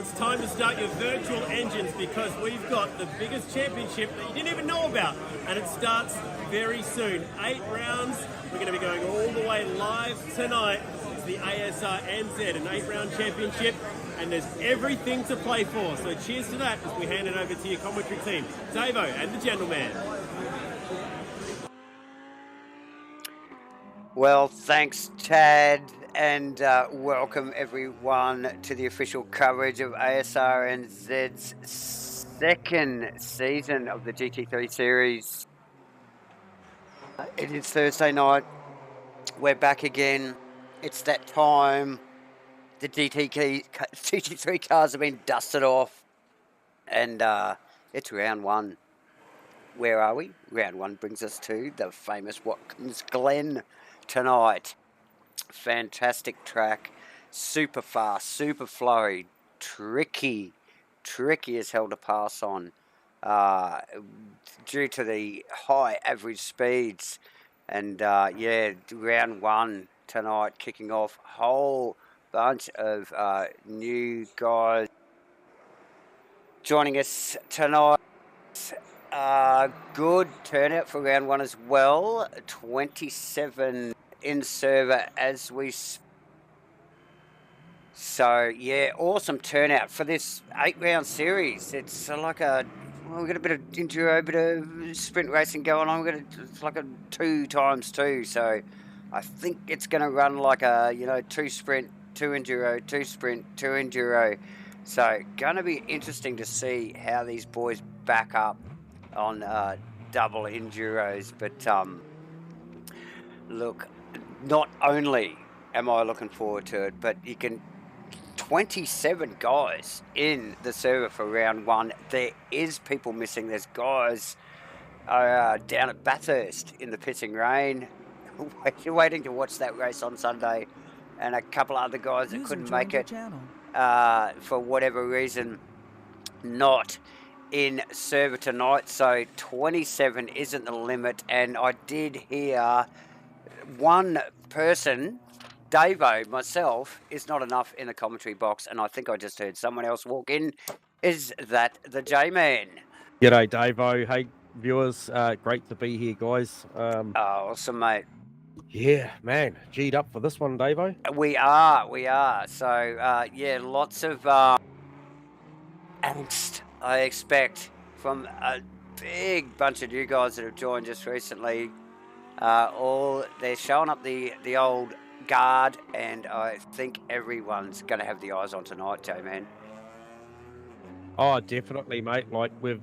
it's time to start your virtual engines because we've got the biggest championship that you didn't even know about, and it starts very soon. 8 rounds. We're going to be going all the way live tonight. It's the Asrnz, an 8-round championship, and there's everything to play for. So cheers to that as we hand it over to your commentary team, Davo and the gentleman. Well, thanks, Tad, and welcome everyone to the official coverage of Asrnz's second season of the GT3 series. It is Thursday night. We're back again. It's that time. The GT3 cars have been dusted off, and it's round one. Where are we? Round one brings us to the famous Watkins Glen tonight. Fantastic track, super fast, super flowy, tricky as hell to pass on due to the high average speeds. And yeah, round one tonight kicking off. Whole bunch of new guys joining us tonight. Good turnout for round one as well. 27 in server as we. So yeah, awesome turnout for this 8-round series. It's like we've got a bit of enduro, a bit of sprint racing going on. It's like a 2x2. So I think it's going to run like a 2 sprint, 2 enduro, 2 sprint, 2 enduro. So going to be interesting to see how these boys back up on double enduros. But look, not only am I looking forward to it, but you can 27 guys in the server for round one. There is people missing. There's guys down at Bathurst in the pissing rain waiting to watch that race on Sunday, and a couple other guys that couldn't make it for whatever reason, not in server tonight. So 27 isn't the limit, and I did hear one person, Davo, myself, is not enough in the commentary box, and I think I just heard someone else walk in. Is that the J-Man? G'day, Davo. Hey, viewers. Great to be here, guys. Awesome, mate. Yeah, man. G'd up for this one, Davo. We are. So, yeah, lots of angst, I expect, from a big bunch of new guys that have joined just recently. They're showing up the old guard, and I think everyone's going to have the eyes on tonight, J-Man. Oh, definitely, mate. Like we've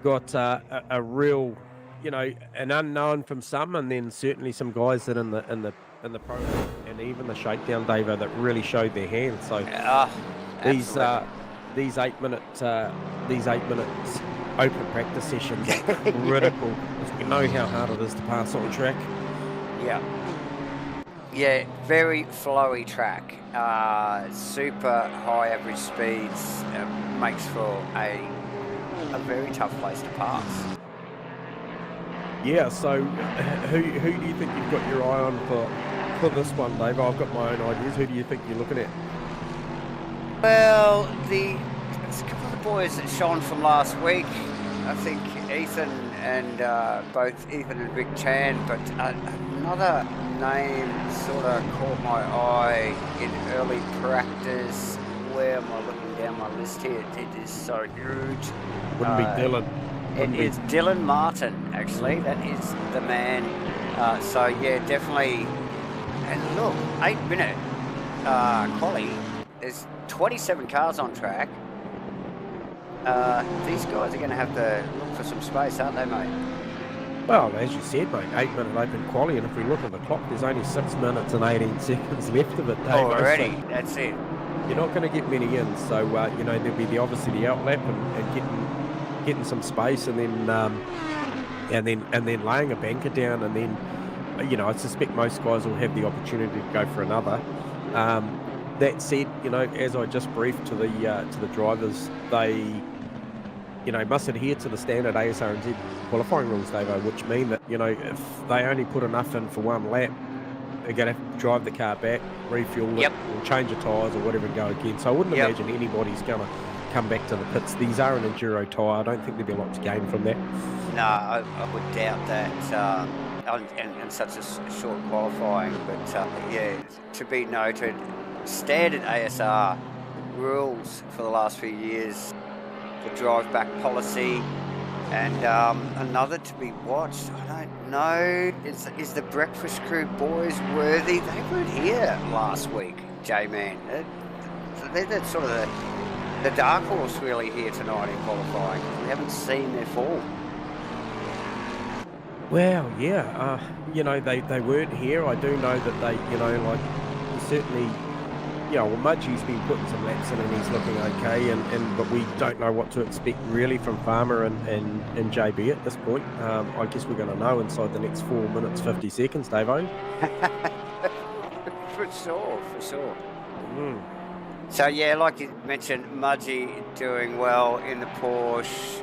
got a real, an unknown from some, and then certainly some guys that in the pro and even the shakedown, Davo, that really showed their hand. So these 8 minutes open practice sessions are critical. We know how hard it is to pass on track. Yeah, very flowy track. Super high average speeds. Makes for a very tough place to pass. Yeah, so who do you think you've got your eye on for this one, Dave? I've got my own ideas. Who do you think you're looking at? Well, there's a couple of the boys that shone from last week. I think Ethan and both Ethan and Vic Chan, but another name sort of caught my eye in early practice. Where am I looking down my list here? It is so huge. Wouldn't be Dylan. It is Dylan Martin, actually. That is the man. So yeah, definitely. And look, 8-minute quali. There's 27 cars on track. These guys are going to have to look for some space, aren't they, mate? Well, as you said, mate, 8-minute open quali, and if we look at the clock, there's only 6 minutes and 18 seconds left of it, Dave. Oh, already? So that's it. You're not going to get many in, so there'll be obviously the outlap and getting some space, and then laying a banker down, and then I suspect most guys will have the opportunity to go for another. That said, as I just briefed to the drivers, they must adhere to the standard Asrnz qualifying rules, Davo, which mean that if they only put enough in for one lap, they're going to have to drive the car back, refuel Yep. it, or change the tyres or whatever and go again. So I wouldn't Yep. imagine anybody's going to come back to the pits. These are an enduro tyre. I don't think there'd be a lot to gain from that. No, I would doubt that, and such a short qualifying. But yeah, to be noted, standard ASR rules for the last few years, the drive back policy, and another to be watched. I don't know. Is the breakfast crew boys worthy? They weren't here last week, J-Man. They're sort of the dark horse really here tonight in qualifying. We haven't seen their form. Well, yeah, you know, they weren't here. I do know that they, you know, like, certainly, yeah, well, Mudgie's been putting some laps in and he's looking okay, but we don't know what to expect really from Farmer and JB at this point. I guess we're going to know inside the next 4 minutes, 50 seconds, Davo. For sure. Mm. So, yeah, like you mentioned, Mudgie doing well in the Porsche.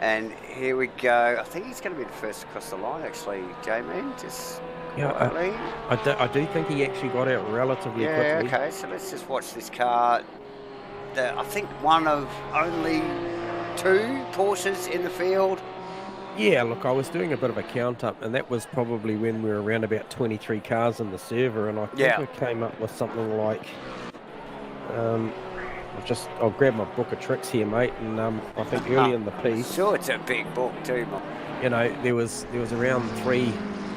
And here we go. I think he's going to be the first across the line, actually, J-Man, just quietly. I do think he actually got out relatively quickly. Yeah, okay, so let's just watch this car. I think one of only 2 Porsches in the field. Yeah, look, I was doing a bit of a count up, and that was probably when we were around about 23 cars in the server, and I think we came up with something like, I'll grab my book of tricks here, mate, and I think early in the piece, Sure, it's a big book too, Mum. you know, there was around three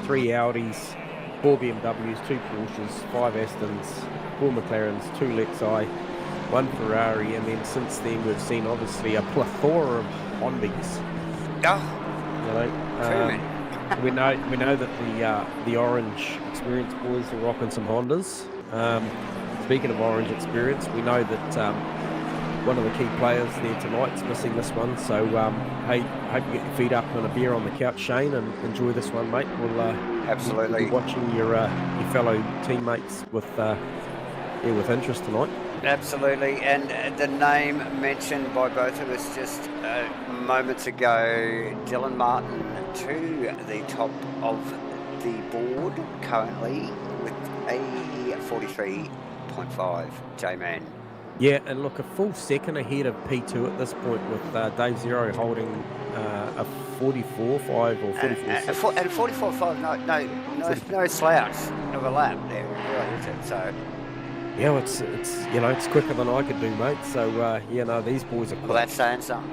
Audis, 4 BMWs, 2 Porsches, 5 Astons, 4 McLarens, 2 Lexi, 1 Ferrari, and then since then we've seen obviously a plethora of Hondas. Oh, You know, we know that the Orange Experience boys are rocking some Hondas. Speaking of Orange Experience, we know that one of the key players there tonight's missing this one. So, hey, hope you get your feet up and a beer on the couch, Shane, and enjoy this one, mate. We'll absolutely be watching your fellow teammates with interest tonight. Absolutely, and the name mentioned by both of us just moments ago, Dylan Martin to the top of the board currently with a 43.5, J-Man. Yeah, and look, a full second ahead of P2 at this point with Dave Zero holding a 44.5 or 44.6. And 44.5, no slouch of a lap there, really, is it? So. Yeah, it's you know, it's quicker than I could do, mate. So you know, these boys are quick. Well, that's saying something.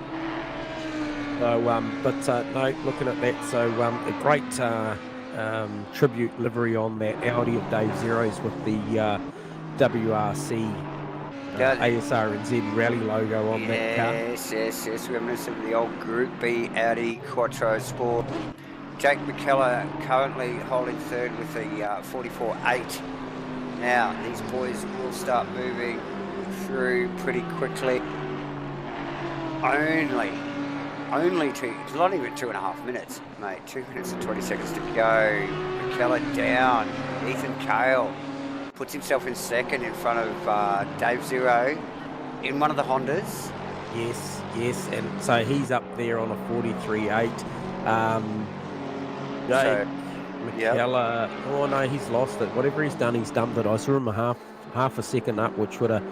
So no, looking at that, so a great tribute livery on that Audi of Dave Zero's with the WRC Asrnz rally logo on that car. Yes, reminiscent of the old Group B Audi Quattro Sport. Jake McKellar currently holding third with the 44.8. Now, these boys will start moving through pretty quickly. Only 2, it's not even 2.5 minutes, mate. 2 minutes and 20 seconds to go. McKellar down. Ethan Cale puts himself in second in front of Dave Zero in one of the Hondas. Yes, and so he's up there on a 43.8. McKellar, oh no, he's lost it. Whatever he's done it. I saw him half a second up, which would have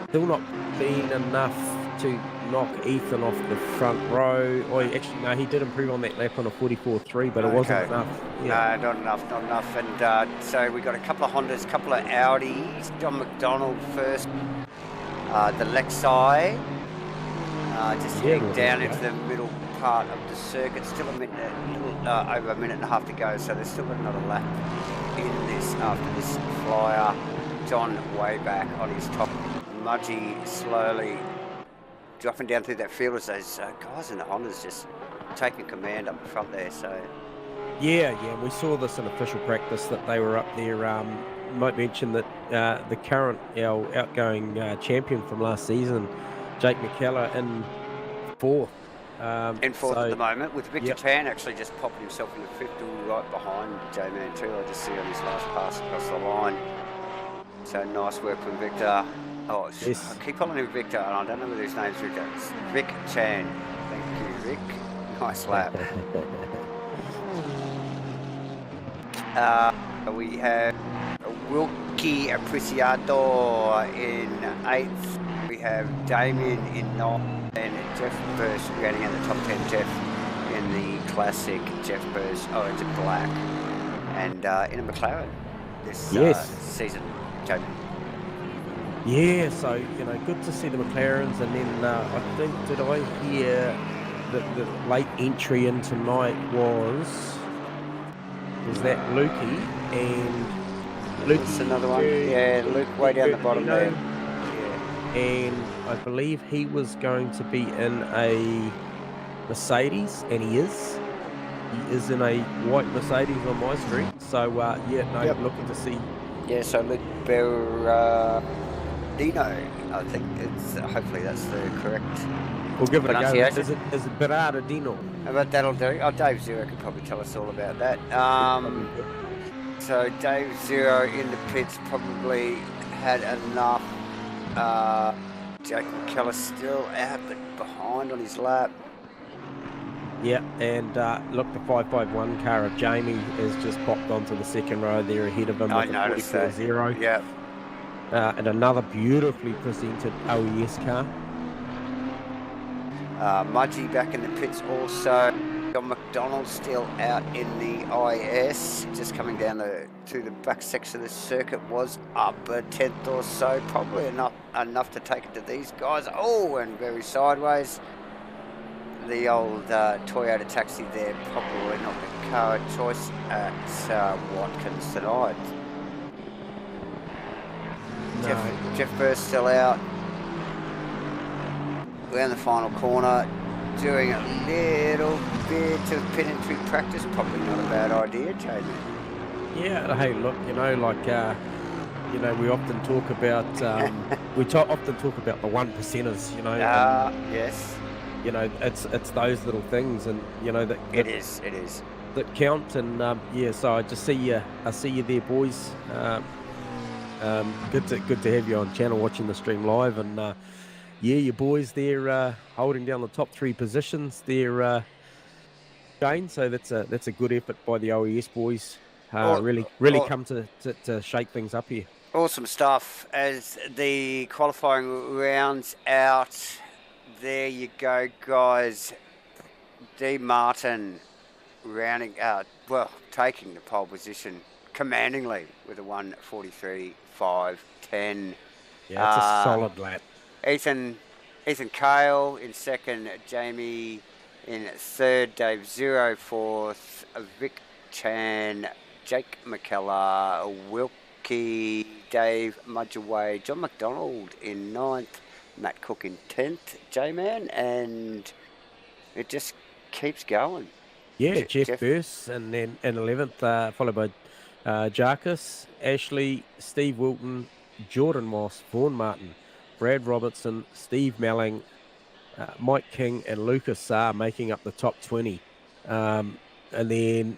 still not been enough to knock Ethan off the front row. Oh, actually, no, he did improve on that lap on a 44.3, but it wasn't enough. Yeah. No, not enough. And so we got a couple of Hondas, a couple of Audis. John McDonald first. The Lexi, just heading down into the middle part of the circuit. Still over a minute and a half to go, so there's still got another lap in this after this flyer. John way back on his top. Mudgie slowly dropping down through that field as those guys in the Hondas just taking command up the front there. So yeah, we saw this in official practice that they were up there. Might mention that the current outgoing champion from last season, Jake McKellar, in fourth. In fourth at the moment, with Victor Tan actually just popping himself in the fifth, right behind J-Man too. I just see on his last pass across the line. So nice work from Victor. Oh, yes. I keep calling him Victor, and I don't know whether his name's Victor. It's Vic Chan. Thank you, Vic. Nice lap. We have Wilkie Apreciado in 8th. We have Damien in 9th, and Jeff Burst rounding out the top 10. Jeff in the classic Jeff Burst Orange and Black, and in a McLaren this season, Jamie. Yeah, so, you know, good to see the McLarens. And then I think, did I hear that the late entry in tonight was that Lukey, and Luke's another one. Yeah, Luke way down the bottom there. Yeah. And I believe he was going to be in a Mercedes, and he is. He is in a white Mercedes on my screen. So, looking to see. Yeah, so Luke Berardino, I think it's, hopefully that's the correct We'll give it a go. pronunciation. Is it Berardino? How about that'll do? Oh, Dave Zero could probably tell us all about that. So Dave Zero in the pits probably had enough. Jack McKellar still out, but behind on his lap. Yeah, and look, the 551 car of Jamie has just popped onto the second row there ahead of him. I with noticed a that. 44-0. Yeah. And another beautifully presented OES car. Mudgee back in the pits also. John McDonald still out in the IS, just coming down to the back section of the circuit, was up a 10th or so, probably enough to take it to these guys. Oh, and very sideways. The old Toyota taxi there, probably not the car of choice at Watkins tonight. No. Jeff Burst still out. We're in the final corner, doing a little bit of pit entry practice. Probably not a bad idea, Jaden. Yeah, hey, look, you know, like, we often talk about, often talk about the one percenters, you know. Yes. You know, it's those little things, and you know that It is. that count. And so I just see you there, boys. Good to have you on channel watching the stream live, and your boys there holding down the top 3 positions there, Shane. So that's a good effort by the OES boys. Really come to shake things up here. Awesome stuff. As the qualifying rounds out, there you go, guys. D. Martin rounding out, taking the pole position commandingly with a 1:43.510. Yeah, it's a solid lap. Ethan Kale in second, Jamie in third, Dave Zero fourth, Vic Chan, Jake McKellar, Wilkie, Dave Mudgeway, John McDonald in 9th, Matt Cook in 10th, J-Man, and it just keeps going. Yeah, Jeff Burst, and then in 11th, followed by Jarkus, Ashley, Steve Wilton, Jordan Moss, Vaughan Martin, Brad Robertson, Steve Melling, Mike King, and Lucas Saar making up the top 20. And then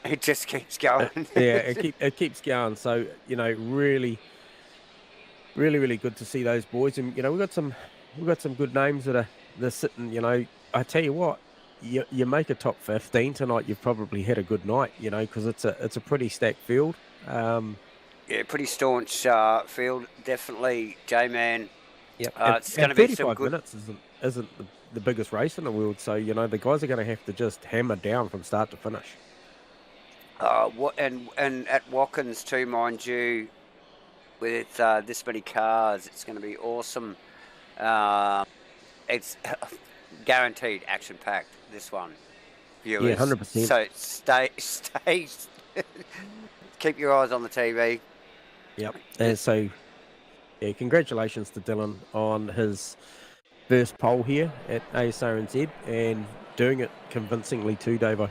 it just keeps going. it keeps going. So, you know, really good to see those boys. And you know, we've got some good names that are sitting. You know, I tell you what, you make a top 15 tonight, you've probably had a good night. You know, because it's a pretty stacked field. Yeah, pretty staunch field, definitely, J-Man. Yep. It's going to be some good. 35 minutes isn't the biggest race in the world, so you know the guys are going to have to just hammer down from start to finish. And at Watkins too, mind you, with this many cars, it's going to be awesome. It's guaranteed action-packed, this one, viewers. Yeah, 100%. So stay. Keep your eyes on the TV. Yep. And so, yeah, congratulations to Dylan on his first pole here at Asrnz, and doing it convincingly too, Davo.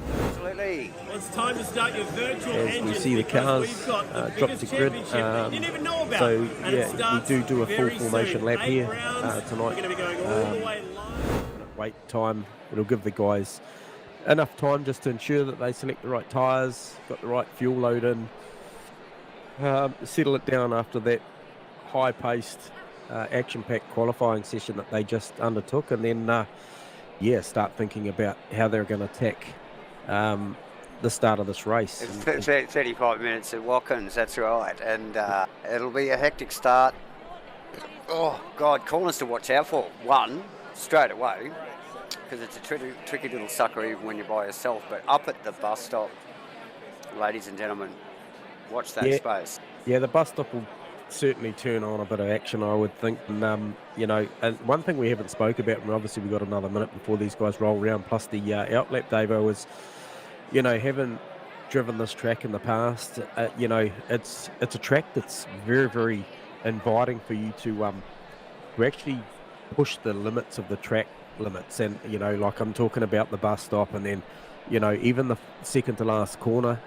Absolutely. Well, it's time to start your virtual As engine. we see the cars drop to grid, you didn't even know about. so And it yeah, starts we do a full very formation soon. lap 8 here rounds. tonight. We're going to be going all the way live. Wait time, it'll give the guys enough time just to ensure that they select the right tyres, got the right fuel load in, settle it down after that high-paced, action-packed qualifying session that they just undertook, and then start thinking about how they're going to attack the start of this race. It's 35 minutes at Watkins, that's right, and it'll be a hectic start. Oh, God, corners to watch out for. One, straight away, because it's a tricky little sucker even when you're by yourself, but up at the bus stop, ladies and gentlemen, watch that space. Yeah, the bus stop will certainly turn on a bit of action, I would think. And, you know, and one thing we haven't spoke about, and obviously we've got another minute before these guys roll around, plus the outlap, Davo, is, you know, having driven this track in the past, you know, it's a track that's very, very inviting for you to actually push the limits of the track limits. And, you know, like I'm talking about the bus stop, and then, you know, even the second to last corner,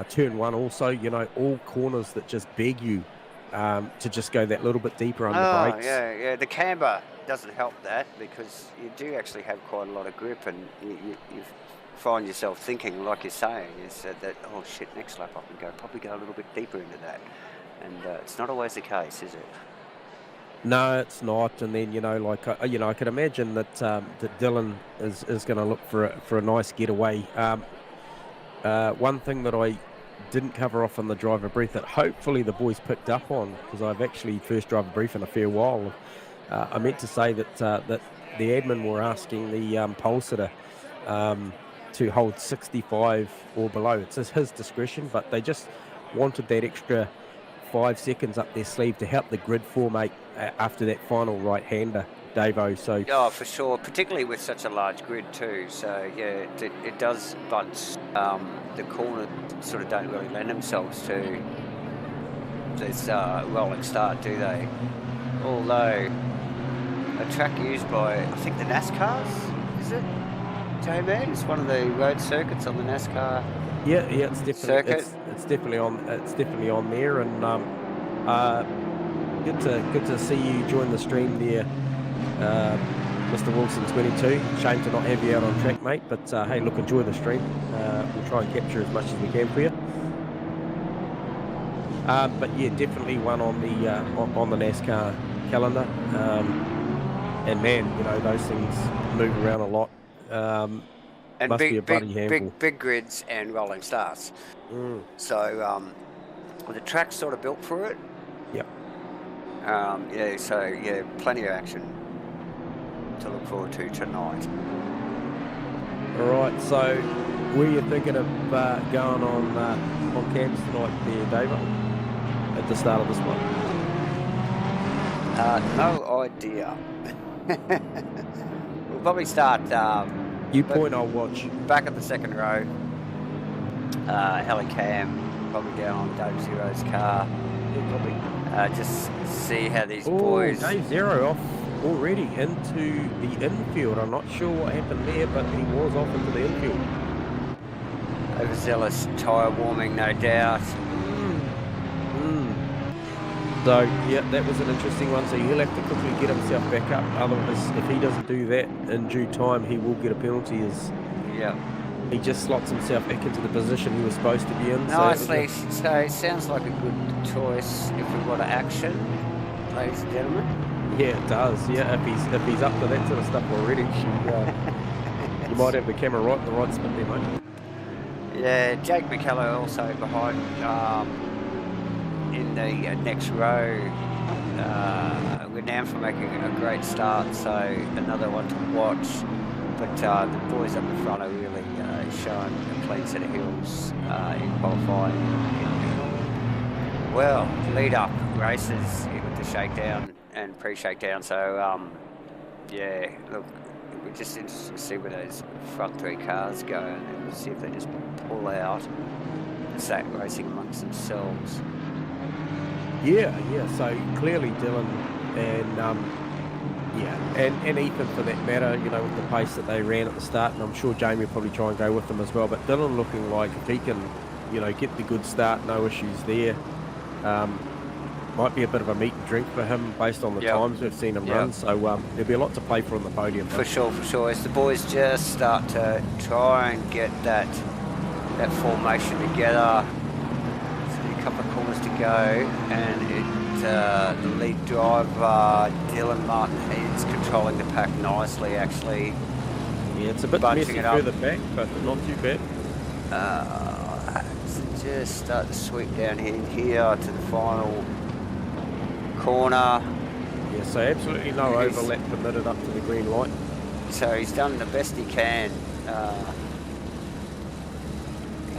turn one also, you know, all corners that just beg you to just go that little bit deeper on the brakes. Yeah. The camber doesn't help that, because you do actually have quite a lot of grip, and you find yourself thinking, like you're saying, is that, oh shit, next lap I can probably go a little bit deeper into that. And it's not always the case, is it? No, it's not. And then, you know, like, you know, I could imagine that that Dylan is going to look for a nice getaway. One thing that I didn't cover off on the driver brief that hopefully the boys picked up on, because I've actually first driver brief in a fair while. I meant to say that that the admin were asking the pole sitter to hold 65 or below. It's his discretion, but they just wanted that extra 5 seconds up their sleeve to help the grid formate after that final right-hander, Davo. So for sure, particularly with such a large grid too. So yeah, it does bunch. The corners sort of don't really lend themselves to this rolling start, do they? Although a track used by, I think, the NASCARs, is it? J-Man, it's one of the road circuits on the NASCAR. Yeah, it's definitely circuit. It's definitely on there, and good to see you join the stream there, Mr. Wilson 22. Shame to not have you out on track, mate, but hey, look, enjoy the stream. We'll try and capture as much as we can for you. But yeah, definitely one on the NASCAR calendar. And man, you know, those things move around a lot. And must be a bloody handful. big grids and rolling starts. So the track's sort of built for it. Yep. So plenty of action to look forward to tonight. All right, so were you thinking of going on cams tonight there, Davo, at the start of this one? No idea. We'll probably start. You point, I'll watch. Back at the second row. Helicam, probably down on Dave Zero's car. Just see how these boys. Dave Zero off already into the infield. I'm not sure what happened there, but he was off into the infield. Overzealous tyre warming, no doubt. So, yeah, that was an interesting one. So he'll have to quickly get himself back up. Otherwise, if he doesn't do that in due time, he will get a penalty. He just slots himself back into the position he was supposed to be in. Nicely. So it sounds like a good choice if we've got action, ladies and gentlemen. Yeah, it does. Yeah, if he's up to that sort of stuff already, you might have the camera right in the right spot there, mate. Yeah, Jake McKellar also behind in the next row. We're now for making a great start, so another one to watch. But the boys up the front are really showing a clean set of heels in qualifying. Well, lead up races with the shakedown and pre-shakedown. So yeah, look, we're just interested to see where those front three cars go, and we'll see if they just pull out and start racing amongst themselves. Yeah. So clearly Dylan and Ethan, for that matter, you know, with the pace that they ran at the start, and I'm sure Jamie will probably try and go with them as well. But Dylan looking like if he can, you know, get the good start, no issues there. Might be a bit of a meat and drink for him based on the times we've seen him run. So there'll be a lot to play for on the podium. For sure. As the boys just start to try and get that formation together. A couple of corners to go, and the lead driver Dylan Martin, he's controlling the pack nicely, actually. Yeah, it's a bit messy further back, but not too bad. Just start to sweep down here to the final corner. Yeah, so absolutely no overlap permitted up to the green light. So he's done the best he can.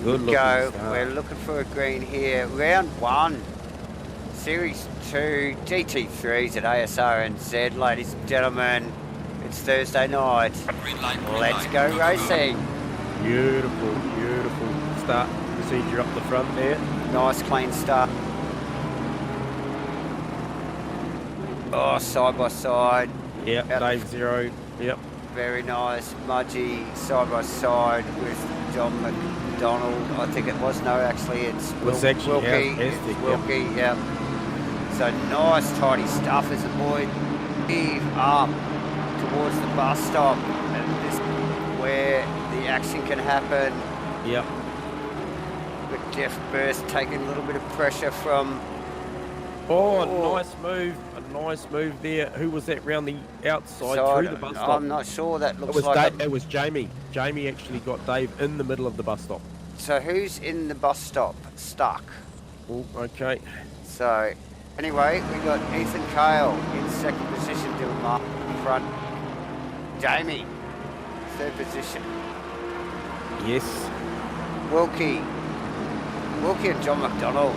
Good looking Go. start. We're looking for a green here. Round 1, Series 2, GT3s at Asrnz, ladies and gentlemen. It's Thursday night. Let's go racing. Beautiful, beautiful start procedure up the front there. Nice clean start. Oh, side by side. Yeah, Out Dave Zero. Yep. Very nice. Mudgy side by side with John McDonald. I think it was. No, actually, it's Was actually Wilkie. fantastic, It's Wilkie, yeah. So nice, tidy stuff as the boy heave up towards the bus stop. And this is where the action can happen. Yep. With Jeff Burst taking a little bit of pressure from. Oh, nice move. A nice move there. Who was that round the outside through the bus stop? I'm not sure. That It looks was, like. it was Jamie. Jamie actually got Dave in the middle of the bus stop. So who's in the bus stop? Stuck. Oh, okay. So anyway, we got Ethan Cale in second position, doing mark in front. Jamie, third position. Yes. Wilkie and John McDonald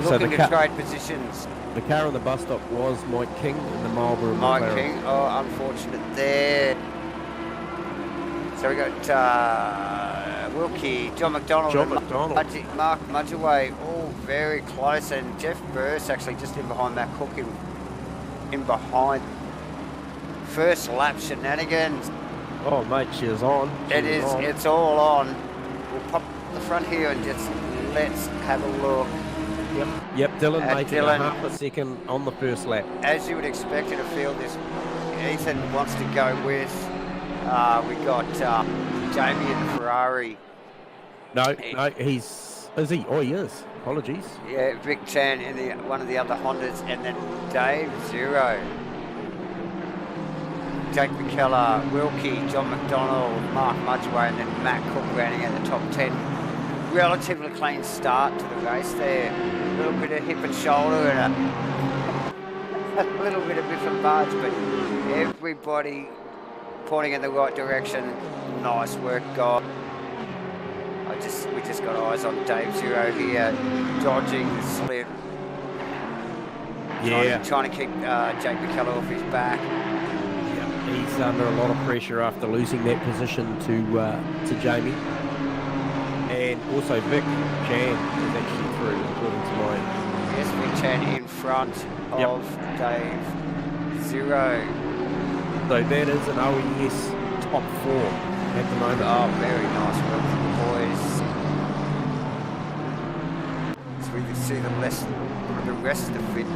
So looking the to trade positions. The car on the bus stop was Mike King in the Marlboro Mike McLaren. King, oh, unfortunate there. So we got Wilkie, John McDonald, John and McDonald. Mark Mudgeway, all very close, and Jeff Burst actually just in behind Matt Cook, in behind. First lap shenanigans. Oh, mate, she is on. It's all on. We'll pop the front here and just let's have a look. Yep, Dylan making Dylan. a half a second on the first lap. As you would expect in a field this, Ethan wants to go with. We got Jamie in the Ferrari. No, he's... Is he? Oh, he is. Apologies. Yeah, Vic Chan in one of the other Hondas, and then Dave Zero. Jake McKellar, Wilkie, John McDonald, Mark Mudgeway, and then Matt Cook rounding out the top 10. Relatively clean start to the race there. A little bit of hip and shoulder and a little bit of biff and budge, but everybody pointing in the right direction. Nice work, guys. We just got eyes on Dave Zero here, dodging the slip. Yeah. Trying to keep Jake McKellar off his back. He's under a lot of pressure after losing that position to Jamie. And also Vic Chan is actually through, according to mine. Yes, Vic Chan in front of Dave Zero. So that is an OES top 4 at the moment. Oh, very nice work from the boys. So we can see the rest of the fit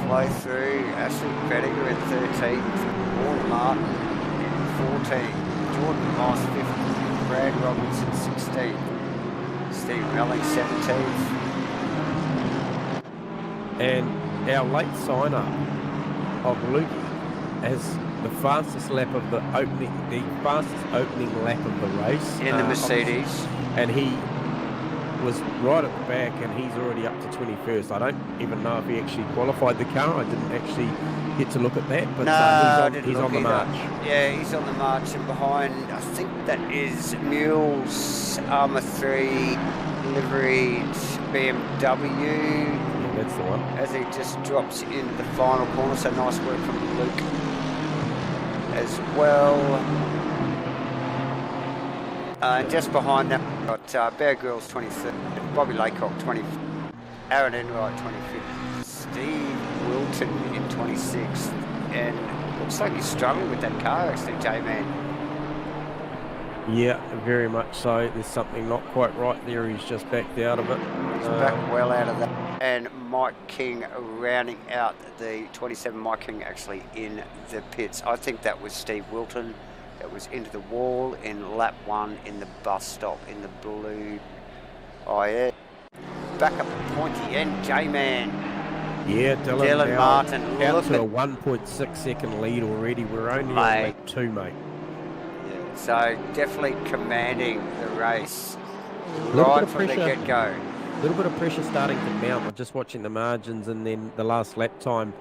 flow through. Ashley Crediger in 13th, Warren Martin in 14th, Jordan Moss 15th, Brad Robinson 16th, Steve Melling 17th. And our late signer of Luke has the fastest lap of the opening lap of the race In the Mercedes. and he was right at the back, and he's already up to 21st. I don't even know if he actually qualified the car. I didn't actually get to look at that, but he's on the march. Yeah, he's on the march, and behind, I think that is Mule's Armour 3 liveried BMW. Yeah, that's the one. As he just drops into the final corner, so nice work from Luke as well. And just behind that, we've got Bear Girls 23rd, Bobby Laycock 20th, Aaron Enright 25th, Steve Wilton in 26th, and looks like he's struggling with that car actually, J-Man. Yeah, very much so. There's something not quite right there. He's just backed out of it. He's back well out of that. And Mike King rounding out the 27, Mike King actually in the pits. I think that was Steve Wilton. That was into the wall in lap 1 in the bus stop in the blue. Oh yeah. Back up the pointy end, J-Man. Yeah, Dylan now Martin, out look to at a 1.6 second lead already. We're only on Mate. lap 2, mate. Yeah, So definitely commanding the race Little bit right of from the pressure. get-go. A little bit of pressure starting to mount. I'm just watching the margins and then the last lap time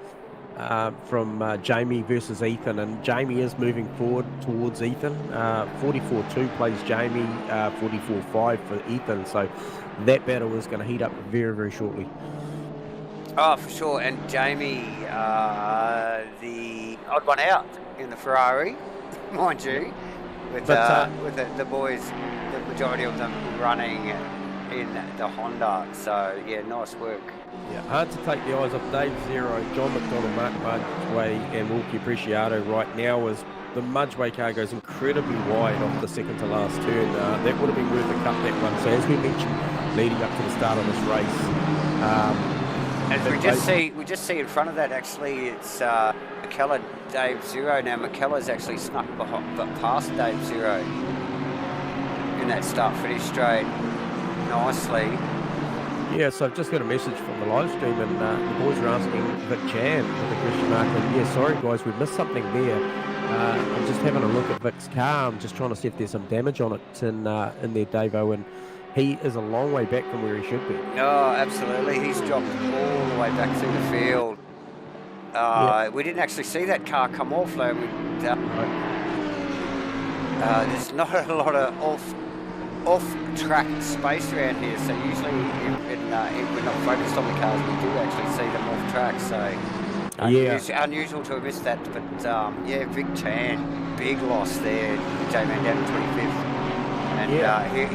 from Jamie versus Ethan, and Jamie is moving forward towards Ethan. 44.2 plays Jamie, 44.5 for Ethan. So that battle is going to heat up very, very shortly. Oh, for sure. And Jamie, the odd one out in the Ferrari, mind you, with the boys, the majority of them running in the Honda. So, yeah, nice work. Yeah, hard to take the eyes off Dave Zero, John McDonald, Mark Mudgeway and Wilkie Preciado right now as the Mudgeway car goes incredibly wide off the second to last turn. That would have been worth a cut, that one. So as we mentioned, leading up to the start of this race, as we just see in front of that, actually, it's McKellar, Dave Zero. Now McKellar's actually snuck past Dave Zero in that start-finish straight nicely. Yeah, so I've just got a message from the live stream, and the boys are asking Vic Chan with a question mark. And yeah, sorry guys, we missed something there. I'm just having a look at Vic's car. I'm just trying to see if there's some damage on it in there, Davo, and he is a long way back from where he should be. Oh, absolutely. He's dropped all the way back through the field. We didn't actually see that car come off, though. There's not a lot of off-track space around here, so usually we're not focused on the cars, we do actually see them off-track, so unusual to have missed that, but yeah, Vic Chan, big loss there, J-Man down to 25th, and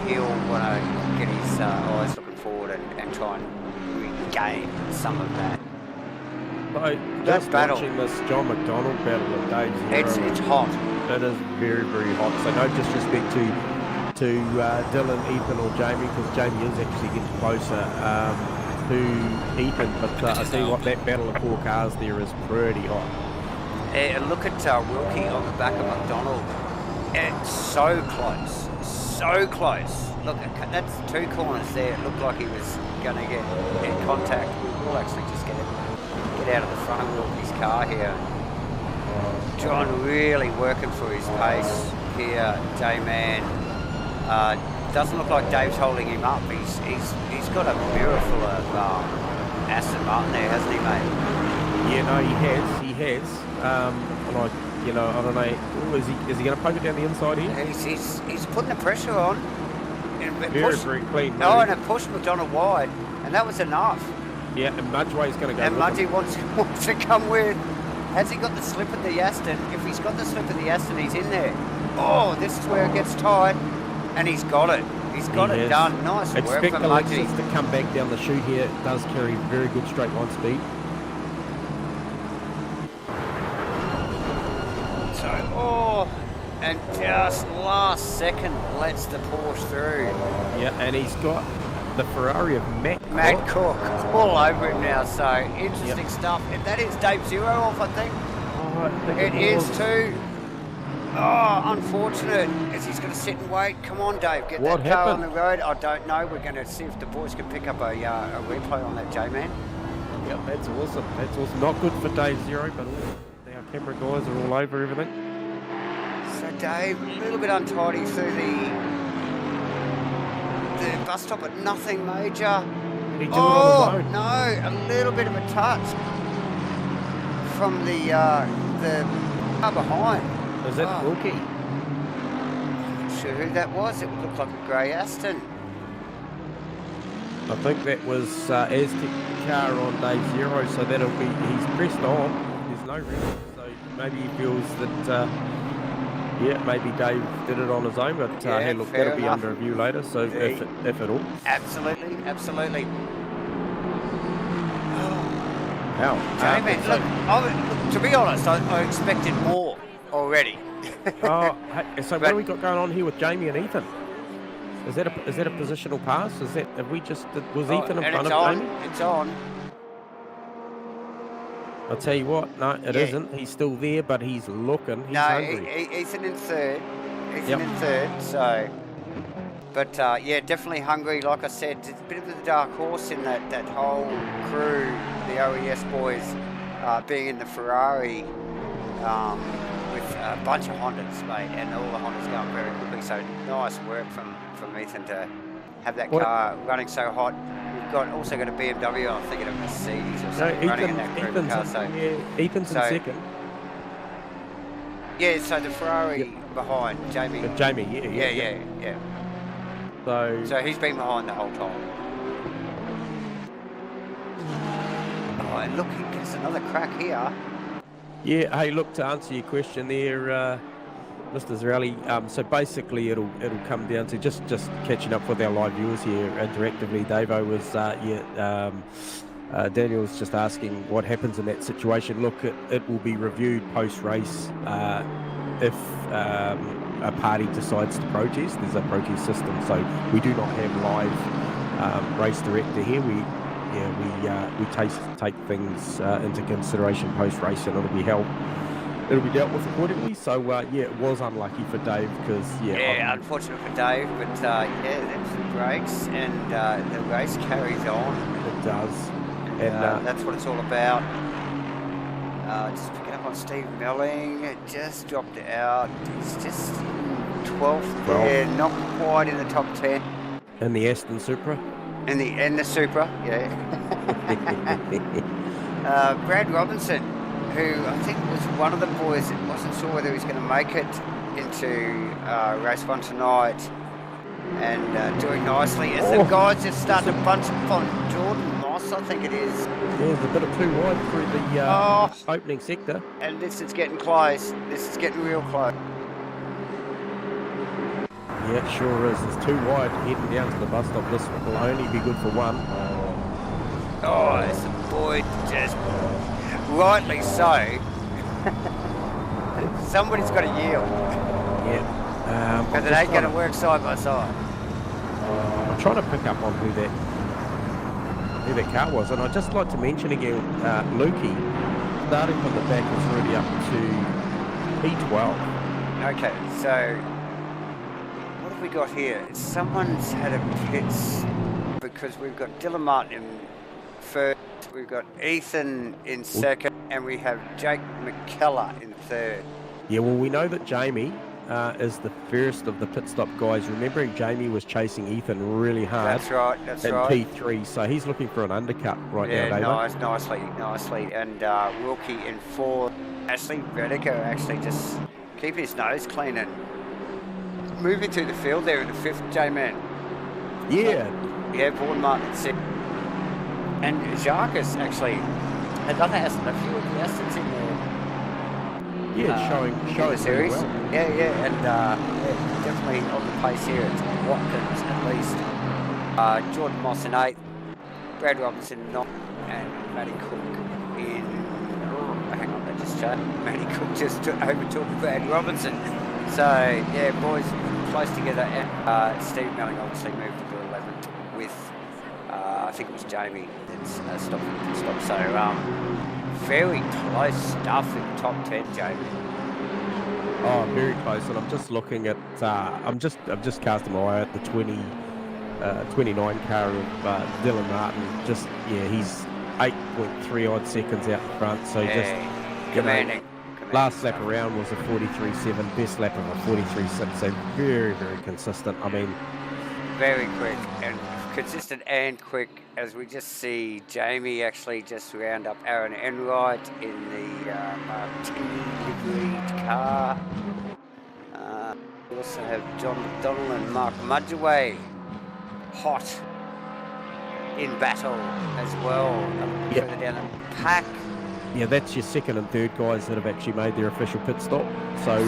he'll want to get his eyes looking forward and try and regain some of that. Just battle. watching this John McDonald battle with Dave Zero, it's hot. It is very, very hot, so no disrespect to Dylan, Ethan or Jamie, because Jamie is actually getting closer to Ethan, but I see what, that battle of four cars there is pretty hot. And look at Wilkie on the back of McDonald. It's so close, so close. Look, that's two corners there. It looked like he was going to get contact. We'll actually just get out of the front of Wilkie's car here. John really working for his pace here, J-Man. Doesn't look like Dave's holding him up. He's got a mirror full of Aston Martin there, hasn't he, mate? Yeah, no, he has. And I don't know. Is he going to poke it down the inside here? He's putting the pressure on. Very clean. No, and it pushed McDonald wide, and that was enough. Yeah, and Mudgeway's going to go. And Mudgey wants to come with. Has he got the slip of the Aston? If he's got the slip of the Aston, he's in there. Oh, this is where it gets tight. And he's got it. He's got it done. Nice work Expect from the Mudgey. Lexus to come back down the chute here. It does carry very good straight line speed. So, and just last second lets the Porsche through. Yeah, and he's got the Ferrari of Matt Cook all over him now. So interesting stuff. And that is Dave Zero off, I think. Oh, I think it is too. Oh, unfortunate, as he's going to sit and wait. Come on, Dave, get What that car happened? on the road. I don't know. We're going to see if the boys can pick up a replay on that, J-Man. Yep, that's awesome. That's awesome. Not good for Dave Zero, but our camera guys are all over everything. So Dave, a little bit untidy through the bus stop, but nothing major. Did he do it on his own? No, a little bit of a touch from the car behind. Is that Wilkie? I'm not sure who that was. It looked like a grey Aston. I think that was Aztec car on Dave Zero, so that'll be, he's pressed on. There's no reason, so maybe he feels that, maybe Dave did it on his own, but hey, look, that'll be under review later, so if at all. Absolutely. Wow. Look, to be honest, I expected more already. So what do we got going on here with Jamie and Ethan? Is that a positional pass? Was Ethan in front of Jamie? It's on. I'll tell you what, no, it isn't. He's still there, but he's looking. He's hungry. Ethan in third. In third, so. But definitely hungry. Like I said, it's a bit of the dark horse in that whole crew, the OES boys being in the Ferrari with a bunch of Hondas, mate, and all the Hondas going very quickly. So nice work from Ethan to have that car running so hot. We've also got a BMW, I'm thinking of Mercedes or something, running in that group car. So Ethan's in second. Yeah, so the Ferrari behind Jamie. Yeah. So he's been behind the whole time. Oh, and look, he gets another crack here. Yeah, hey, look, to answer your question there, Mr. Zarelli, so basically it'll come down to just catching up with our live viewers here interactively. Davo was, Daniel's just asking what happens in that situation. Look, it will be reviewed post-race if a party decides to protest. There's a protest system, so we do not have live race director here. We take things into consideration post-race, and it'll be dealt with accordingly. So it was unlucky for Dave because unfortunate for Dave, but that's the brakes, and the race carries on. It does, and that's what it's all about. Just picking up on Steve Melling, just dropped out. He's just 12th there, not quite in the top 10. In the Aston Supra. In the Supra, yeah. Brad Robinson, who I think was one of the boys that wasn't sure whether he was going to make it into race 1 tonight, and doing nicely as the guys just start to bunch up on Jordan Moss, I think it is. Yeah, there's a bit of too wide through the opening sector. And this is getting close. This is getting real close. Yeah, it sure is. It's too wide heading down to the bus stop. This will only be good for one. Oh, it's a boy, just rightly so. Somebody's got to yield. Yeah. Because it ain't going to work side by side. I'm trying to pick up on who that car was, and I'd just like to mention again, Lukey, starting from the back, was already up to P12. Okay, so what have we got here? Someone's had a pits because we've got Dylan Martin in first, we've got Ethan in second, and we have Jake McKellar in third. Yeah, well, we know that Jamie is the first of the pit stop guys. Remembering Jamie was chasing Ethan really hard. That's right. In P3, so he's looking for an undercut now, David. Nicely. And Wilkie in fourth. Ashley Rediker actually just keeping his nose clean and moving through the field there in the fifth, J-Man. Yeah. Vaughan Martin in sixth. And Jacques actually, another Aston, a few of the Astons in there. Yeah, showing the series. Well. Yeah, and definitely on the pace here. It's Watkins at least. Jordan Moss in eighth, Brad Robinson in ninth, and Matty Cook in. Hang on, that just changed. Matty Cook just overtook Brad Robinson. So yeah, boys close together, and Steve Melling obviously moved to 11th with I think it was Jamie that's stopped. So very close stuff in the top 10, Jamie. Oh, very close. And I'm just looking at. I'm just casting my eye at the 29 car of Dylan Martin. He's 8.3 odd seconds out the front. So commanding. Last lap around was a 43.7. Best lap of a 43.6. So very, very consistent. I mean, very quick and consistent and quick, as we just see Jamie actually just round up Aaron Enright in the Martini liveried car. We also have John McDonald and Mark Mudgeway hot in battle as well. Further down the pack. Yeah, that's your second and third guys that have actually made their official pit stop. So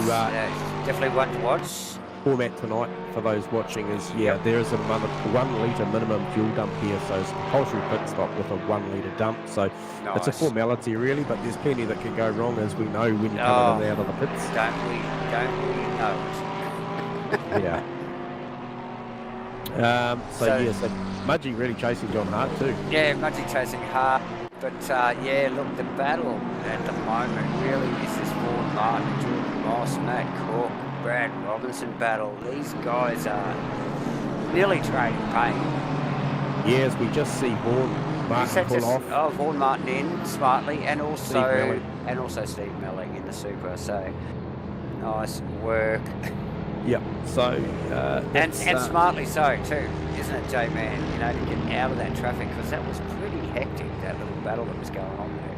definitely one to watch. Format tonight for those watching is there is a 1 litre minimum fuel dump here, so it's a compulsory pit stop with a 1 litre dump. So it's a formality really, but there's plenty that can go wrong, as we know when you're coming in and out of the pits. Don't we know it? Yeah. So Mudgy really chasing John hard too. Yeah, Mudgy chasing hard. But look, the battle at the moment really is this Vaughan Martin, Jordan Moss, Matt Cook, Brad Robinson battle. These guys are nearly trading pain. Yeah, as we just see Vaughan Martin pull off. Oh, Vaughan Martin in smartly, and also Steve Melling in the Supra. So Nice work. Yep. So And that's, smartly so too, isn't it, J-Man? You know, to get out of that traffic, because that was pretty hectic, that little battle that was going on there.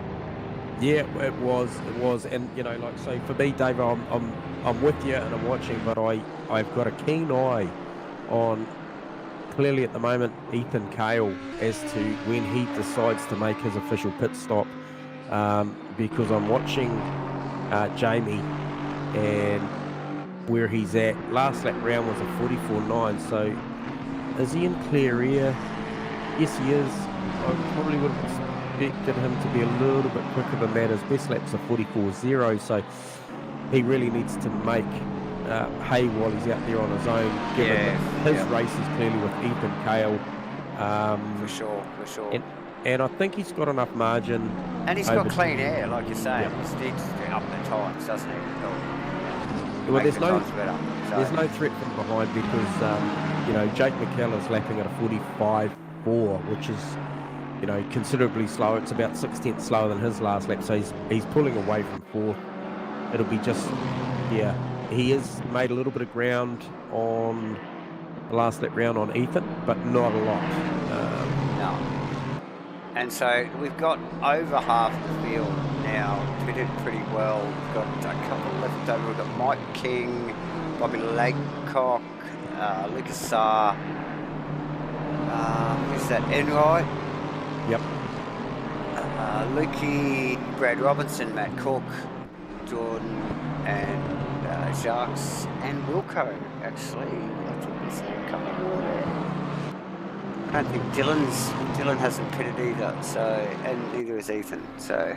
yeah, it was, and you know, like, so for me, Dave, I'm with you and I'm watching, but I've got a keen eye on, clearly at the moment, Ethan Cale as to when he decides to make his official pit stop, because I'm watching Jamie and where he's at. Last lap round was a 44.9, so is he in clear air? Yes, he is. I probably would have expected him to be a little bit quicker than that. His best lap's a 44.0, so he really needs to make hay while he's out there on his own, given that his race is clearly with Ethan Cale. For sure. And I think he's got enough margin. And he's got clean air, like you're saying. Yeah. He needs to up the times, doesn't he? Well, there's no There's threat from behind, because you know, Jake McKellar's lapping at a 45.4, which is, you know, considerably slower. It's about 6/10 slower than his last lap, so he's pulling away from fourth. It'll be just, yeah, he has made a little bit of ground on the last lap round on Ethan, but not a lot. No. And so we've got over half the field now pitted pretty well. We've got a couple left over. We've got Mike King, Bobby Laycock, Lucas Saar, who's that, Enroy? Yep. Lukey, Brad Robinson, Matt Cook, Jordan, and Jacques, and Wilco, actually. I think there's a couple more there. I don't think Dylan hasn't pitted either, so, and neither is Ethan, so.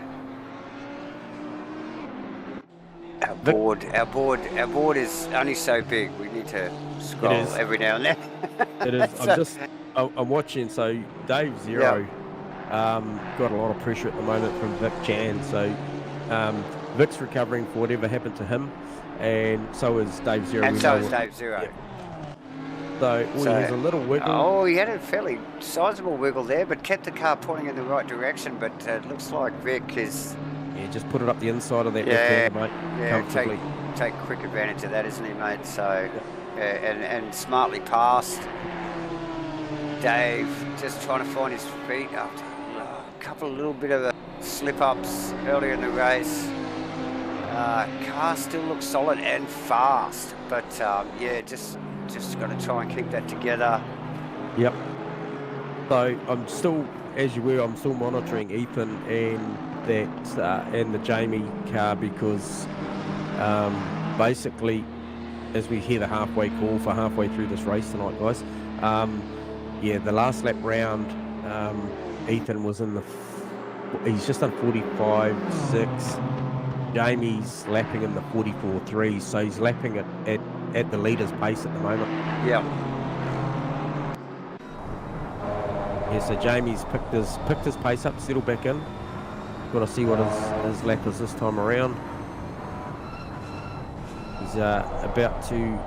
Our board is only so big. We need to scroll every now and then. It is. So, I'm watching. So Dave Zero got a lot of pressure at the moment from Vic Chan. So Vic's recovering for whatever happened to him, and so is Dave Zero. And so is Dave Zero. Yeah. So he has a little wiggle. Oh, he had a fairly sizable wiggle there, but kept the car pointing in the right direction. But it looks like Vic is. Yeah, just put it up the inside of that left-hander, mate. Yeah, take quick advantage of that, isn't he, mate? So, and smartly passed. Dave just trying to find his feet after a couple of little bit of slip-ups earlier in the race. Car still looks solid and fast, but yeah, just got to try and keep that together. Yep. So I'm still, as you were, I'm still monitoring Ethan and that and the Jamie car, because basically, as we hear the halfway call for halfway through this race tonight, guys, yeah, the last lap round, Ethan was in he's just done 45.6. Jamie's lapping in the 44.3, so he's lapping at the leader's pace at the moment. Yeah. Yeah, so Jamie's picked his pace up, settled back in. Got to see what his lap is this time around. He's about to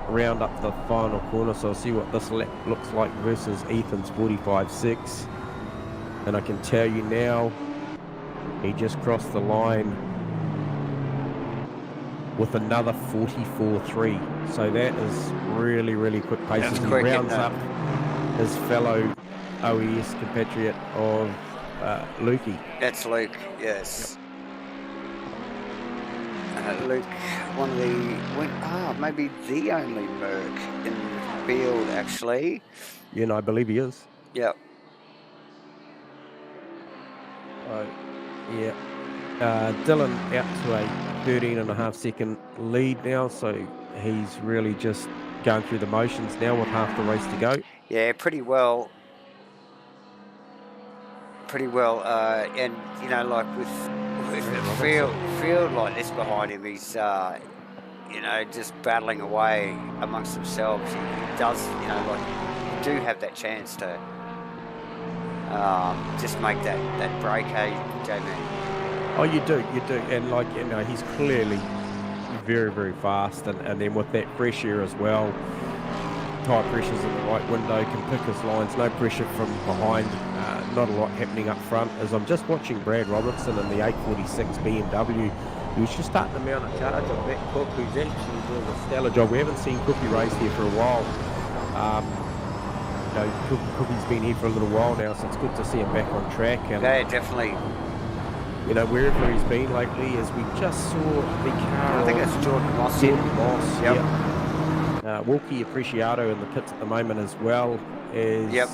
round up the final corner, so I'll see what this lap looks like versus Ethan's 45.6. And I can tell you now, he just crossed the line with another 44.3. So that is really, really quick pace. As he rounds up his fellow OES compatriot of Lukey. That's Luke, yes. Luke, one of the, maybe the only Merc in the field, actually. Yeah, no, I believe he is. Yep. Yeah. Dylan out to a 13.5 second lead now, so he's really just going through the motions now with half the race to go. Yeah, pretty well. And you know, like with a field like this behind him, he's you know, just battling away amongst themselves. He does, you know, like, you do have that chance to just make that break, hey, JB. Oh, you do, and like, you know, he's clearly very, very fast, and then with that fresh air as well, tyre pressures in the right window, can pick his lines, no pressure from behind, not a lot happening up front. As I'm just watching Brad Robertson in the 846 BMW, He was just starting to mount a charge on that Cook, who's actually doing a stellar job. We haven't seen Cookie race here for a while. You know, Cookie's been here for a little while now, so it's good to see him back on track. And, Yeah, definitely. you know, wherever he's been lately, as we just saw the car. I think it's Jordan Moss. Jordan Moss, Yep. yeah. Walkie Appreciato in the pits at the moment as well as. Yep,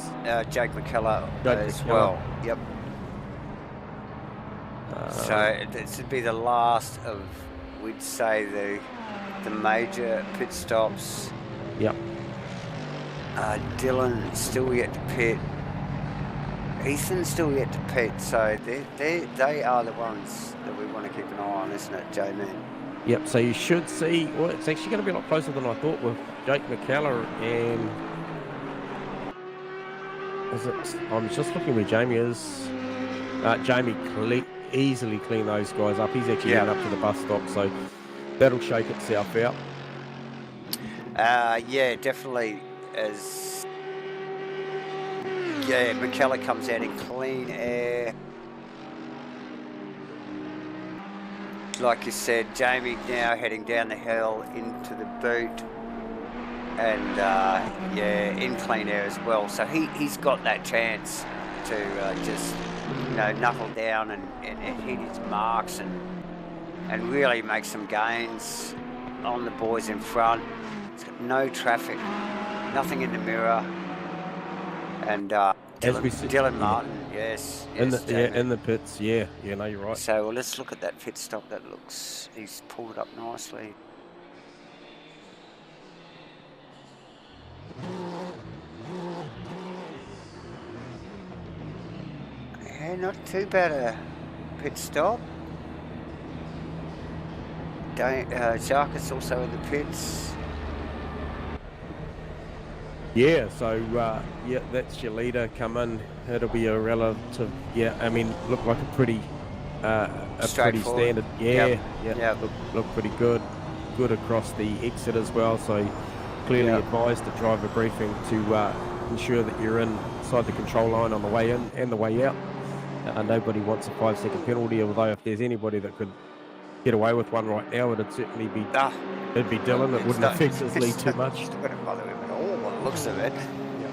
Jake McKellar as McKellar. well. Yep. So this would be the last of, we'd say, the major pit stops. Yep. Dylan still yet to pit. Ethan's still yet to pit. So they are the ones that we want to keep an eye on, isn't it, J-Man? Yep, so you should see, well, it's actually going to be a lot closer than I thought with Jake McKellar and, I'm just looking where Jamie is. Jamie easily clean those guys up. He's actually getting up to the bus stop, so that'll shake itself out. Yeah, definitely. McKellar comes out in clean air. Like you said, Jamie now heading down the hill into the boot, and in clean air as well. So he's got that chance to just knuckle down and hit his marks and really make some gains on the boys in front. It's got no traffic, nothing in the mirror, and Dylan Martin, yes, in the pits, yeah, no, you're right. So well, let's look at that pit stop. He's pulled it up nicely. Yeah, not too bad a pit stop. Jacques is also in the pits. Yeah, so that's your leader come in. It'll be a relative, I mean, look like a pretty standard, look pretty good across the exit as well. So clearly advised to driver briefing to ensure that you're inside the control line on the way in and the way out. Nobody wants a 5-second penalty, although if there's anybody that could get away with one right now, it'd certainly be Dylan. It wouldn't affect his lead too much. It's not going to bother him at all by the looks of it.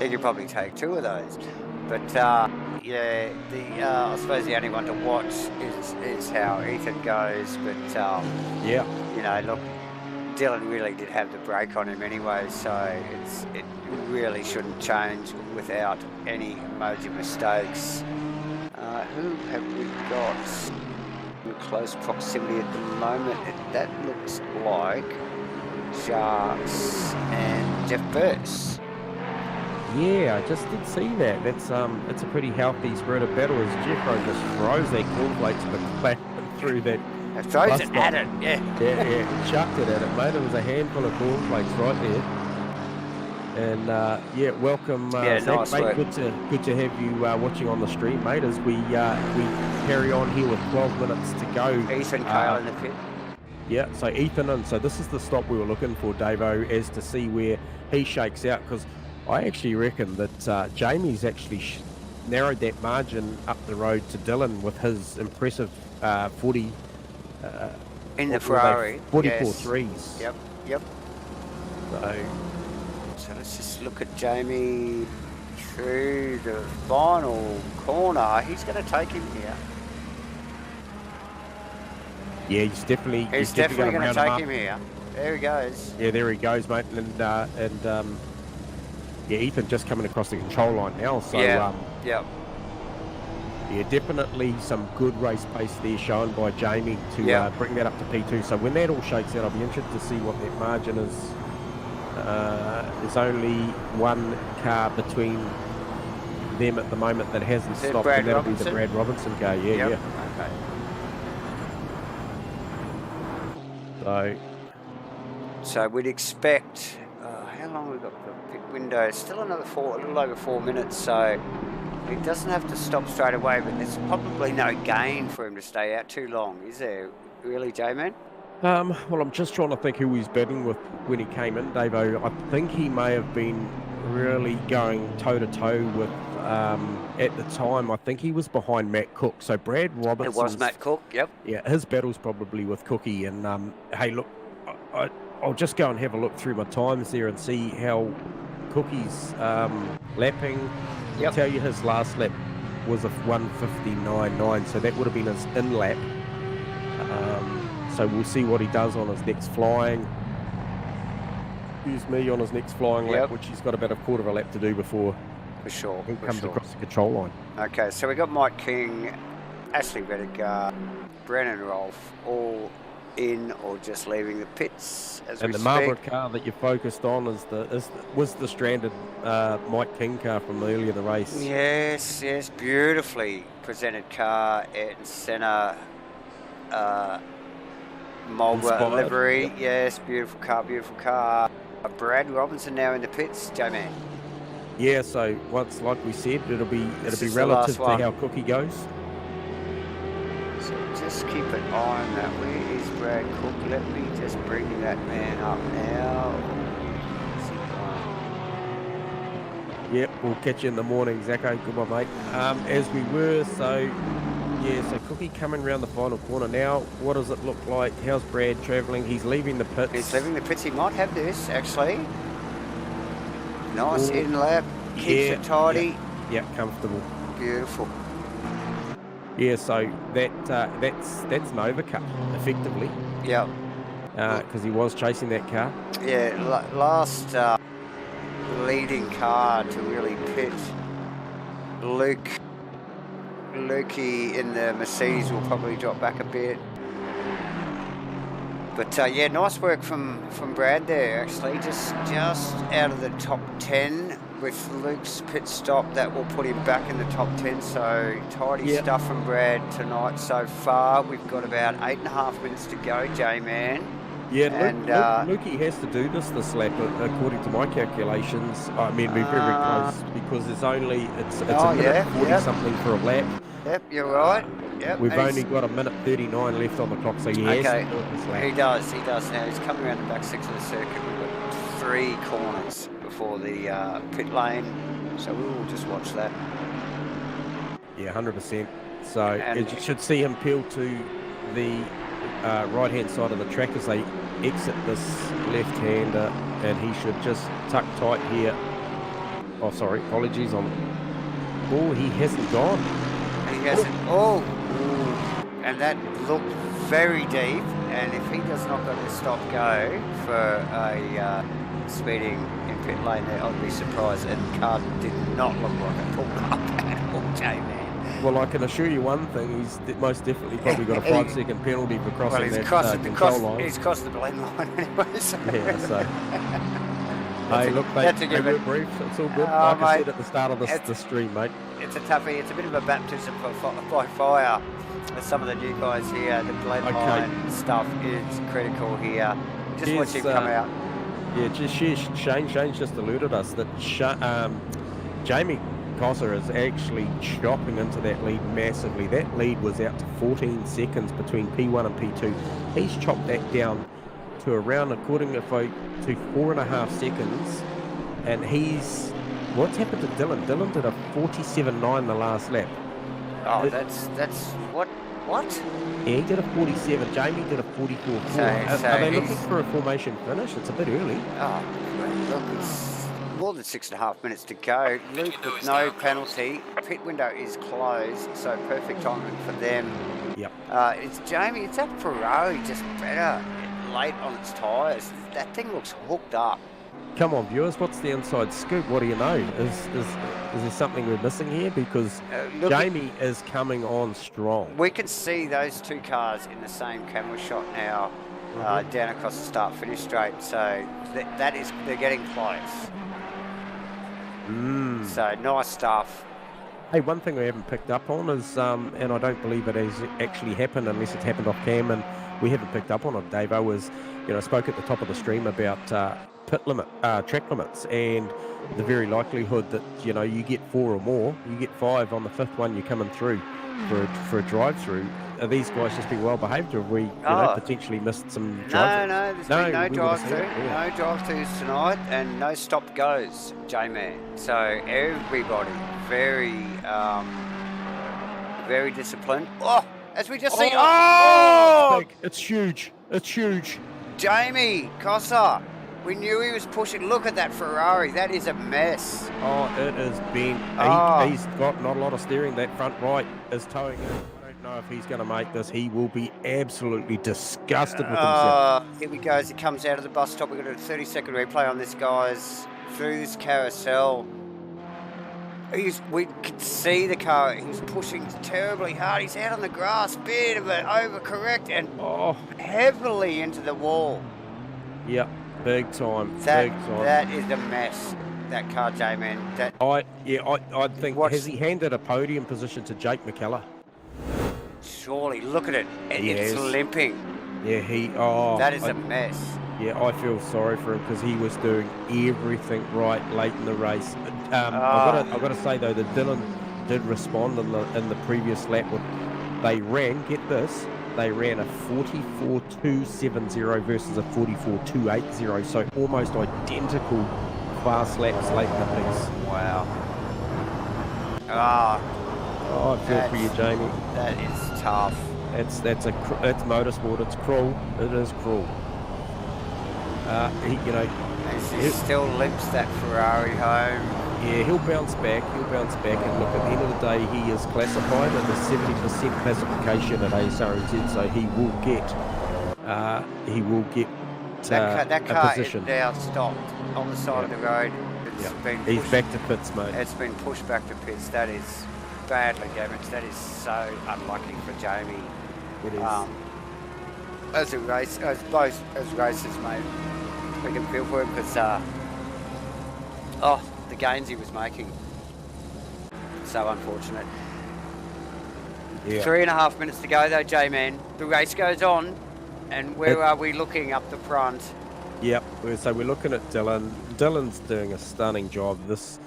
He could probably take 2 of those. But I suppose the only one to watch is how Ethan goes. But look, Dylan really did have the brake on him anyway, so it really shouldn't change without any major mistakes. Who have we got in close proximity at the moment? That looks like Jacques and Jeff Burse. Yeah, I just did see that. That's it's a pretty healthy spirited battle as Jeffro just throws that cornflakes McLaren through that. Throws it at it, Yeah, chucked it at it, mate. It was a handful of cornflakes right there. And welcome, Zach, nice mate. work. Good to have you watching on the stream, mate. As we carry on here with 12 minutes to go. Ethan Kale in the pit. Yeah, so Ethan, and so this is the stop we were looking for, Davo, as to see where he shakes out, because I actually reckon that Jamie's actually narrowed that margin up the road to Dylan with his impressive 40 in the Ferrari. 44 threes. Yep. So let's just look at Jamie through the final corner. He's going to take him here. Yeah, he's definitely going to take him here. There he goes. Yeah, there he goes, mate. And Ethan just coming across the control line now. So yep. Yeah, definitely some good race pace there shown by Jamie to bring that up to P2. So when that all shakes out, I'll be interested to see what that margin is. There's only one car between them at the moment that hasn't stopped, and that'll be the Brad Robinson car. Yeah. Okay. So we'd expect. How long have we got the pit window? Still a little over 4 minutes. So he doesn't have to stop straight away, but there's probably no gain for him to stay out too long, is there? Really, J-Man? Well, I'm just trying to think who he's bidding with when he came in, Davo. I think he may have been really going toe-to-toe with at the time, I think he was behind Matt Cook. So Brad Roberts. It was Matt Cook, yep. Yeah, his battle's probably with Cookie. And hey, look, I'll just go and have a look through my times there and see how Cookie's lapping. Yep. I'll tell you his last lap was a 1:59.9, so that would have been his in lap. So we'll see what he does on his next flying. Excuse me, on his next flying lap, which he's got about a quarter of a lap to do before for sure he comes across the control line. Okay, so we got Mike King, Ashley Vedegar, Brennan Rolfe, all in or just leaving the pits as we speak. And the Marlborough car that you focused on was the stranded Mike King car from earlier in the race. Yes, beautifully presented car at centre. Marlborough livery, yes, beautiful car. Brad Robinson now in the pits, J-Man. Yeah, so once, like we said, it'll be relative to how Cookie goes. So just keep an eye on that. Where is Brad Cook? Let me just bring that man up now. Yep, we'll catch you in the morning, Zacko. Goodbye, mate. As we were, so Cookie coming around the final corner now. What does it look like? How's Brad travelling? He's leaving the pits. He's leaving the pits. He might have this, actually. Nice in lap. Keeps it tidy. Yeah, comfortable. Beautiful. Yeah, so that's an overcut, effectively. Yeah. Because he was chasing that car. Yeah, last leading car to really pit. Lukey in the Mercedes will probably drop back a bit. But yeah, nice work from Brad there, actually. Just out of the top 10 with Luke's pit stop. That will put him back in the top 10. So tidy stuff from Brad tonight so far. We've got about 8.5 minutes to go, J-Man. Yeah, Lukey has to do this lap, according to my calculations. I mean, we're very close because it's a minute 40 something for a lap. Yep, you're right. Yep, we've only got a minute 39 left on the clock, so he has to do this lap. He does now. He's coming around the back six of the circuit. We've got 3 corners before the pit lane, so we will just watch that. Yeah, 100%. So you should see him peel to the right-hand side of the track as they exit this left-hander, and he should just tuck tight here. Oh, sorry, apologies on. Oh, he hasn't gone. He hasn't. And that looked very deep. And if he does not go to stop-go for a speeding in pit lane there, I'd be surprised. And the car did not look like a pull-up at all, J-Man. Well, I can assure you one thing, he's most definitely probably got a 5-second penalty for crossing control line. He's crossed the Glen line anyway, so... Yeah, so... Hey, look, mate, they were brief. It's all good. Like I said at the start of the stream, mate. It's a toughie. It's a bit of a baptism by fire. Some of the new guys here, the Glen line stuff is critical here. Just watch him come out. Yeah, Shane's just alerted us that Jamie Cosser is actually chopping into that lead massively. That lead was out to 14 seconds between P1 and P2. He's chopped that down to around, according to 4.5 seconds. And what's happened to Dylan? Dylan did a 47.9 the last lap. Oh, that's what? Yeah, he did a 47. Jamie did a 44.4. Are they looking for a formation finish? It's a bit early. Oh, look, it's more than 6.5 minutes to go. Luke with no penalty. Pit window is closed, so perfect timing for them. Yep. It's Jamie. It's that Ferrari just better late on its tyres. That thing looks hooked up. Come on, viewers, what's the inside scoop? What do you know? Is there something we're missing here? Because Jamie is coming on strong. We can see those 2 cars in the same camera shot now, down across the start-finish straight. So they're getting close. So nice stuff. Hey, one thing we haven't picked up on is, and I don't believe it has actually happened unless it's happened off cam, and we haven't picked up on it, Davo, was, I spoke at the top of the stream about track limits, and the very likelihood that, you get 4 or more, you get 5 on the 5th one you're coming through for a drive-through. Are these guys just being well behaved, or have we potentially missed some drive-throughs? No, there's been no drive-through. No drive-throughs tonight, and no stop-goes, J-Man. So everybody very, very disciplined. Oh, as we just see. It's Oh, big. It's huge. It's huge. Jamie Cossa. We knew he was pushing. Look at that Ferrari. That is a mess. Oh, it is bent. Oh. He's got not a lot of steering. That front right is towing in. I don't know if he's going to make this. He will be absolutely disgusted with himself. Here we go as he comes out of the bus stop. We've got a 30-second replay on this, guys. Through this carousel. We could see the car. He's pushing terribly hard. He's out on the grass. Bit of an overcorrect and heavily into the wall. Yep, big time. That, big time. That is a mess. That car, J-Man. I think, has he handed a podium position to Jake McKellar? Surely, look at it. Yes. It's limping. Yeah, that is a mess. Yeah, I feel sorry for him because he was doing everything right late in the race. I've got to say though that Dylan did respond in the previous lap. They ran, get this, they ran a 44.270 versus a 44.280, so almost identical fast laps late in the piece. Wow. I feel for you, Jamie. That is tough. It's motorsport. It's cruel. It is cruel. He still limps that Ferrari home. Yeah, he'll bounce back. And look, at the end of the day, he is classified at the 70% classification at Asrnz, so he will get that car a position. Is now stopped on the side of the road. He's back to pits, mate. It's been pushed back to pits. That is badly damaged. That is so unlucky for Jamie. It is. As racers, mate, we can feel for him because the gains he was making. So unfortunate. Yeah. 3.5 minutes to go though, J-Man. The race goes on, and where are we looking up the front? Yep. So we're looking at Dylan. Dylan's doing a stunning job. This,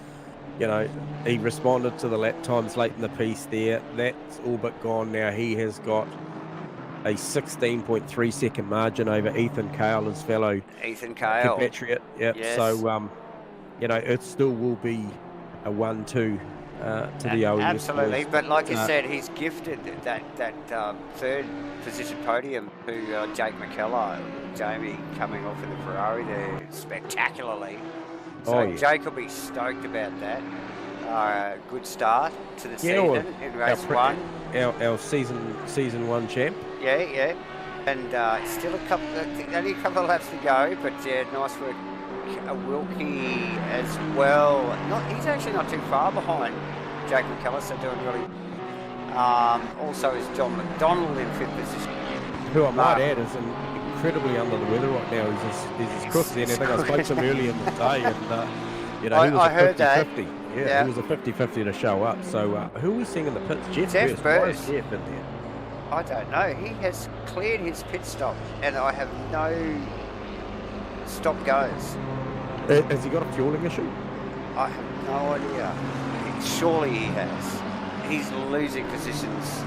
he responded to the lap times late in the piece there. That's all but gone now. He has got a 16.3 second margin over Ethan Cale, his fellow compatriot. Yep. Yes. So, it still will be a 1-2 to the OES. Absolutely, but like you said, he's gifted that third position podium to Jake McKellar. Jamie coming off in the Ferrari there spectacularly. So Jake will be stoked about that. Good start to the season in race one. Our season one champ. Yeah. And still only a couple of laps to go, but nice work. Wilkie as well. He's actually not too far behind Jake McKellar, so doing really. Also is John McDonald in 5th position. Who I might add is incredibly under the weather right now. He's as crook as anything. I spoke to him earlier in the day, and he was I heard 50-50. Yeah, he was a 50-50 to show up. So who are we seeing in the pits? Jeff Burrs. Why is Jeff in there? I don't know. He has cleared his pit stop, and I have no stop goes. Has he got a fueling issue? I have no idea. Surely he has. He's losing positions.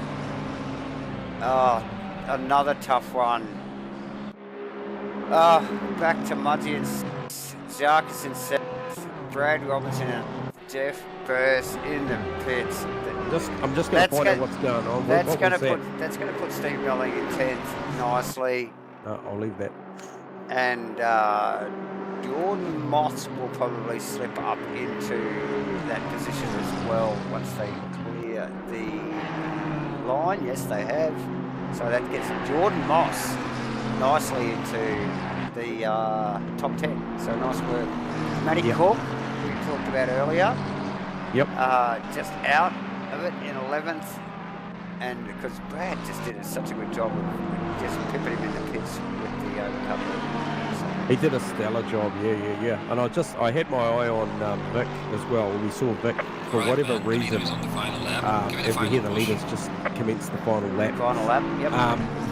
Another tough one. Back to Muddy and Zarkis in 7th, Brad Robinson and Jeff Burrs in the pits. I'm just going to find out what's going on. That's going to put Steve Melling in 10th nicely. I'll leave that. And Jordan Moss will probably slip up into that position as well once they clear the line. Yes, they have. So that gets Jordan Moss nicely into the top 10. So nice work. Matty Cook, we talked about earlier. Yep. Just out of it in 11th. And because Brad just did such a good job of just pipping him in the pits with the overcut. He did a stellar job, yeah. And I had my eye on Vic as well. We saw Vic, for whatever reason, as we hear the leaders just commence the final lap. Yep.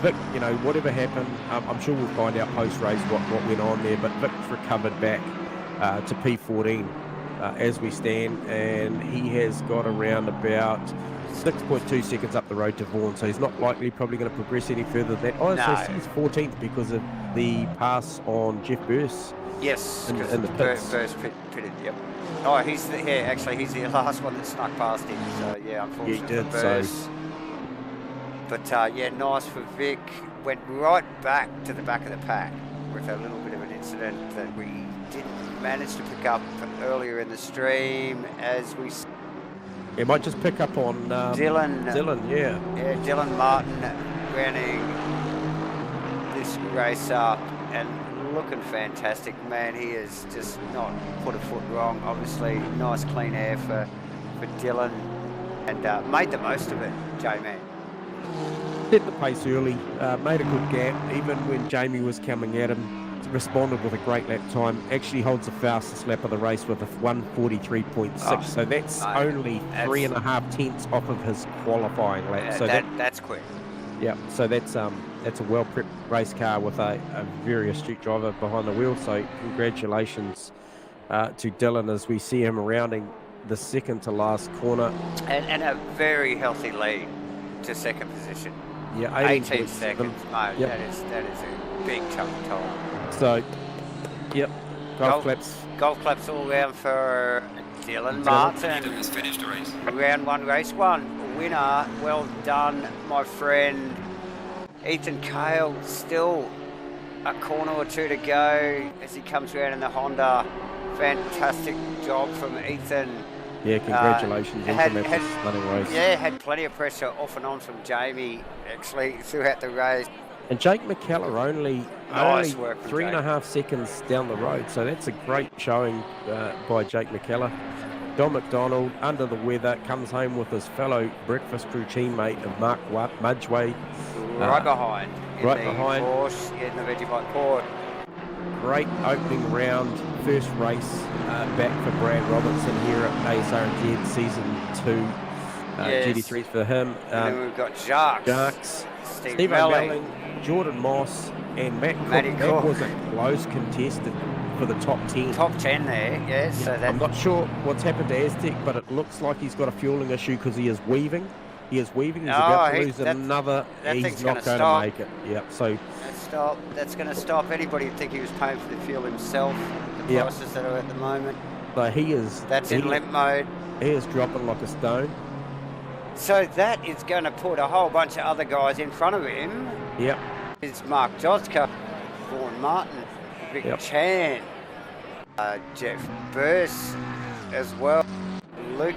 Vic, whatever happened, I'm sure we'll find out post-race what went on there, but Vic's recovered back to P14 as we stand, and he has got around about 6.2 seconds up the road to Vaughan, so he's not likely probably going to progress any further than that. Oh, No. so he's 14th because of the pass on Jeff Burse. Yes, in because the pits. Burst pitted, yep. Oh, he's the last one that snuck past him, so yeah, unfortunately did, for Burst. But yeah, nice for Vic. Went right back to the back of the pack with a little bit of an incident that we didn't manage to pick up earlier in the stream as we... He might just pick up on Dylan, yeah. Yeah, Dylan Martin running this race up and looking fantastic, man. He has just not put a foot wrong. Obviously, nice clean air for Dylan, and made the most of it, J-Man. Set the pace early, made a good gap, even when Jamie was coming at him. Responded with a great lap time. Actually holds the fastest lap of the race with a 1:43.6. So that's only 3.5 tenths off of his qualifying lap. So that's quick. Yeah. So that's a well prepped race car with a very astute driver behind the wheel. So congratulations to Dylan as we see him rounding the second to last corner. And a very healthy lead to second position. Yeah, 18 seconds. No, yep. that is a big chunk of time. So, yep, golf claps. Golf claps all round for Dylan Martin. Has finished the race. Round one, race one, winner. Well done, my friend. Ethan Cale, still a corner or two to go as he comes around in the Honda. Fantastic job from Ethan. Yeah, congratulations. Had stunning race. Yeah, had plenty of pressure off and on from Jamie, actually, throughout the race. And Jake McKellar only Nice work from 3.5 seconds down the road, so that's a great showing by Jake McKellar. Don McDonald, under the weather, comes home with his fellow breakfast crew teammate of Mark Mudgeway. Right behind. Right behind. Porsche, in the Vegemite Porsche. Great opening round, first race back for Brad Robertson here at Asrnz Season 2. Yes. GT3 for him. And then we've got Jacques. Steve Melling, Jordan Moss, and Matt Cook. That was a close contested for the top 10. Top 10 there, yes. Yeah, So that... I'm not sure what's happened to Aztec, but it looks like he's got a fueling issue because he is weaving. He's about to lose another. He's not going to make it. Yep. So that's going to stop anybody who think he was paying for the fuel himself. The prices that are at the moment. So he is. That's in limp mode. He is dropping like a stone. So that is going to put a whole bunch of other guys in front of him. Yep. It's Mark Joska, Vaughan Martin, Vic Chan, Jeff Burse as well, Luke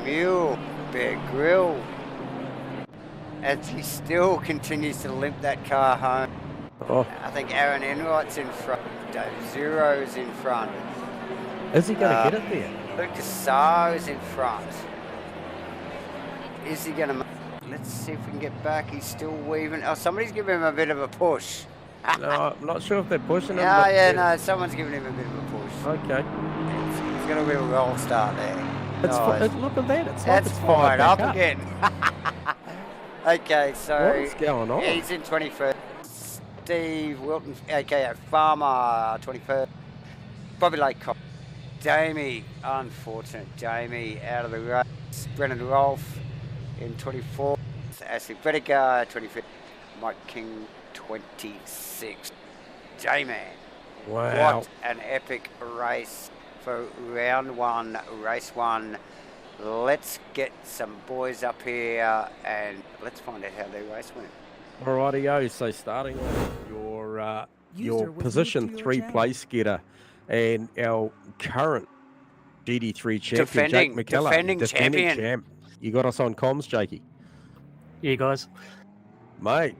Mule, Bear Grill, as he still continues to limp that car home. Oh. I think Aaron Enright's in front, Dave Zero's in front. Is he going to get it there? Lucas Saar's in front. Is he going to... Let's see if we can get back. He's still weaving. Oh, somebody's giving him a bit of a push. No, I'm not sure if they're pushing him. No, someone's giving him a bit of a push. Okay. He's got a real roll start there. Look at that. It's fired up again. Okay, so... What's going on? He's in 21st. Steve Wilton, aka Farmer, 21st. Bobby Lake Cop. Jamie, unfortunate Jamie, out of the race. Brennan Rolfe in 24th. Ashley Bediger, 25th. Mike King, 26th. J-Man. Wow. What an epic race for round one, race one. Let's get some boys up here and let's find out how their race went. Alrighty-o, so starting with your position 3 place getter and our current GT3 champion, Jake McKellar. Defending champion. Champ. You got us on comms, Jakey? Yeah, guys. Mate,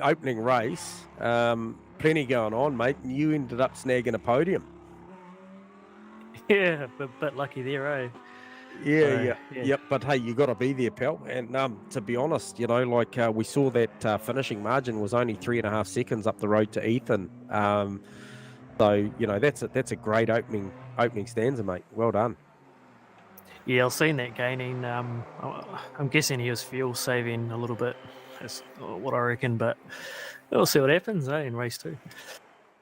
opening race, plenty going on, mate, and you ended up snagging a podium. Yeah, a bit lucky there, eh? Yeah. Yep. But hey, you got to be there, pal. And to be honest, you know, like we saw that finishing margin was only 3.5 seconds up the road to Ethan. So you know that's a great opening stanza, mate. Well done. Yeah, I've seen that gaining. I'm guessing he was fuel saving a little bit. That's what I reckon. But we'll see what happens, in race 2.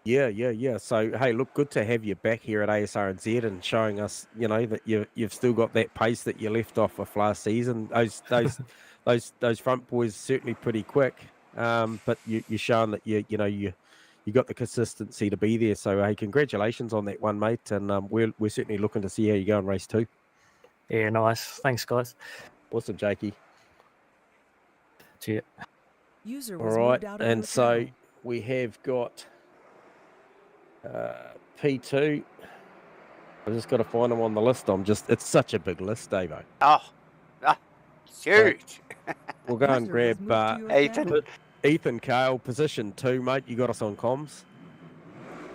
Yeah. So, hey, look, good to have you back here at Asrnz and showing us, that you've still got that pace that you left off of last season. Those front boys certainly pretty quick, but you're showing that you got the consistency to be there. So, hey, congratulations on that one, mate, and we're certainly looking to see how you go in race 2. Yeah, nice. Thanks, guys. Awesome, Jakey. Cheers. User All was right, moved out of and your so channel. we have got P2. I've just got to find them on the list. It's such a big list, Davo. Oh, it's huge. We'll go and User was grab moved to your Ethan. channel. Ethan Kale, position 2, mate. You got us on comms.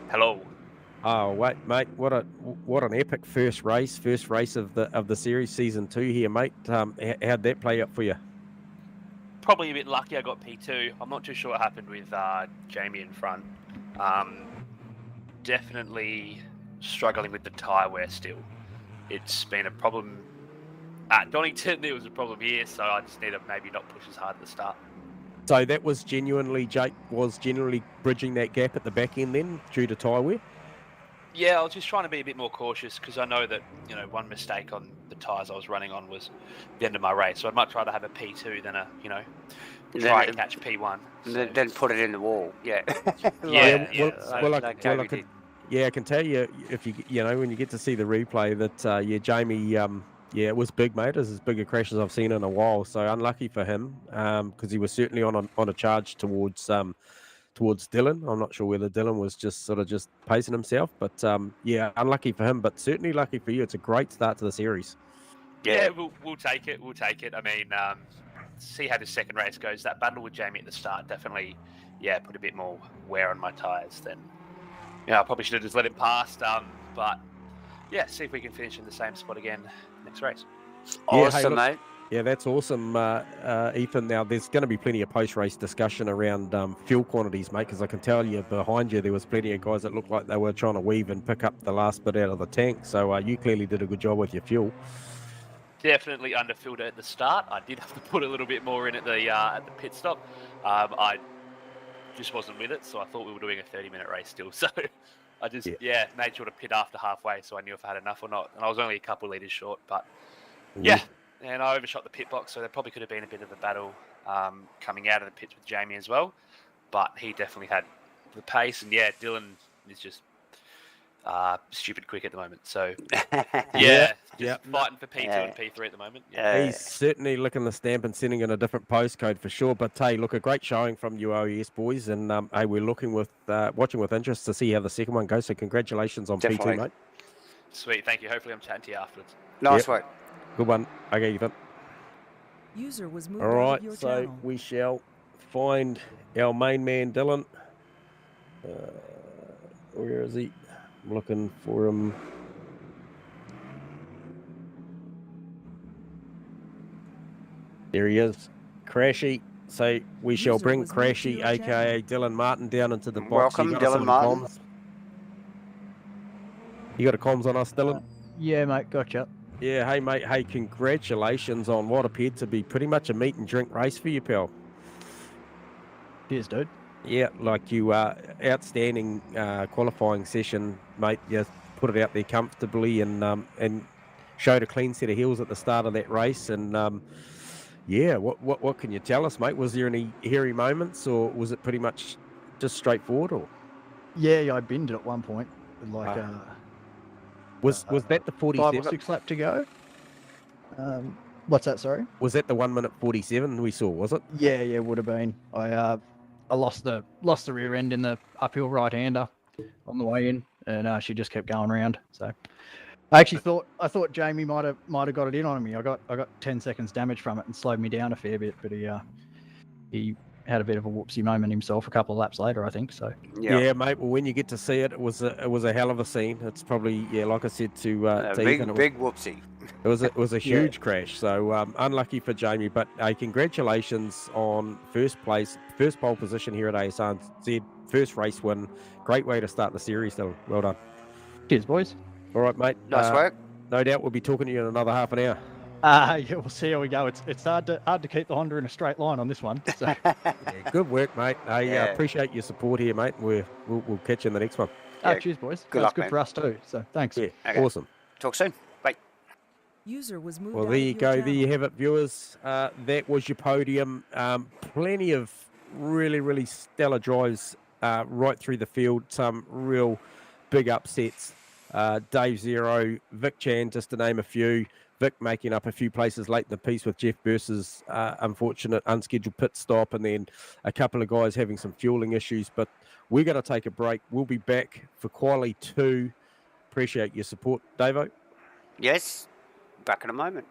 Hello. Oh wait, mate, what an epic first race of the series, season 2 here, mate. How'd that play out for you? Probably a bit lucky I got P2. I'm not too sure what happened with Jamie in front. Definitely struggling with the tyre wear still. It's been a problem at Donington. It was a problem here, so I just need to maybe not push as hard at the start. So that was Jake was generally bridging that gap at the back end then due to tyre wear? Yeah, I was just trying to be a bit more cautious because I know that, one mistake on the tyres I was running on was the end of my race. So I'd much rather have a P2 than try and catch P1. So. Then put it in the wall. Yeah. I can tell you if when you get to see the replay that Jamie it was big, mate. It was as big a crash as I've seen in a while. So unlucky for him because he was certainly on a charge towards Dylan. I'm not sure whether Dylan was just pacing himself, but unlucky for him, but certainly lucky for you. It's a great start to the series. Yeah, we'll take it. I mean, see how the second race goes. That battle with Jamie at the start definitely, put a bit more wear on my tyres than, I probably should have just let it pass. But see if we can finish in the same spot again next race. Awesome, mate. Yeah, that's awesome, Ethan. Now, there's going to be plenty of post-race discussion around fuel quantities, mate, because I can tell you behind you there was plenty of guys that looked like they were trying to weave and pick up the last bit out of the tank. So you clearly did a good job with your fuel. Definitely underfilled it at the start. I did have to put a little bit more in at the pit stop. I just wasn't with it, so I thought we were doing a 30-minute race still. So I just made sure to pit after halfway, so I knew if I had enough or not. And I was only a couple of litres short, but and I overshot the pit box, so there probably could have been a bit of a battle coming out of the pits with Jamie as well. But he definitely had the pace, and Dylan is just stupid quick at the moment. So fighting for P2 and P3 at the moment. He's certainly licking the stamp and sending in a different postcode for sure. But hey, look, a great showing from you OES boys, and hey, we're watching with interest to see how the second one goes. So congratulations on P2, mate. Sweet, thank you. Hopefully I'm chatting to you afterwards. Nice work. Good one. Okay, Ethan. User was moved All out right, of your so channel. we shall find our main man, Dylan. Where is he? I'm looking for him. There he is. Crashy. So we shall bring was moved to Crashy, your aka Dylan Martin, down into the box. Welcome, You got us Dylan on Martin. comms? You got a comms on us, Dylan? Yeah, mate, gotcha. Yeah, hey, mate. Hey, congratulations on what appeared to be pretty much a meat and drink race for you, pal. Cheers, dude. Yeah, like you outstanding qualifying session, mate. You put it out there comfortably and showed a clean set of heels at the start of that race. And what can you tell us, mate? Was there any hairy moments, or was it pretty much just straightforward? Or Yeah, I binned it at one point. Like was that the 47? 5 or 6 lap to go. What's that? Sorry. Was that the 1 minute 47 we saw? Was it? Yeah, would have been. I lost the rear end in the uphill right hander on the way in, and she just kept going around. So I actually thought Jamie might have got it in on me. I got 10 seconds damage from it and slowed me down a fair bit, but he had a bit of a whoopsie moment himself a couple of laps later, I think. So yeah, mate. Well, when you get to see it, it was a hell of a scene. It's probably like I said to Ethan, big whoopsie. It was a huge crash. So unlucky for Jamie, but congratulations on first place, first pole position here at Asrnz, first race win. Great way to start the series, though. Well done. cheers, boys. All right, mate. Nice work. No doubt we'll be talking to you in another half an hour. Yeah, we'll see how we go. It's hard to keep the Honda in a straight line on this one. So. Yeah, good work, mate. I Yeah. appreciate your support here, mate. We'll catch you in the next one. Yeah, Cheers, boys. good That's luck, good man. for us too. So thanks. Yeah, Okay. awesome. Talk soon. Bye. User was moved Well, out there of you your go. There channel. you have it, viewers. That was your podium. Plenty of really, really stellar drives right through the field. Some real big upsets. Dave Zero, Vic Chan, just to name a few. Vic making up a few places late in the piece with Jeff Burse's unfortunate unscheduled pit stop, and then a couple of guys having some fueling issues. But we're going to take a break. We'll be back for Quali 2. Appreciate your support, Davo. Yes. Back in a moment.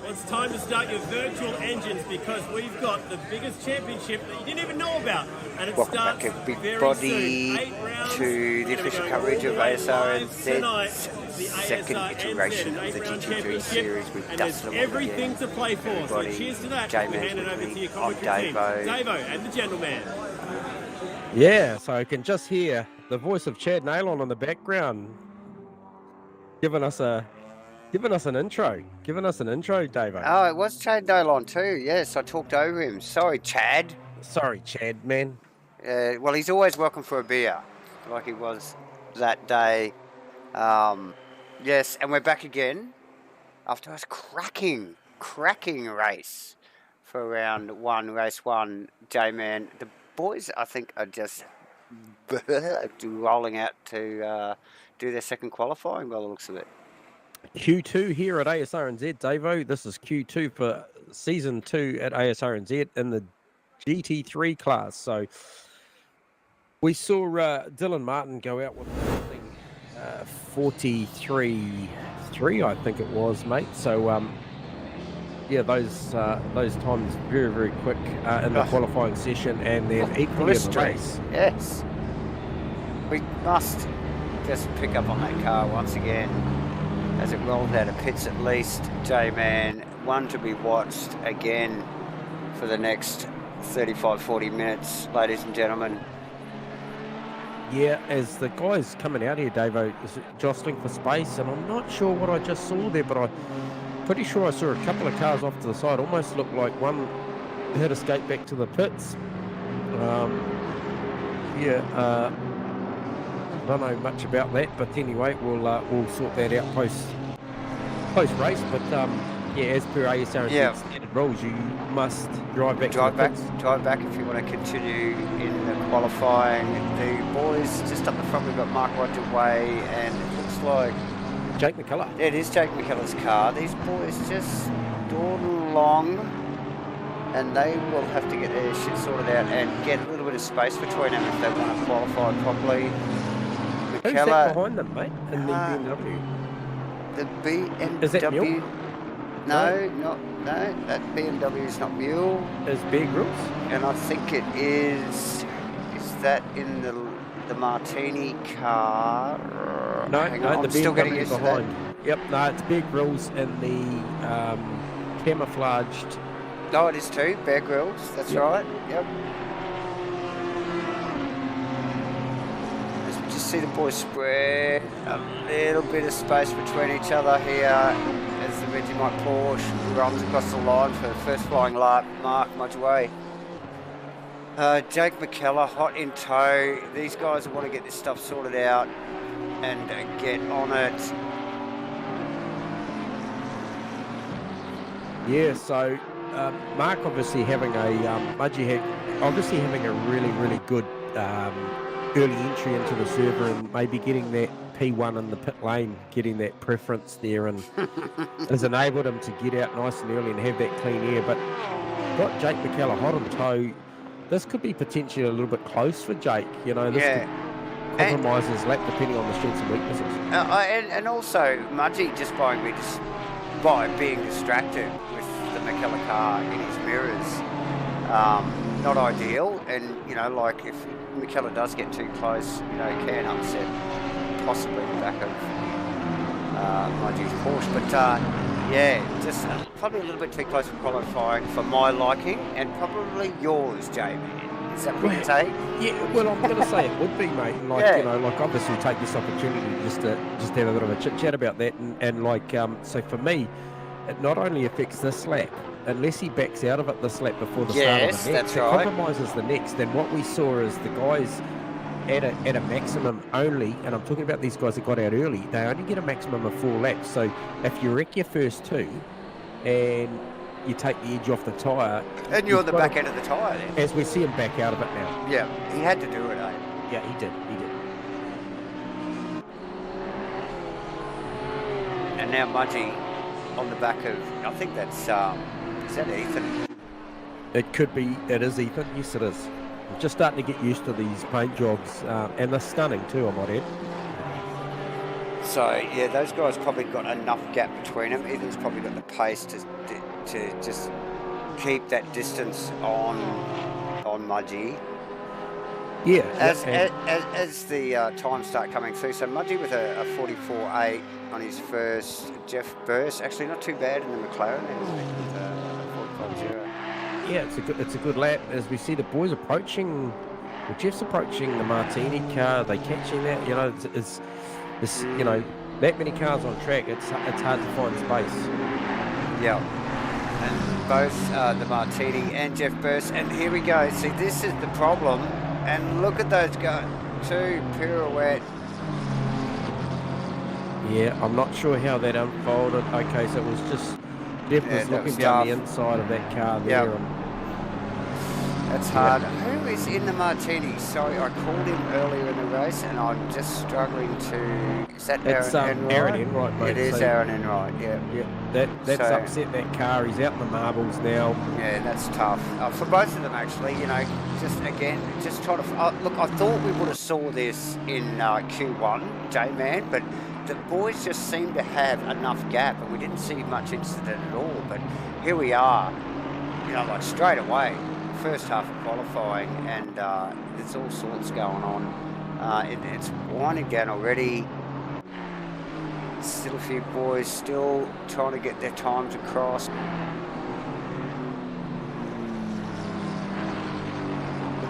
It's time to start your virtual engines because we've got the biggest championship that you didn't even know about, and it Welcome starts back, very everybody, soon. 8 rounds. to the official coverage of Asrnz's The second ASRNZ, iteration of an the 8-round GT3 championship, series with and there's Dustin everything to play for. Everybody, So cheers to that. J-Man's We hand it with over me. to your I'm commentary team, Davo. Davo and the gentleman. Yeah, so I can just hear the voice of Chad Nailon in the background, giving us an intro, Davo. Oh, it was Chad Nolan too. Yes, I talked over him. Sorry, Chad. Sorry, Chad, man. Well, he's always welcome for a beer, like he was that day. Yes, and we're back again after a cracking race for round one, race one. J-Man, the boys, I think, are just rolling out to do their second qualifying by the looks of it. Q2 here at Asrnz, Davo. This is Q2 for season 2 at Asrnz in the GT3 class. So we saw Dylan Martin go out with something 43.3, I think it was, mate. So yeah, those times very, very quick in the qualifying session, and then equally in the race. Yes, we must just pick up on that car once again as it rolls out of pits. At least, J-Man, one to be watched again for the next 35-40 minutes, ladies and gentlemen. Yeah, as the guys coming out here, Davo, is jostling for space, and I'm not sure what I just saw there, but I'm pretty sure I saw a couple of cars off to the side. Almost looked like one had escaped back to the pits. Don't know much about that, but anyway, we'll sort that out post race. But yeah, as per ASRNZ standard rules, you must drive back. Drive back if you want to continue in the qualifying. The boys just up the front, we've got Mark Roger Way, and it looks like Jake McKellar. It is Jake McKellar's car. These boys just dawdle along, and they will have to get their shit sorted out and get a little bit of space between them if they want to qualify properly. Who's that behind them, mate? In the BMW? The BMW. Is that Mule? No, that BMW is not Mule. Is Bear Grylls? And I think it is. Is that in the Martini car? No, Hang on, the I'm still getting BMW used to behind. that. Yep, no, it's Bear Grylls in the camouflaged. No, it is too. Bear Grylls. That's right. Yep. Just see the boys spread a little bit of space between each other here as the Vegemite Porsche runs across the line for the first flying lap. Mark Mudgeway. Jake McKellar hot in tow. These guys want to get this stuff sorted out and get on it. Yeah, so Mark obviously having obviously having a really, really good early entry into the server, and maybe getting that P1 in the pit lane, getting that preference there, and has enabled him to get out nice and early and have that clean air. But got Jake McKellar hot on tow. This could be potentially a little bit close for Jake. You know, this compromises lap depending on the strengths and weaknesses. And also, Mudgee just by being distracted with the McKellar car in his mirrors, not ideal. And like if McKellar does get too close, can upset possibly the back of Mudgee's Porsche. But yeah, just probably a little bit too close for qualifying for my liking, and probably yours, Jamie. Is that what you'd say? Yeah, well, I'm going to say it would be, mate. Like, Yeah. Like obviously take this opportunity just to have a bit of a chit chat about that, and like, so for me, it not only affects this lap, unless he backs out of it this lap before the start of Yes, the next, that's it right. compromises the next. Then what we saw is the guys at a maximum only, and I'm talking about these guys that got out early. They only get a maximum of 4 laps. So if you wreck your first 2, and you take the edge off the tyre. And you're on the back end of the tyre then. As we see him back out of it now. Yeah, he had to do it, eh? Yeah, he did. And now Mudgee on the back of, I think that's, is that Ethan? It could be, it is Ethan. Yes, it is. I'm just starting to get used to these paint jobs, and they're stunning too, I might add. So, yeah, those guys probably got enough gap between them. Ethan's probably got the pace to just keep that distance on Mudgee. Yeah. As the times start coming through, so Mudgee with a 44.8 on his first, Jeff Burst, actually not too bad in the McLaren, with a 45.0. Yeah, it's a good lap as we see the boys approaching. Well, Jeff's approaching the Martini car. They catching that. It's that many cars on track. It's hard to find space. Yeah. And both the Martini and Jeff Burst, and here we go. See, this is the problem. And look at those guys, 2 pirouette. Yeah, I'm not sure how that unfolded. Okay, so it was just Jeff was looking down the inside of that car there. Yep. That's hard. Who is in the Martini? Sorry, I called him earlier in the race, and I'm just struggling to. Is that It's Aaron Enright? Aaron Enright, mate. It is Aaron Enright. Yeah. Yeah, that's So- upset that car. He's out in the marbles now. Yeah, that's tough for both of them actually. Just trying to look. I thought we would have saw this in Q1, J-Man, but the boys just seem to have enough gap, and we didn't see much incident at all. But here we are, like straight away, first half of qualifying, and there's all sorts going on. It's winding down already. Still a few boys still trying to get their times across.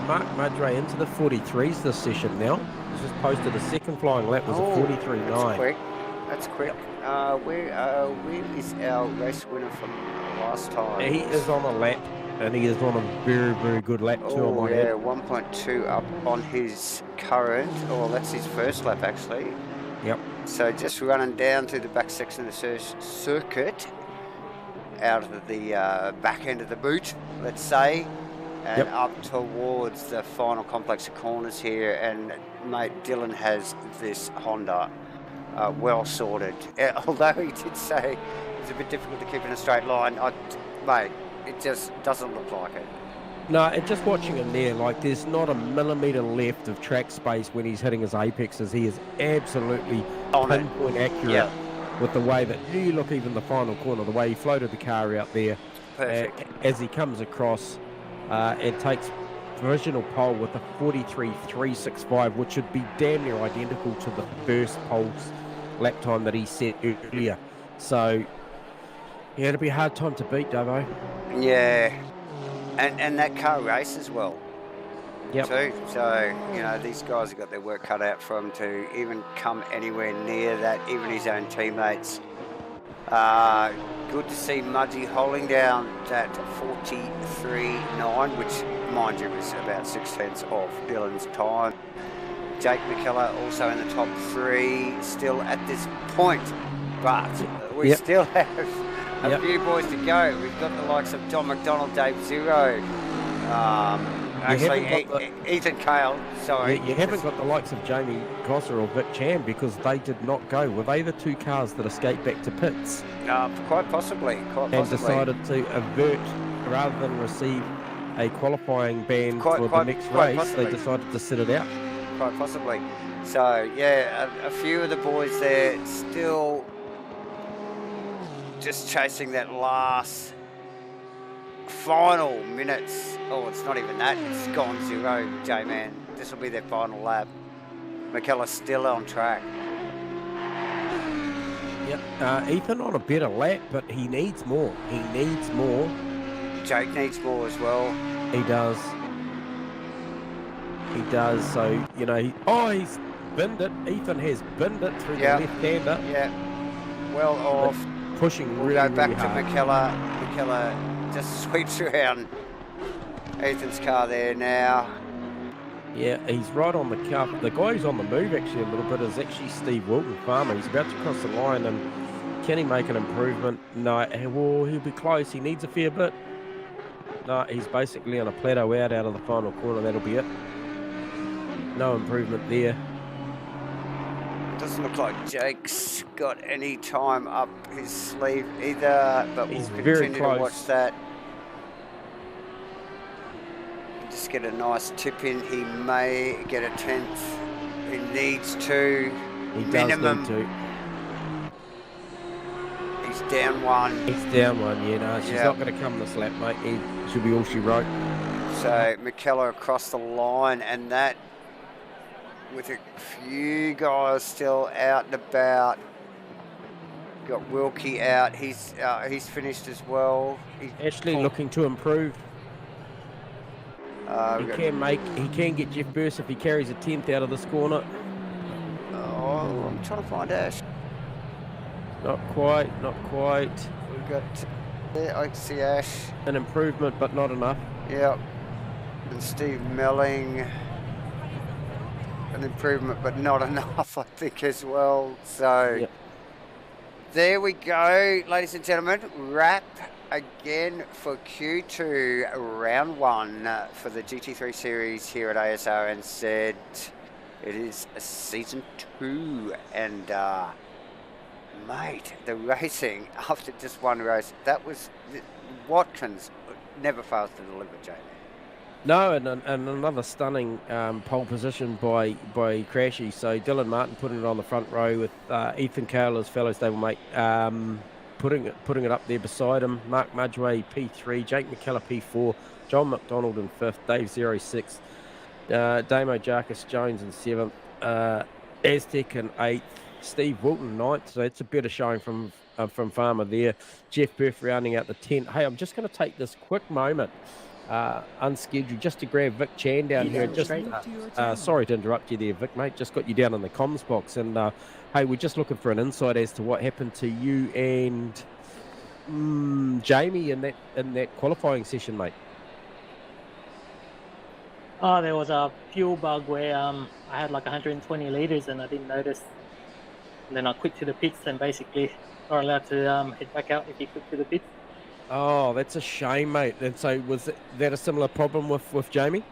Mark Mudray into the 43s this session now. He's just posted a second flying lap was a 43.9. That's quick. That's quick. Where is our race winner from last time? He is on a lap, and he is on a very, very good lap too. Oh, I might yeah, add. 1.2 up on his current. Oh, that's his first lap actually. Yep. So just running down through the back section of the circuit, out of the back end of the boot, let's say, and up towards the final complex of corners here. And mate, Dylan has this Honda well sorted. Although he did say it's a bit difficult to keep in a straight line, mate, it just doesn't look like it. No, and just watching him there, like there's not a millimetre left of track space when he's hitting his apexes. He is absolutely pinpoint accurate with the way that you look, even the final corner, the way he floated the car out there. Perfect. As he comes across and takes provisional pole with a 43.365, which would be damn near identical to the first pole's lap time that he set earlier. So, yeah, it'll be a hard time to beat, Davo. Yeah. And that car races well, Yep. too. So, these guys have got their work cut out for him to even come anywhere near that, even his own teammates. Good to see Mudgee holding down that 43.9, which, mind you, was about 6/10 off Dylan's time. Jake McKellar also in the top 3 still at this point, but we still have a few boys to go. We've got the likes of Don McDonald, Dave Zero, Ethan Cale, sorry. You haven't got the likes of Jamie Gosser or Vic Chan because they did not go. Were they the 2 cars that escaped back to pits? Quite possibly. And decided to avert, rather than receive a qualifying ban for the next race, they decided to sit it out. Quite possibly. So yeah, a few of the boys there still just chasing that last final minutes. Oh, it's not even that. It's gone 0, J-Man. This will be their final lap. McKellar's still on track. Yep. Ethan on a better lap, but he needs more. He needs more. Jake needs more as well. He does. He does. So, you know, he's binned it. Ethan has binned it through the left-hander. Yeah. Well off. Pushing We'll really, go back really to hard. McKellar. McKellar just sweeps around Ethan's car there now. Yeah, he's right on the cuff. The guy who's on the move actually a little bit is actually Steve Wilton, Farmer. He's about to cross the line, and can he make an improvement? No, well, he'll be close. He needs a fair bit. No, he's basically on a plateau out of the final corner. That'll be it. No improvement there. Doesn't look like Jake's got any time up his sleeve either, but He's we'll very continue close. to watch that. Just get a nice tip in. He may get a 10th. He needs to. He minimum. does need to. He's down 1. He's down 1, yeah. No, she's Yeah. not going to come this lap, mate. She'll be all she wrote. So McKellar across the line, and that with a few guys still out and about. Got Wilkie out. He's finished as well. Ashley looking to improve. We've got- He can get Jeff Burst if he carries a 10th out of this corner. Oh, I'm trying to find Ash. Not quite. We've got. Yeah, I see Ash. An improvement, but not enough. Yep. And Steve Melling. An improvement, but not enough, I think, as well. So Yep. there we go, ladies and gentlemen. Wrap again for Q2 round 1 for the GT3 series here at Asrnz. It is season 2, and mate, the racing after just one race, that was Watkins never fails to deliver, Jamie. No, and another stunning pole position by Crashy. So Dylan Martin putting it on the front row with Ethan Cale, his fellow stablemate, putting it up there beside him. Mark Mudgeway P3, Jake McKellar P4, John McDonald in 5th, Dave 06th, Damo Jarkus Jones in 7th, Aztec in 8th, Steve Wilton 9th. So it's a better showing from Farmer there. Jeff Burth rounding out the 10th. Hey, I'm just going to take this quick moment. Unscheduled, just to grab Vic Chan down here. Just sorry to interrupt you there, Vic, mate. Just got you down in the comms box, and hey, we're just looking for an insight as to what happened to you and Jamie in that qualifying session, mate. Oh, there was a fuel bug where I had like 120 liters and I didn't notice. And then I quit to the pits and basically not allowed to head back out if you quit to the pits. Oh, that's a shame, mate. And so was that a similar problem with Jamie?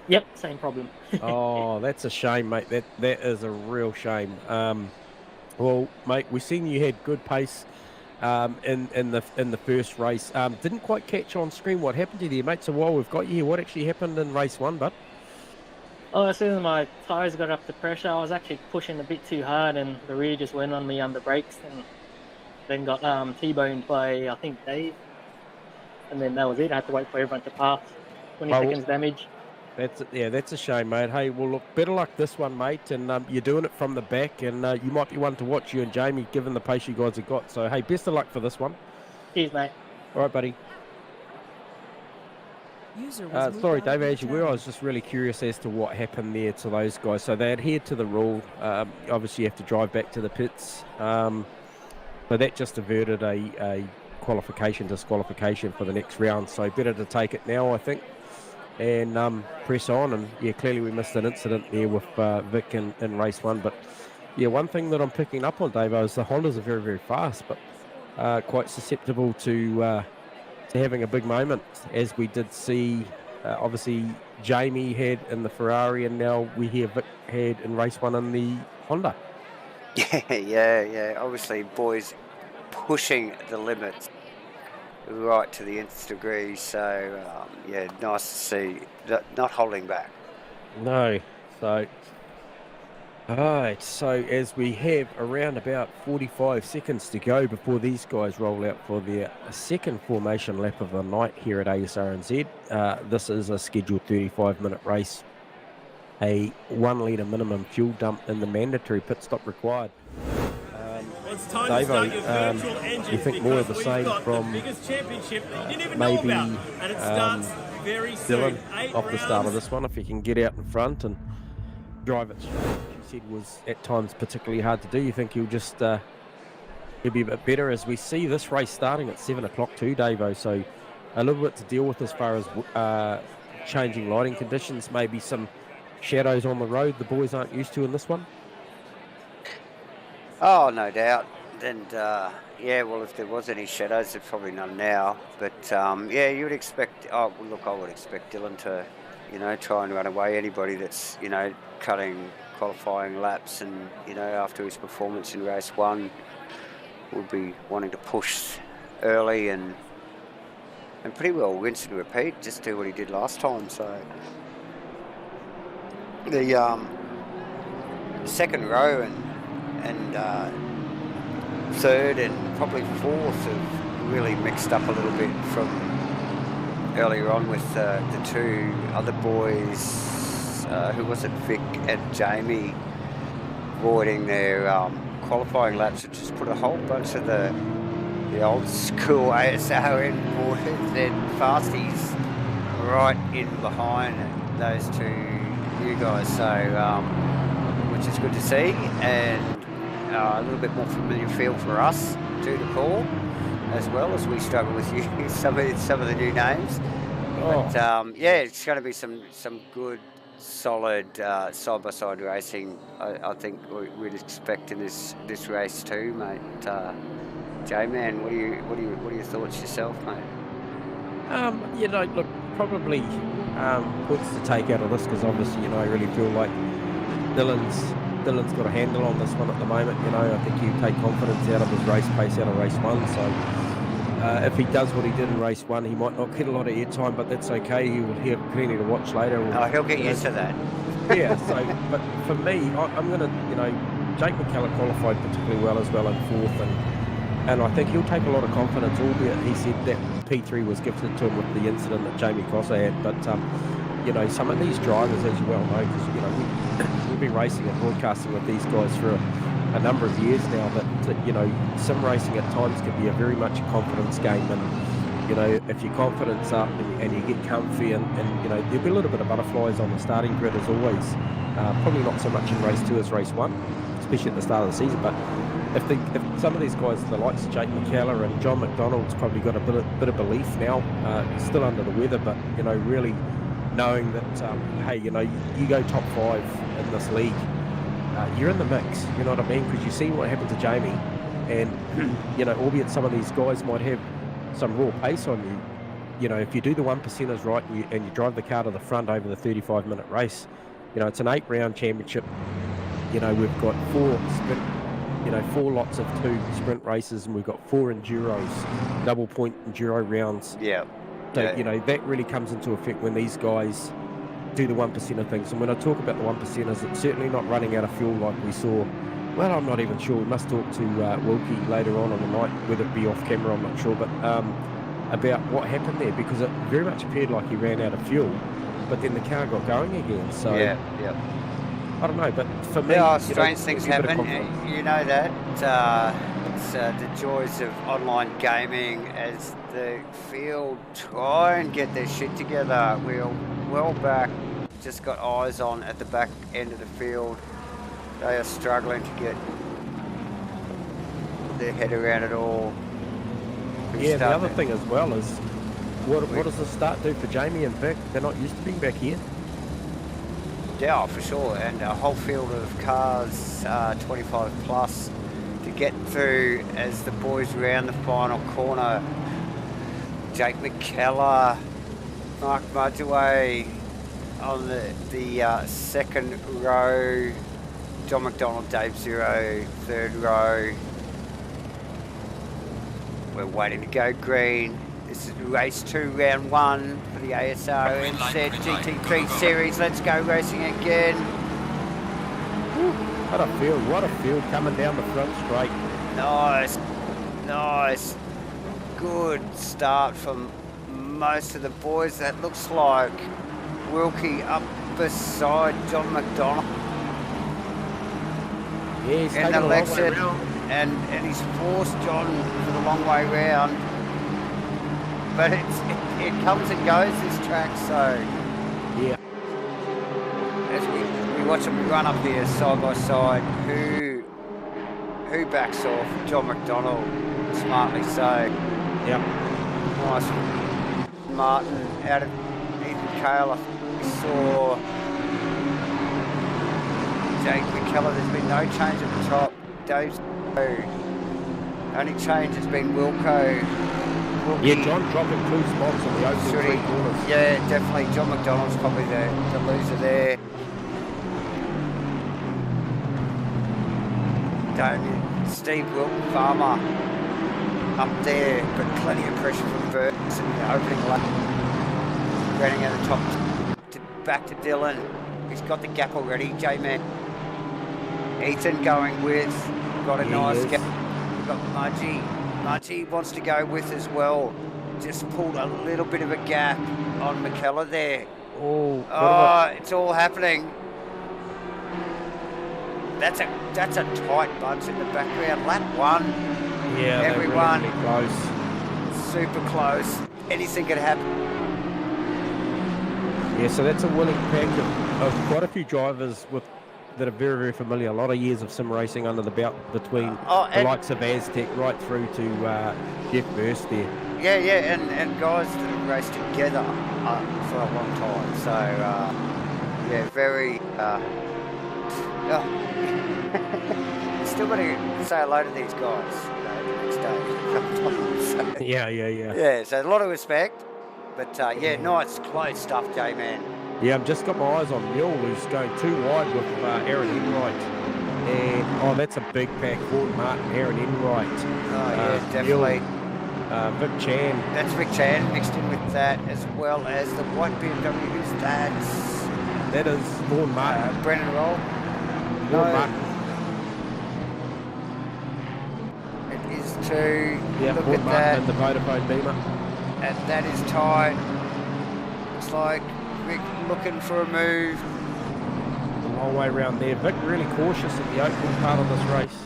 Yep, same problem. Oh, that's a shame, mate. That is a real shame. Well, mate, we've seen you had good pace in the first race. Didn't quite catch on screen what happened to you there, mate. So while we've got you here, what actually happened in race 1, bud? Oh, as soon as my tyres got up to pressure, I was actually pushing a bit too hard and the rear just went on me under brakes and then got T-boned by, I think, Dave. And then that was it. I had to wait for everyone to pass. 20 seconds damage. That's a shame, mate. Hey, well, look, better luck this one, mate. And you're doing it from the back, and you might be one to watch, you and Jamie, given the pace you guys have got. So, hey, best of luck for this one. Cheers, mate. All right, buddy. Sorry, Dave, as you were, I was just really curious as to what happened there to those guys. So they adhered to the rule. Obviously, you have to drive back to the pits. So that just averted a disqualification for the next round. So better to take it now, I think, and press on. And yeah, clearly we missed an incident there with Vic in race 1. But yeah, one thing that I'm picking up on, Dave, is the Hondas are very, very fast, but quite susceptible to having a big moment, as we did see. Obviously, Jamie had in the Ferrari, and now we hear Vic had in race 1 in the Honda. Yeah. Obviously, boys pushing the limits right to the nth degree. So, yeah, nice to see. Not holding back. No. So, Alright, so as we have around about 45 seconds to go before these guys roll out for their second formation lap of the night here at Asrnz. This is a scheduled 35-minute race. A 1 litre minimum fuel dump in the mandatory pit stop required. Well, it's time Davo, to start your virtual engines you think more of the because same we've got from, the biggest championship that you didn't even maybe, know about, and it starts very soon. Dylan 8 off the start of rounds. this one, if you can get out in front and drive it straight, which you said was at times particularly hard to do. You think he'll just he'll be a bit better as we see this race starting at 7 o'clock too, Davo, so a little bit to deal with as far as changing lighting conditions, maybe some shadows on the road the boys aren't used to in this one. Oh, no doubt. And yeah, well, if there was any shadows, there's probably none now. But yeah, you would expect. Oh, well, look, I would expect Dylan to, you know, try and run away anybody that's, you know, cutting qualifying laps, and you know, after his performance in race 1, would be wanting to push early and pretty well rinse and repeat, just do what he did last time. So the second row and third and probably fourth have really mixed up a little bit from earlier on with the two other boys, who was it, Vic and Jamie, avoiding their qualifying laps, which just put a whole bunch of the old school ASRN boys and fasties right in behind those two new guys. So which is good to see, and a little bit more familiar feel for us too to call, as well as we struggle with some of the new names. But yeah, it's going to be some good, solid side-by-side racing. I think we'd expect in this race too, mate. J-Man, what are your thoughts yourself, mate? You know, look, probably points to take out of this, because obviously, you know, I really feel like Dylan's got a handle on this one at the moment. You know, I think he'll take confidence out of his race pace out of race 1. So if he does what he did in race 1, he might not get a lot of airtime, but that's okay. He will have plenty to watch later. He'll get used to that. Yeah. So, but for me, I'm going to, you know, Jake McKellar qualified particularly well as well in 4th, and I think he'll take a lot of confidence, albeit he said that P3 was gifted to him with the incident that Jamie Crosser had. But you know, some of these drivers, as you well know, because you know we've been racing and broadcasting with these guys for a number of years now, that you know, sim racing at times can be a very much a confidence game, and you know, if your confidence up and you get comfy, and you know, there'll be a little bit of butterflies on the starting grid as always. Probably not so much in race 2 as race 1, especially at the start of the season, but if some of these guys, the likes of Jake McKellar and John McDonald's, probably got a bit of belief now, still under the weather, but you know, really knowing that hey, you know, you go top 5 in this league, you're in the mix, you know what I mean? Because you see what happened to Jamie, and you know, albeit some of these guys might have some raw pace on you, you know, if you do the 1%ers right and you drive the car to the front over the 35-minute race, you know, it's an 8-round championship. You know, we've got 4 lots of 2 sprint races, and we've got 4 enduros, double point enduro rounds. Yeah. So, yeah. you know, that really comes into effect when these guys do the 1%er things. And when I talk about the 1%ers, it's certainly not running out of fuel like we saw. Well, I'm not even sure. We must talk to Wilkie later on in the night, whether it be off camera, I'm not sure. But about what happened there, because it very much appeared like he ran out of fuel, but then the car got going again. So yeah. I don't know, but for me, strange things happen. You know that. It's the joys of online gaming as the field try and get their shit together. We're well back, just got eyes on at the back end of the field. They are struggling to get their head around it all. Yeah, the other thing as well is, what does the start do for Jamie and Vic? They're not used to being back here. Yeah, for sure, and a whole field of cars, 25 plus, to get through as the boys round the final corner. Jake McKellar, Mark Mudgeway on the second row, John McDonald, Dave Zero, third row. We're waiting to go green. This is race 2, round 1 for the Asrnz GT3 series. Let's go racing again. Woo. What a field coming down the front straight. Nice. Good start from most of the boys. That looks like Wilkie up beside John McDonald. Yeah, he's In taking the a long leg way set, round. and he's forced John for the long way round. But it comes and goes, this track, so Yeah. as we watch them run up here side by side, who backs off? John McDonald, smartly so. Yep. Nice. Martin out of Ethan Cale. I think we saw Jake McKellar. There's been no change at the top. Dave's only change has been Wilco. Yeah, John dropping 2 spots on the opening 3 corners. Yeah, definitely. John McDonald's probably the loser there. Steve Wilton Farmer up there, but plenty of pressure from Burns in the opening lap. Running at the top back to Dylan. He's got the gap already. J-Man. Ethan going with. Got a nice gap. We've got Mudgy. Mudgy wants to go with as well. Just pulled a little bit of a gap on McKellar there. Oh, it's all happening. That's a tight bunch in the background. Lap 1. yeah, everyone they're really close. super close. Anything could happen. Yeah, so that's a willing pack of quite a few drivers that are very, very familiar. A lot of years of sim racing under the belt between the likes of Aztec right through to Jeff Burst there. Yeah, and guys that have raced together for a long time. So, yeah, very... still got to say hello to these guys, the next day. So, Yeah. yeah, so a lot of respect. But, yeah, nice, close stuff, J-Man. Yeah, I've just got my eyes on Mule, who's going too wide with Aaron Enright. And, that's a big pack forward, Martin, Aaron Enright. Oh, yeah, definitely. Vic Chan. That's Vic Chan mixed in with that, as well as the white BMW. Who's that? That is Vaughan Martin. Brennan Roll. Vaughan Martin. It is too. Yeah, Look Vaughan at Martin that. and the Vodafone Beamer. And that is tight. Looks like Vic looking for a move. A long way around there. Vic really cautious in the opening part of this race.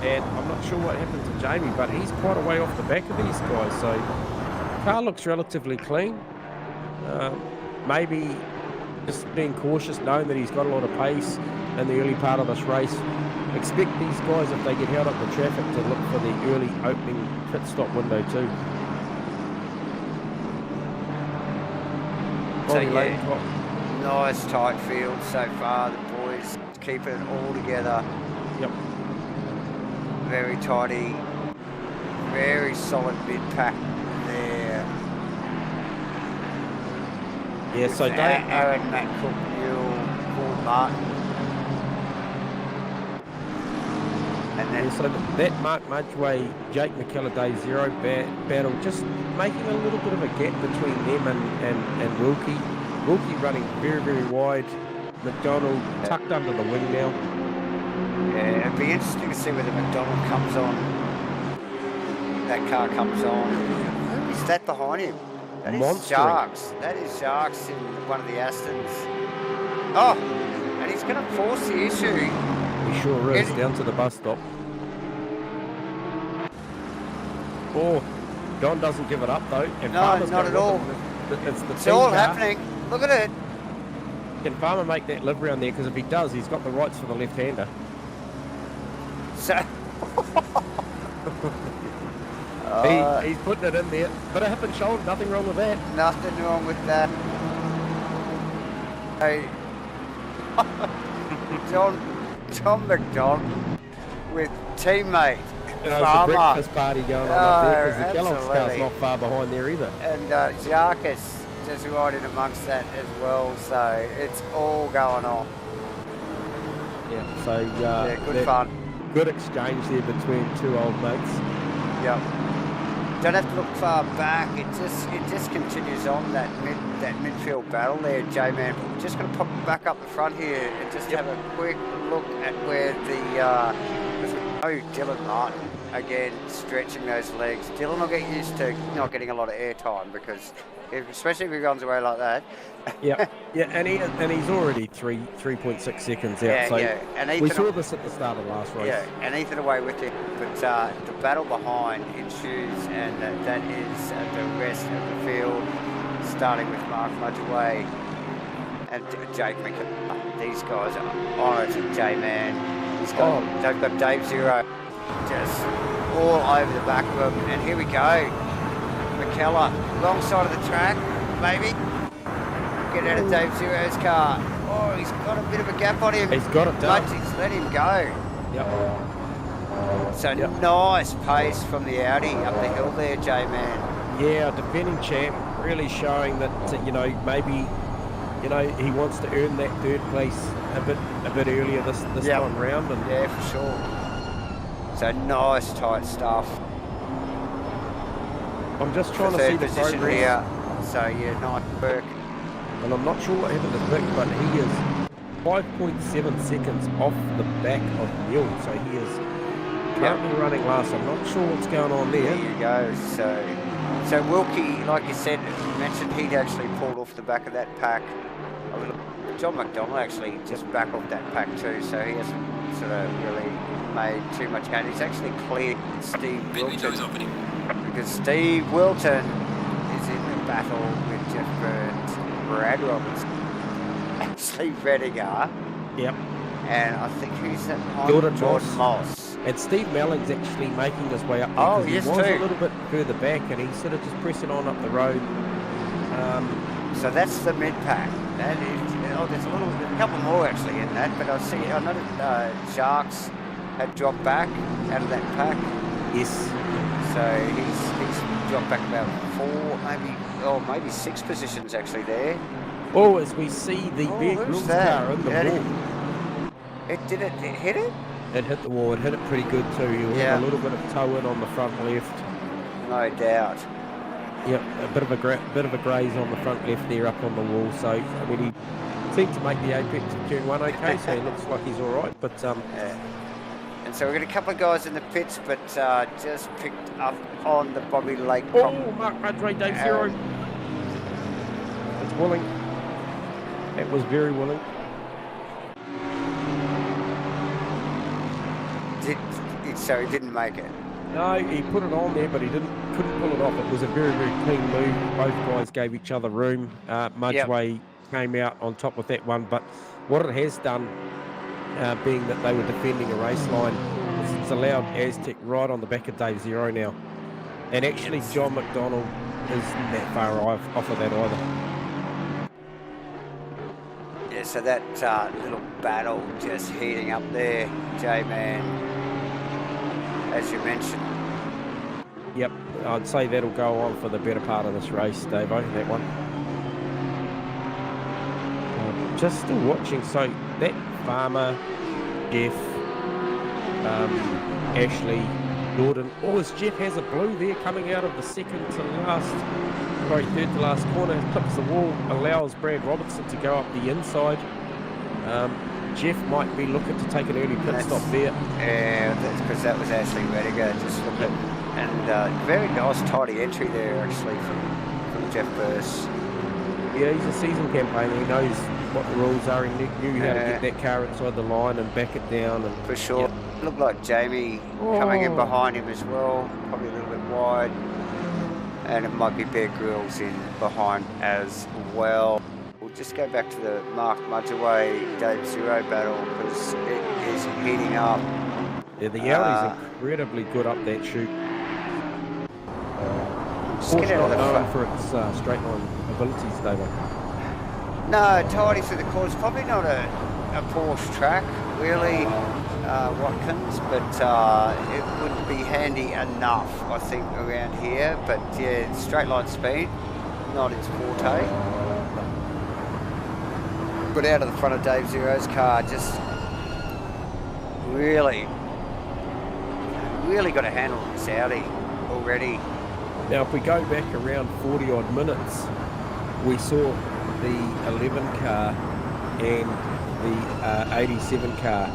And I'm not sure what happened to Jamie, but he's quite a way off the back of these guys. So car looks relatively clean. Maybe just being cautious, knowing that he's got a lot of pace in the early part of this race. Expect these guys, if they get held up the traffic, to look for the early opening pit stop window too. So yeah, nice tight field so far. The boys keeping it all together. Yep. Very tidy, very solid mid pack there. Yeah, so Aaron, Matt Cook, Mule, Paul Martin. And then so that Mark Mudgeway, Jake McKellar Day Zero battle, just making a little bit of a gap between them and Wilkie. Wilkie running very, very wide. McDonald tucked under the wing now. Yeah, it'd be interesting to see whether McDonald comes on. That car comes on. Who is that behind him? That is Sharks. That is Sharks in one of the Astons. Oh, and he's going to force the issue. He sure is, down to the bus stop. Oh, John doesn't give it up though. And No, Farmer's not at going all. with it. It's all happening. Look at it. Can Farmer make that live round there? Because if he does, he's got the rights for the left-hander. So He's putting it in there. Bit of hip and shoulder, nothing wrong with that. nothing wrong with that. Hey, Tom McDonald with teammate You know, it's a Farmer. breakfast party going on up there because the Kellogg's car's absolutely. not far behind there either. And Jarkus just right in amongst that as well, so it's all going on. Yeah, so Yeah, good that fun. Good exchange there between two old mates. Yep. don't have to look far back. It just continues on that midfield battle there, J-Man. We're just going to pop back up the front here and just have a quick look at where Dylan Martin again stretching those legs. Dylan will get used to not getting a lot of airtime because, especially if he runs away like that. Yeah, and he's already 3.6 seconds out. Yeah, so And we Ethan saw this at the start of last race. Yeah, and Ethan away with it. But the battle behind ensues, and that is the rest of the field, starting with Mark Mudgeway and Jake McKenna. These guys are on it, J-Man. They've got Dave Zero just all over the back of them. And here we go. McKellar, wrong side of the track, maybe. Get out of Dave Zero's car. Oh, he's got a bit of a gap on him. He's got it done. Mudgey's let him go. Yep. So nice pace from the Audi up the hill there, J-Man. Yeah, defending champ, really showing that maybe he wants to earn that third place a bit earlier this time round. And yeah, for sure. So nice tight stuff. I'm just trying to see the progress here. So yeah, nice work. And I'm not sure what happened to Vic, but he is 5.7 seconds off the back of Neil. So he is currently running last. I'm not sure what's going on there. There you go. So Wilkie, like you said, you mentioned he'd actually pulled off the back of that pack. John McDonald actually just back off that pack too, so he hasn't sort of really made too much gain. He's actually cleared Steve Wilton, because Steve Wilton is in the battle with Jeff Burns, Brad Roberts, actually Rediger. Yep. And I think who's that? Jordan Moss. And Steve Melling's actually making his way up there. Oh, yes, he was a little bit further back, and he's sort of just pressing on up the road. So that's the mid pack. That is, there's a couple more actually in that, but I noticed Sharks had dropped back out of that pack. Yes. So he's dropped back about maybe 6 positions actually there. Oh, as we see the Bear Grylls car in the wall. It hit it? It hit the wall. It hit it pretty good too. You had a little bit of toe in on the front left. No doubt. Yep, a bit of a graze on the front left there up on the wall. So I mean, he seemed to make the apex of turn 1 okay. So he looks like he's all right. But And so we've got a couple of guys in the pits, but just picked up on the Bobby Lake. Mark Mudgeway, Dave Zero. It's Willing. It was very willing. So he didn't make it. No, he put it on there, but he couldn't pull it off. It was a very, very clean move. Both guys gave each other room. Mudgeway came out on top with that one, but what it has done, being that they were defending a race line, it's allowed Aztec right on the back of Dave Zero now. And actually, John McDonald isn't that far off of that either. Yeah, so that little battle just heating up there, J-Man, as you mentioned. Yep, I'd say that'll go on for the better part of this race, Davo, that one. Just still watching, so that Farmer, Jeff, Ashley, Jordan. Oh, as Jeff has a blue there coming out of the third to last corner, clips the wall, allows Brad Robertson to go up the inside. Jeff might be looking to take an early pit stop there. Yeah, that's because that was Ashley Rediger just looking. And very nice tidy entry there actually from Jeff Burst. Yeah, he's a seasoned campaigner. He knows what the rules are. He knew how to get that car inside the line and back it down. And for sure. Looked like Jamie coming in behind him as well, probably a little bit wide. And it might be Bear Grylls in behind as well. We'll just go back to the Mark Mudgeway Dave Zero battle because it is heating up. Yeah, the Audi's incredibly good up that chute. Just get out of the front for its straight line abilities, David. No, tidy through the corners. Probably not a Porsche track, really, Watkins, but it would be handy enough, I think, around here. But yeah, straight line speed, not its forte. But out of the front of Dave Zero's car, just really got a handle on this Audi already. Now, if we go back around 40 odd minutes, we saw the 11 car and the 87 car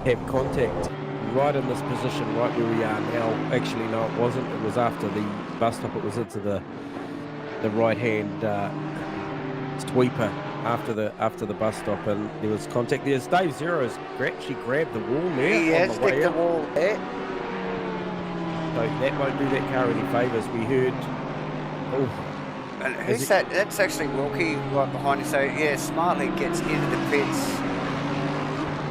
have contact right in this position, right where we are now. Actually, no, it wasn't. It was after the bus stop. It was into the right-hand sweeper after the bus stop, and there was contact. There's Dave Zero's actually grabbed the wall there. He has nicked the wall there. So that won't do that car any favours. We heard. Oh, and who's that? That's actually Wilkie right behind you. So yeah, smartly gets into the pits.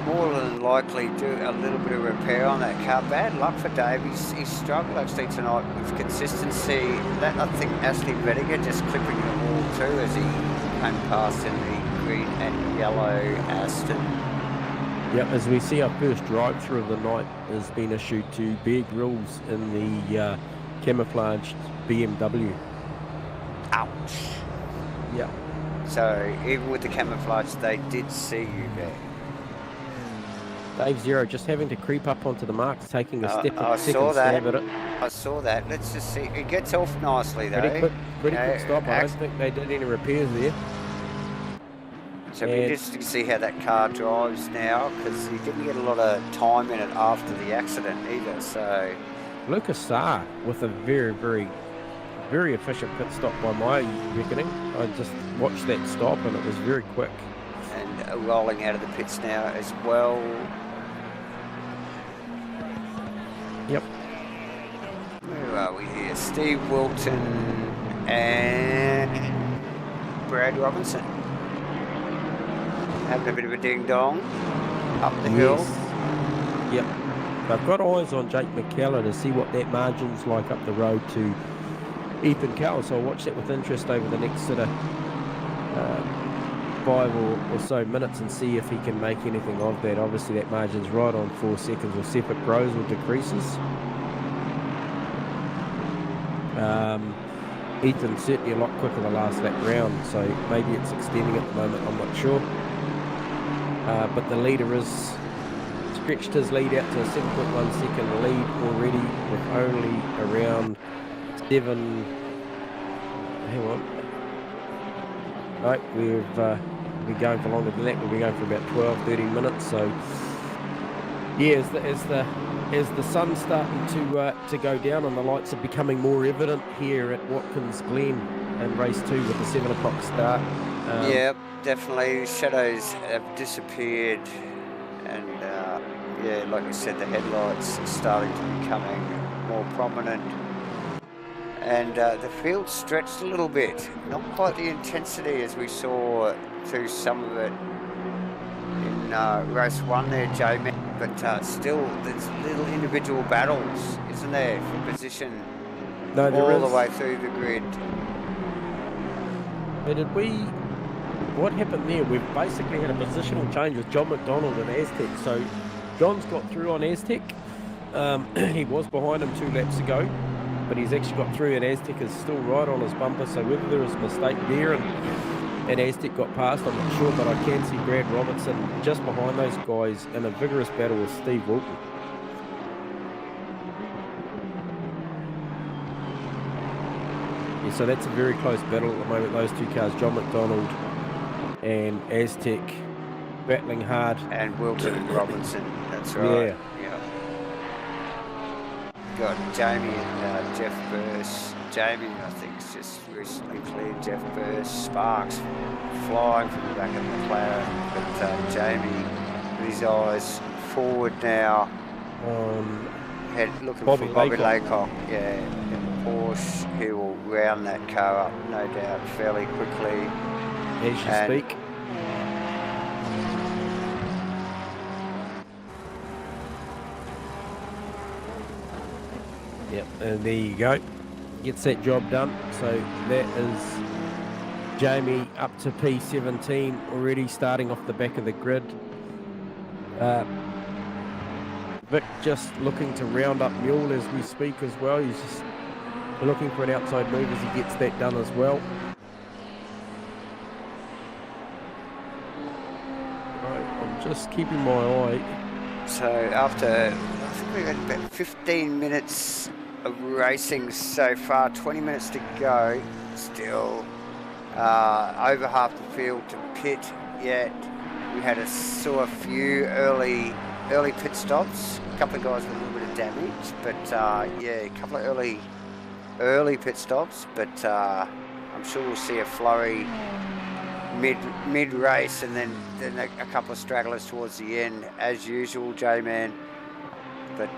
More than likely do a little bit of repair on that car. Bad luck for Dave. He's struggled actually tonight with consistency. That, I think Ashley Rediger just clipping the wall too as he came past in the green and yellow Aston. Yep, as we see, our first drive-through of the night has been issued to Bear Grylls in the camouflaged BMW. Ouch. Yep. So even with the camouflage, they did see you there. Dave Zero just having to creep up onto the marks, taking a I saw stab at it. I saw that. Let's just see. It gets off nicely though. Pretty quick stop. I don't think they did any repairs there. So it'll be interesting to see how that car drives now, because he didn't get a lot of time in it after the accident either. So Lucas Saar with a very, very, very efficient pit stop by my reckoning. I just watched that stop and it was very quick. And rolling out of the pits now as well. Yep. Where are we here? Steve Wilton and Brad Robinson. Having a bit of a ding-dong up the hill. Yep. I've got eyes on Jake McKellar to see what that margin's like up the road to Ethan Cowell, so I'll watch that with interest over the next sort of 5 or so minutes and see if he can make anything of that. Obviously that margin's right on 4 seconds, or see if it grows or decreases. Ethan's certainly a lot quicker the last lap round, so maybe it's extending at the moment, I'm not sure. But the leader has stretched his lead out to a 7.1 second lead already, with only around 7. Hang on. No, we've been going for longer than that. We've been going for about 12-13 minutes. So yeah, as the sun's starting to go down and the lights are becoming more evident here at Watkins Glen in race 2 with the 7 o'clock start. Yeah, definitely. Shadows have disappeared, and yeah, like I said, the headlights are starting to becoming more prominent. And the field stretched a little bit. Not quite the intensity as we saw through some of it in race 1 there, Jamie. But still, there's little individual battles, isn't there, for position all the way through the grid. What happened there? We've basically had a positional change with John McDonald and Aztec. So John's got through on Aztec. He was behind him 2 laps ago, but he's actually got through, and Aztec is still right on his bumper. So whether there was a mistake there and Aztec got past, I'm not sure, but I can see Brad Robertson just behind those guys in a vigorous battle with Steve Wilton. Yeah, so that's a very close battle at the moment, those 2 cars, John McDonald and Aztec, battling hard. And Wilton and Robinson, that's right. Yeah. Got Jamie and Jeff Burse. Jamie, I think, has just recently cleared Jeff Burse. Sparks flying from the back of the McLaren, but Jamie, with his eyes forward now, looking for Bobby Laycock. Yeah, in the Porsche, he will round that car up, no doubt, fairly quickly. As you speak. Yep, and there you go. Gets that job done. So that is Jamie up to P17 already, starting off the back of the grid. Vic just looking to round up Mule as we speak as well. He's just looking for an outside move as he gets that done as well. Right, I'm just keeping my eye. So after, I think we had about 15 minutes of racing so far. 20 minutes to go. Still over half the field to pit yet. We saw a few early pit stops. A couple of guys with a little bit of damage, but a couple of early pit stops. But I'm sure we'll see a flurry mid race, and then a couple of stragglers towards the end, as usual, J-Man. But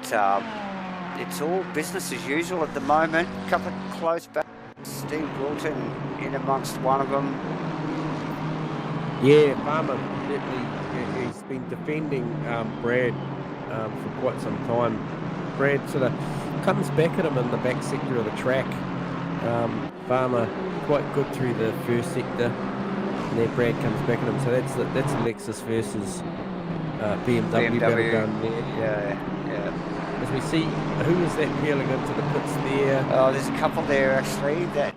it's all business as usual at the moment. A couple of close back. Steve Wilton in amongst one of them. Yeah, Farmer, he's been defending Brad for quite some time. Brad sort of comes back at him in the back sector of the track. Farmer quite good through the first sector, and then Brad comes back at him. So that's Lexus versus BMW battle down there. Yeah. As we see, who is that peeling into the pits there? Oh, there's a couple there actually. That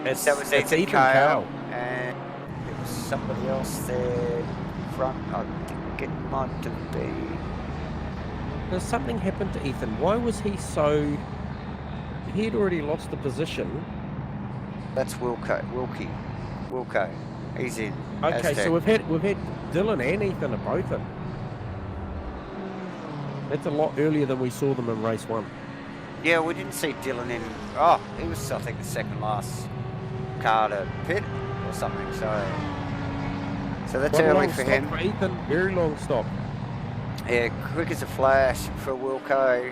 was Ethan Kale. And there was somebody else there front. I think it might have been. There's something happened to Ethan. Why was he so? He had already lost the position. That's Wilco. He's in. Okay, so we've had Dylan and Ethan are both in. That's a lot earlier than we saw them in race 1. Yeah, we didn't see Dylan in. Oh, he was, I think, the second last car to pit or something. So that's early for him. For Ethan, very long stop. Yeah, quick as a flash for Wilco.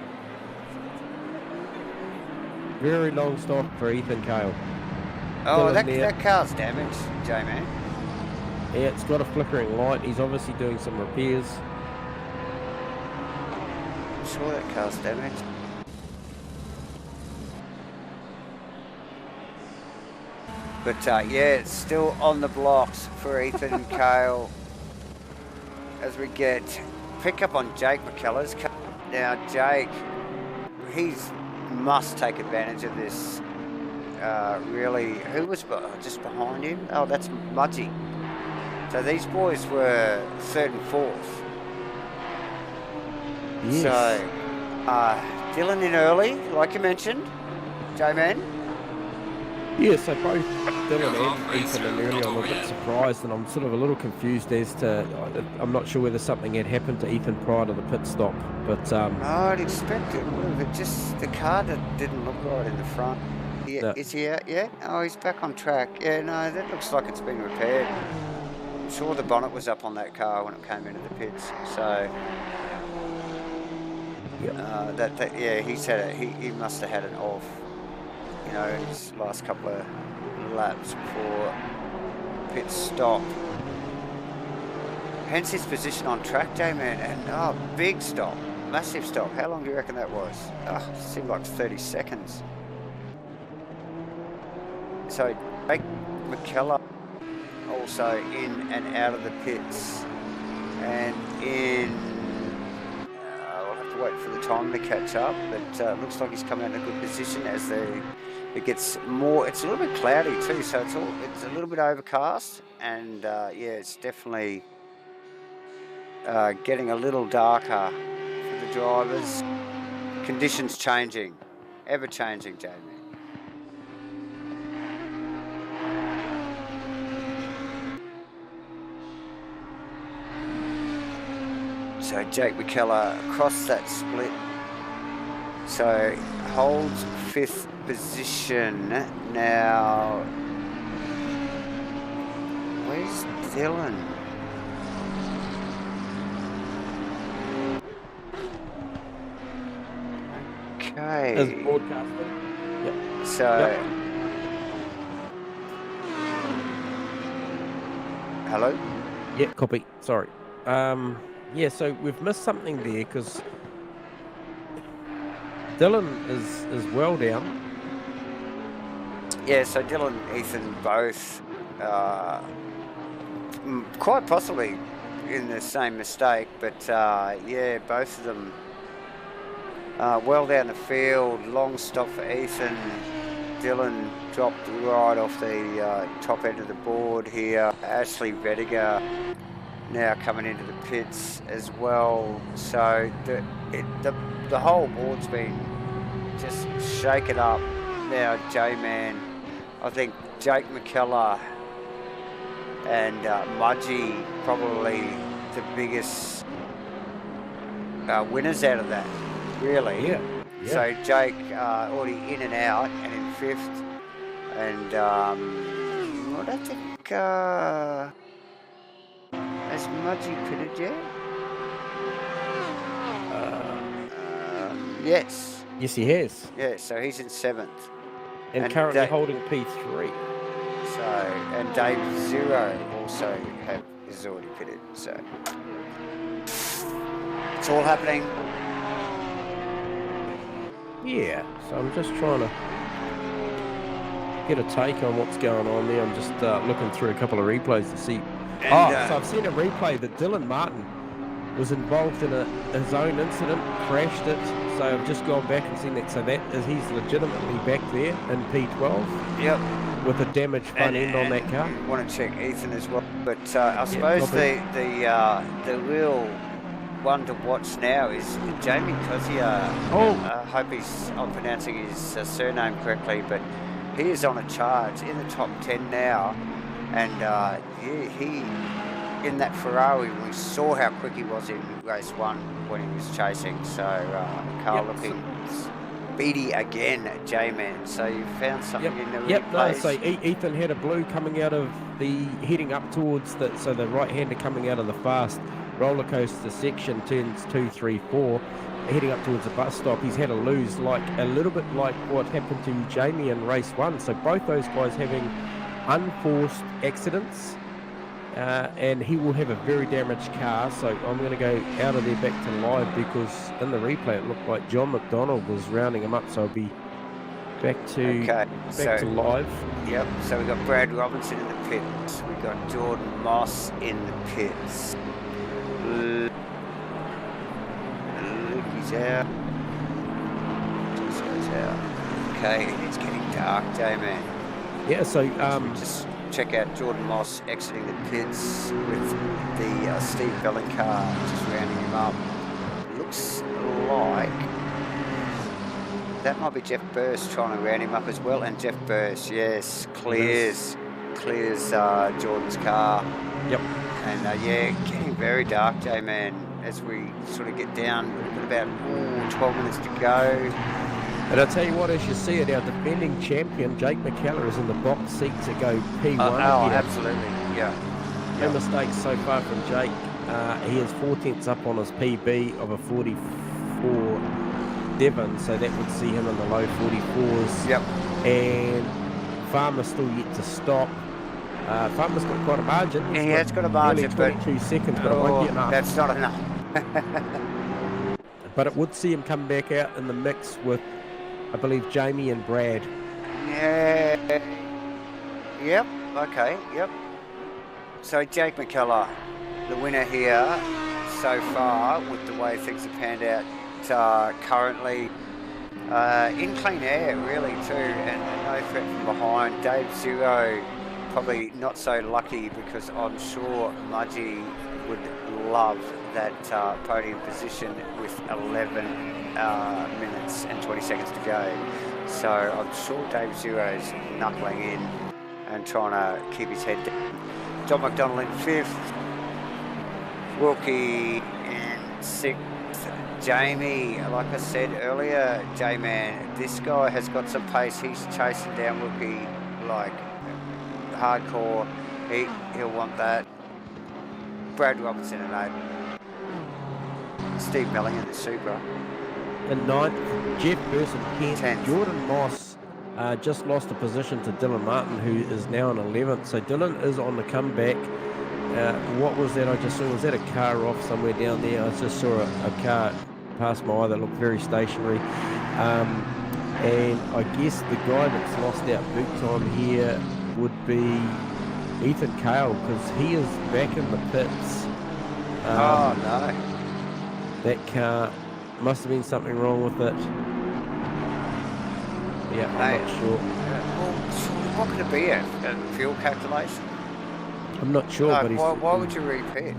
Very long stop for Ethan Kale. Oh, that car's damaged, J-Man. Yeah, it's got a flickering light. He's obviously doing some repairs. I'm sure that car's damaged. But yeah, it's still on the blocks for Ethan Kale as we pick up on Jake McKellar's car. Now Jake, must take advantage of this. Really, who was just behind him? Oh, that's Mudgy. So these boys were 3rd and 4th. Yes. So Dylan in early, like you mentioned, J-Man. Yeah, so both Dylan and Ethan in early. I'm a bit surprised, and I'm sort of a little confused as to. I'm not sure whether something had happened to Ethan prior to the pit stop, but I'd expect it would have. It just the car didn't look right in the front. Yeah, no. Is he out yet? Oh, he's back on track. Yeah, no, that looks like it's been repaired. I'm sure the bonnet was up on that car when it came into the pits. So, yeah, he must have had it off. You know, his last couple of laps before pit stop. Hence his position on track, J-Man, and big stop, massive stop. How long do you reckon that was? It seemed like 30 seconds. So Jake McKellar also in and out of the pits, and we'll have to wait for the time to catch up, but looks like he's coming in a good position as it gets more. It's a little bit cloudy too, so it's a little bit overcast, and yeah, it's definitely getting a little darker for the drivers. Conditions changing, ever changing, Jamie. So Jake McKellar across that split. So holds 5th position now. Where's Dylan? Okay. As broadcaster. Yep. So. Hello? Yeah, copy. Sorry. Yeah, so we've missed something there because Dylan is well down. Yeah, so Dylan and Ethan both quite possibly in the same mistake, but yeah, both of them well down the field. Long stop for Ethan. Dylan dropped right off the top end of the board here. Ashley Vediger now coming into the pits as well. So the whole board's been just shake it up. Now, J-Man, I think Jake McKellar and Mudgee probably the biggest winners out of that, really. Yeah. So Jake already in and out and in 5th. And what I think, has Mudgee pitted yet? Yes. Yes, he has. Yeah, so he's in 7th. And currently holding P3. So, and Dave Zero also is already pitted. So, it's all happening. Yeah, so I'm just trying to get a take on what's going on there. I'm just looking through a couple of replays to see. And, so I've seen a replay that Dylan Martin was involved in his own incident, crashed it. So I've just gone back and seen that. So that is, he's legitimately back there in P12. Yep. With a damaged front end on that car. I want to check Ethan as well. But I suppose the real one to watch now is Jamie Cozier. I hope I'm pronouncing his surname correctly, but he is on a charge in the top 10 now. And he in that Ferrari, we saw how quick he was in race 1 when he was chasing. So car looking speedy again, J-Man. So you found something in the replays. So Ethan had a blue coming out of the, heading up towards the, so the right-hander coming out of the fast roller coaster section, turns 2, 3, 4, heading up towards the bus stop. He's had a lose, like a little bit like what happened to Jamie in race 1. So both those guys having unforced accidents. And he will have a very damaged car, so I'm going to go out of there back to live, because in the replay it looked like John McDonald was rounding him up, so I'll be back to to live. Yep, so we've got Brad Robinson in the pits, we've got Jordan Moss in the pits. He's out. He's out. Okay, it's getting dark, J-Man. Yeah, so just check out Jordan Moss exiting the pits with the Steve Bellin car, just rounding him up. Looks like that might be Jeff Burst trying to round him up as well, and Jeff Burst, yes, clears Jordan's car. Yep. And yeah, getting very dark, J-Man, as we sort of get down. We've got about 12 minutes to go. And I'll tell you what, as you see it, our defending champion, Jake McKellar, is in the box seat to go P1 here. Absolutely, yeah. No mistakes so far from Jake. He is 4/10 up on his PB of a 44 Devon, so that would see him in the low 44s. Yep. And Farmer's still yet to stop. Farmer's got quite a margin. He has got a margin, but 22 seconds, but it won't be enough. That's not enough. But it would see him come back out in the mix with, I believe, Jamie and Brad. Yeah. Yep. Okay. Yep. So Jake McKellar, the winner here so far, with the way things have panned out currently, in clean air really too, and no threat from behind. Dave Zero probably not so lucky, because I'm sure Mudgee would love that podium position with 11 minutes and 20 seconds to go. So I'm sure Dave Zero's knuckling in and trying to keep his head down. John McDonald in 5th, Wilkie in 6th, Jamie, like I said earlier, J-Man, this guy has got some pace. He's chasing down Wilkie like hardcore. He'll want that. Brad Robinson in 8th. Steve Melling in the Supra. In 9th, Jeff Burson, 10th. Jordan Moss just lost a position to Dylan Martin, who is now in 11th. So Dylan is on the comeback. What was that I just saw? Was that a car off somewhere down there? I just saw a car pass my eye that looked very stationary. And I guess the guy that's lost out big time here would be Ethan Cale, because he is back in the pits. Oh no. That car must have been something wrong with it. Yeah, I'm not sure. Well, what could it be? A fuel calculation? I'm not sure, but why would you repeat?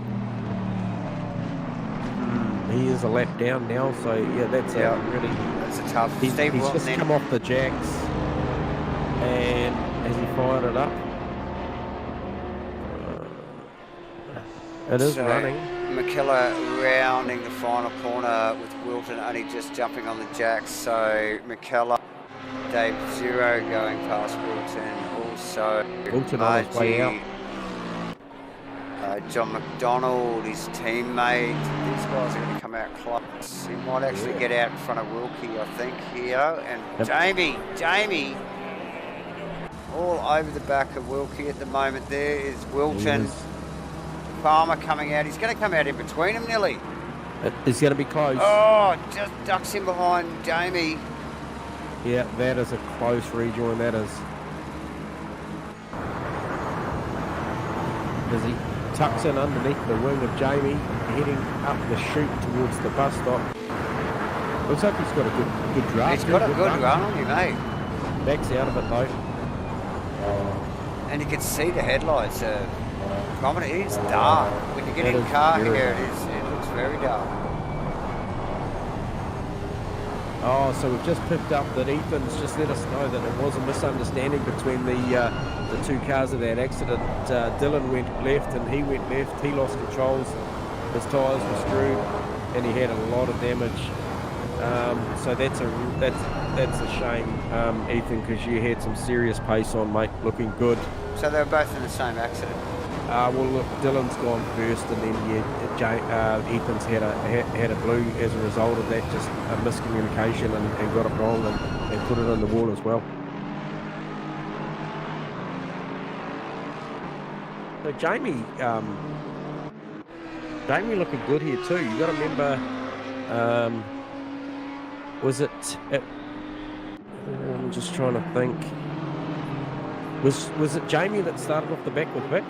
he is a lap down now, so yeah, that's Yeah. a really. That's a tough. He's Steve just Wilton come off the jacks, and has he fired it up? It is So, running. McKellar rounding the final corner with Wilton only just jumping on the jacks. So McKellar, Dave Zero going past Wilton. Also Wilton on his way out. John McDonald, his teammate. These guys are going to come out close. He might actually get out in front of Wilkie, I think, here. And Jamie, all over the back of Wilkie at the moment. There is Wilton. Palmer coming out. He's going to come out in between them, nearly. It's going to be close. Oh, just ducks in behind Jamie. Yeah, that is a close rejoin. That is. As he tucks in underneath the wing of Jamie, heading up the chute towards the bus stop. Looks like he's got a good draft. He's got a good run on him, mate. Backs out of it though. And you can see the headlights. Prominent. It is dark. When you get in the car here, it looks very dark. Oh, so we've just picked up that Ethan's just let us know that it was a misunderstanding between the two cars of that accident. Dylan went left and he went left. He lost controls. His tyres were screwed, and he had a lot of damage. So that's a shame, Ethan, because you had some serious pace on, mate. Looking good. So they were both in the same accident. Well, look, Dylan's gone first, and then Ethan's had a blue as a result of that, just a miscommunication, and got it wrong and put it on the wall as well. So Jamie looking good here too. You got to remember, I'm just trying to think. Was it Jamie that started off the back with Vic?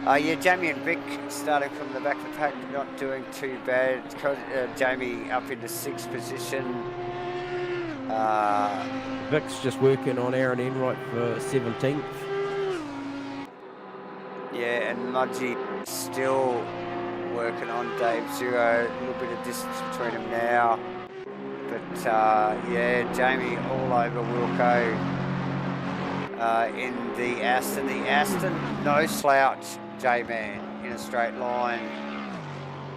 Yeah, Jamie and Vic starting from the back of the pack, not doing too bad. Jamie up into 6th position. Vic's just working on Aaron Enright for 17th. Yeah, and Mudgee still working on Dave Zero. A little bit of distance between them now. But yeah, Jamie all over Wilco in the Aston. The Aston, no slouch, J-Man, in a straight line.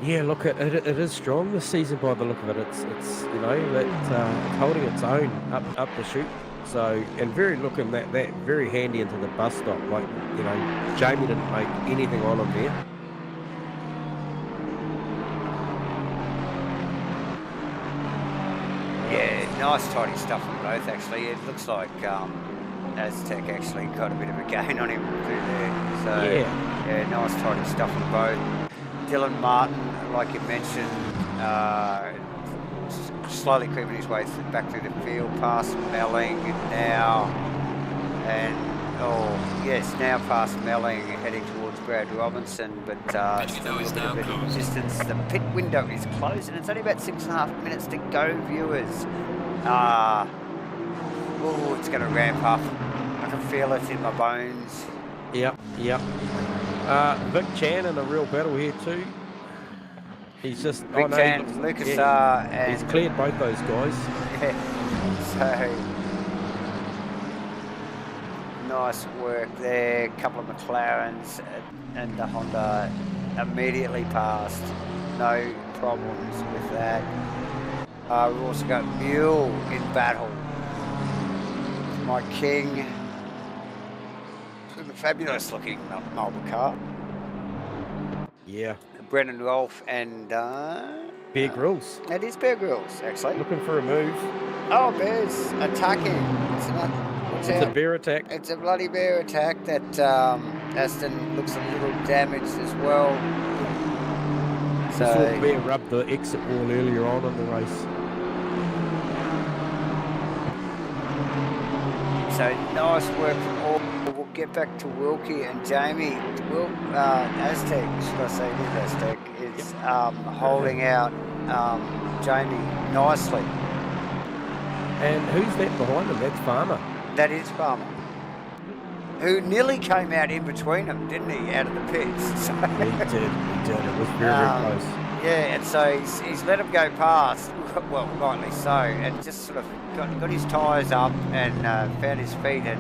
Yeah, look, it is strong this season by the look of it. It's you know, it's holding its own up the chute. So, and very looking that very handy into the bus stop. Like, you know, Jamie didn't make anything on him there. Yeah, nice tidy stuff on both actually. It looks like Aztec actually got a bit of a gain on him through there. So yeah, nice tidy stuff on both. Dylan Martin, like you mentioned, slowly creeping his way back through the field, past Melling now, and now past Melling, heading towards Brad Robinson, but still a little bit of distance. The pit window is closed, and it's only about 6.5 minutes to go, viewers. It's going to ramp up. I can feel it in my bones. Yep. Vic Chan in a real battle here too. He's just Vic Chan, Lucas and he's cleared both those guys. Yeah. So nice work there. A couple of McLarens and the Honda immediately passed. No problems with that. We've also got Mule in battle. My King. Fabulous looking Marlboro car. Yeah. Brendan Rolfe and Bear Grylls. It is Bear Grylls, actually. Looking for a move. Oh, Bear's attacking. It's a bear attack. It's a bloody bear attack that Aston looks a little damaged as well. So saw Bear rub the exit wall earlier on in the race. So nice work from all. We'll get back to Wilkie and Jamie. Aztec, should I say, Aztec is holding out Jamie nicely. And who's that behind him? That's Farmer. That is Farmer. who nearly came out in between them, didn't he, out of the pits? So, He did. It was very close. yeah, and so he's let him go past, well, rightly so, and just sort of got his tyres up and found his feet, and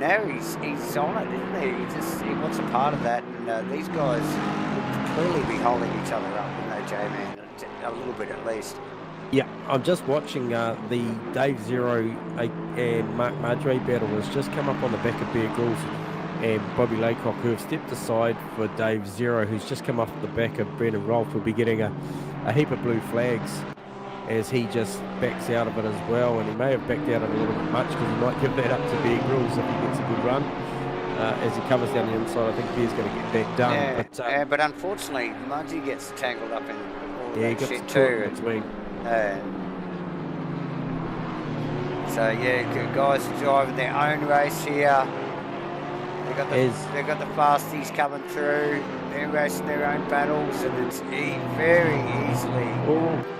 now he's on it, isn't he? He wants a part of that, and these guys would clearly be holding each other up, wouldn't they, J-Man? A little bit at least. Yeah, I'm just watching the Dave Zero and Mark Marjorie battle has just come up on the back of Bear Grylls and Bobby Laycock, who have stepped aside for Dave Zero, who's just come off the back of Brendan Rolfe, will be getting a heap of blue flags as he just backs out of it as well, and he may have backed out of it a little bit much because he might give that up to Bear Grylls if he gets a good run. As he covers down the inside, I think Bear's going to get that done. Yeah, but unfortunately, Mudgee gets tangled up in all he that gets shit too. too. Between. So yeah, good guys are driving their own race here. They've got the fasties coming through. They're racing their own battles, and it's very easily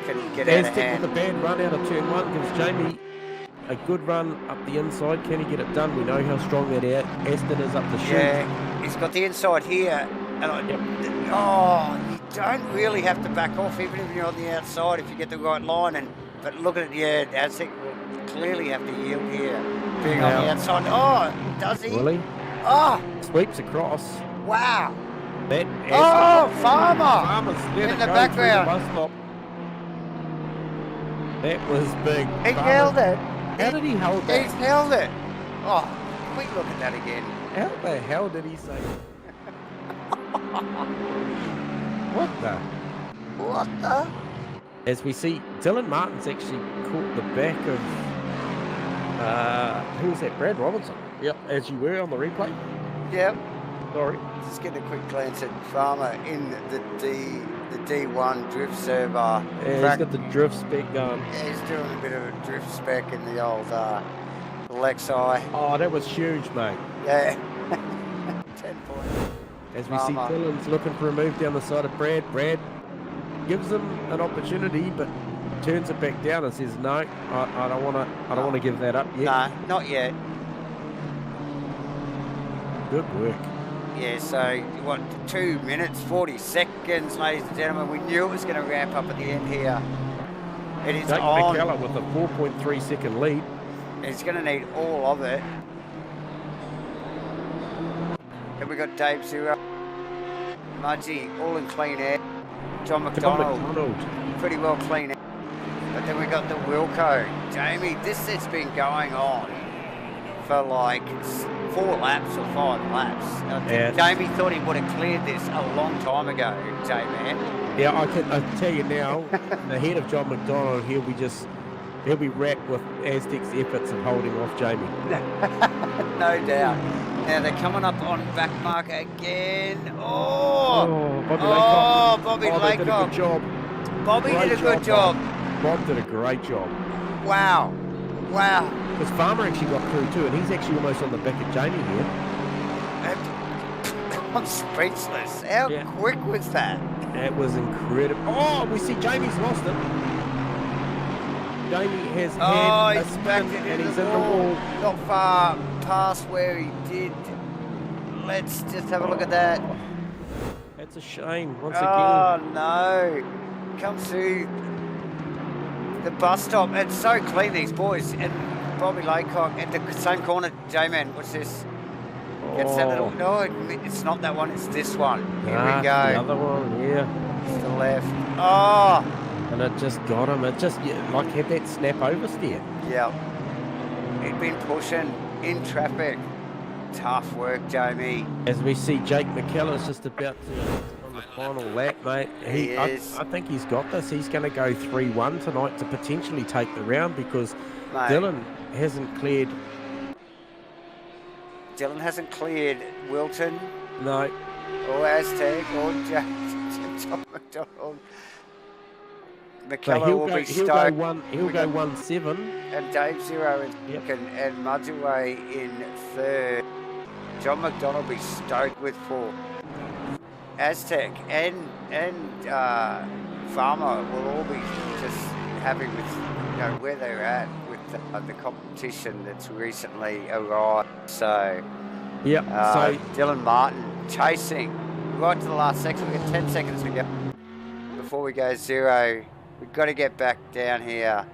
can get out of hand. With a bad run out of turn 1 gives Jamie a good run up the inside. Can he get it done? We know how strong that Aston is up the chute. Yeah, he's got the inside here. And you don't really have to back off even if you're on the outside if you get the right line. But look at it, yeah, Aztec will clearly have to yield here, being on the outside. Oh, does he? Really? Oh! Sweeps across. Wow! Farmer! Farmer's in the background. The bus stop. That was big. He held it. How did he hold that? He's held it. Oh, can we look at that again? How the hell did he say? What the? As we see, Dylan Martin's actually caught the back of who was that? Brad Robinson. Yep, as you were on the replay. Yep. Sorry. Just getting a quick glance at Farmer in the D1 drift server. Yeah, he's got the drift spec going. Yeah, he's doing a bit of a drift spec in the old Lexi. Oh, that was huge, mate. Yeah. 10 points. As we see Dylan's looking for a move down the side of Brad. Brad gives him an opportunity, but turns it back down and says, "No, I don't want to give that up yet." No, not yet. Good work. Yeah, so what? 2 minutes 40 seconds, ladies and gentlemen. We knew it was going to ramp up at the end here. It is Jake on. McKellar with a 4.3 second lead. He's going to need all of it. Then we got Dave Zero, Mudgee, all in clean air. John McDonald, pretty well clean air. But then we got the Wilco. Jamie, this has been going on for like 4 laps or 5 laps. I think Jamie thought he would have cleared this a long time ago, J-Man. Yeah, I tell you now, the head of John McDonald, he'll be wrapped with Aztec's efforts of holding off Jamie. No doubt. Now they're coming up on back mark again. Bobby Laycock. Did a good job. Bobby did a good job. Bob did a great job. Wow. Because Farmer actually got through too, and he's actually almost on the back of Jamie here. I'm speechless. How quick was that? That was incredible. Oh, we see Jamie's lost it. Jamie has had a spin and he's in the wall. Not far past where he did. Let's just have a look at that. That's a shame, once again. Oh, no. Comes through the bus stop. It's so clean, these boys. And Bobby Laycock at the same corner. J-Man, what's this? Gets that little... No, it's not that one. It's this one. Here we go. The other one, yeah. It's the left. Oh! And it just got him. It just, like, had that snap oversteer. Yeah. He'd been pushing in traffic. Tough work, Jamie. As we see Jake McKellar's just about to on the final lap, mate. He is. I think he's got this. He's going to go 3-1 tonight to potentially take the round because Dylan hasn't cleared. Dylan hasn't cleared Wilton. No. Or Aztec or John McDonald. McKellar will be stoked. He'll go 1-7. And Dave Zero in second and Mudgee in third. John McDonald will be stoked with 4. Aztec and Farmer will all be just happy with where they're at with the competition that's recently arrived. So Yep. So Dylan Martin chasing right to the last second. We've got 10 seconds to go before we go 0. We've got to get back down here.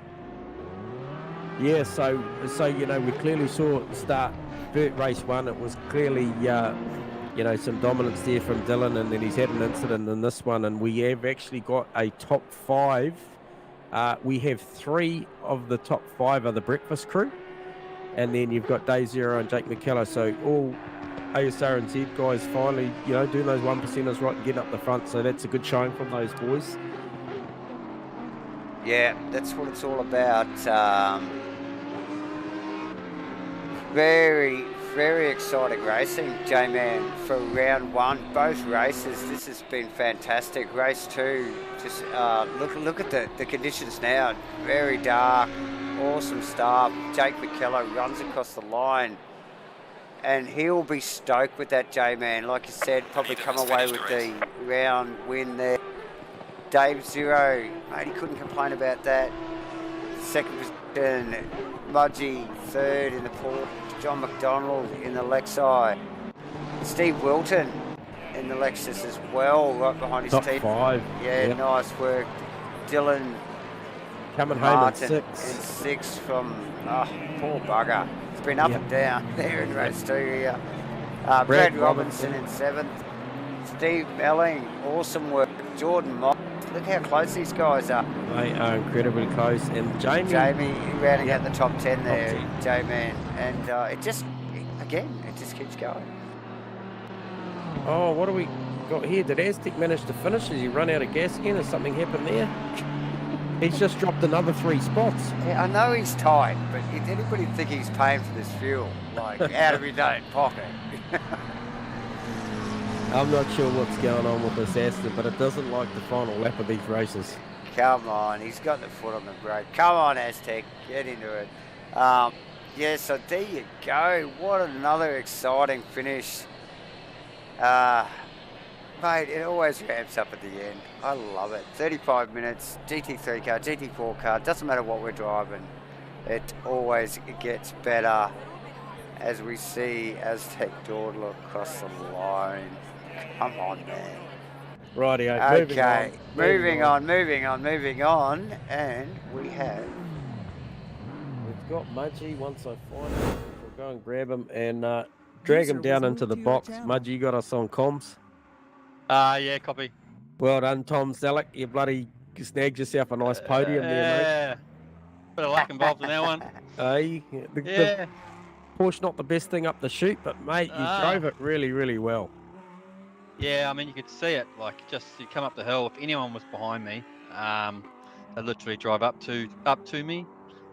yeah, so we clearly saw at the start, race 1, it was clearly some dominance there from Dylan, and then he's had an incident in this one, and we have actually got a top 5. We have 3 of the top 5 are the breakfast crew, and then you've got Day Zero and Jake McKellar. So all Asrnz guys finally, doing those 1%ers right and getting up the front. So that's a good showing from those boys. Yeah, that's what it's all about. Very, very exciting racing, J-Man, for round 1. Both races, this has been fantastic. Race 2, just look at the conditions now. Very dark, awesome start. Jake McKellar runs across the line, and he'll be stoked with that, J-Man. Like you said, probably come away with the round win there. Dave Zero, mate, he couldn't complain about that. Second position, Mudgee, third in the Port. John McDonald in the Lexi. Steve Wilton in the Lexus as well, right behind his Top team. 5. Yeah, Yep. nice work. Dylan Coming home Martin in in 6. 6 from, poor bugger. It's been up Yep. and down there in race 2 here. Brad Robinson in 7th. Steve Melling, awesome work. Jordan Moss. Look how close these guys are. They are incredibly close. And Jamie rounding out the top 10 there, Top 10. J-Man. And it just keeps going. Oh, what do we got here? Did Aztec manage to finish? Has he run out of gas again? Has something happened there? He's just dropped another 3 spots. Yeah, I know he's tight, but did anybody think he's paying for this fuel? Like, out of his own pocket? I'm not sure what's going on with this Aston, but it doesn't like the final lap of these races. Come on, he's got the foot on the brake. Come on, Aztec, get into it. Yeah, so there you go. What another exciting finish. Mate, it always ramps up at the end. I love it. 35 minutes, GT3 car, GT4 car, doesn't matter what we're driving. It always gets better as we see Aztec Dawdler across the line. Come on, man. Rightio. Okay, moving on, and we have... We've got Mudgee once I find him. We'll go and grab him and drag him User down was into moved the to your box. channel. Mudgee, you got us on comms. Yeah, copy. Well done, Tom Selleck. You bloody snagged yourself a nice podium there, Yeah. Bit of luck involved in that one. mate. Hey, the Yeah. Porsche not the best thing up the chute, but mate, you drove it really, really well. Yeah, I mean, you could see it. Like, just you come up the hill. If anyone was behind me, they literally drive up to me,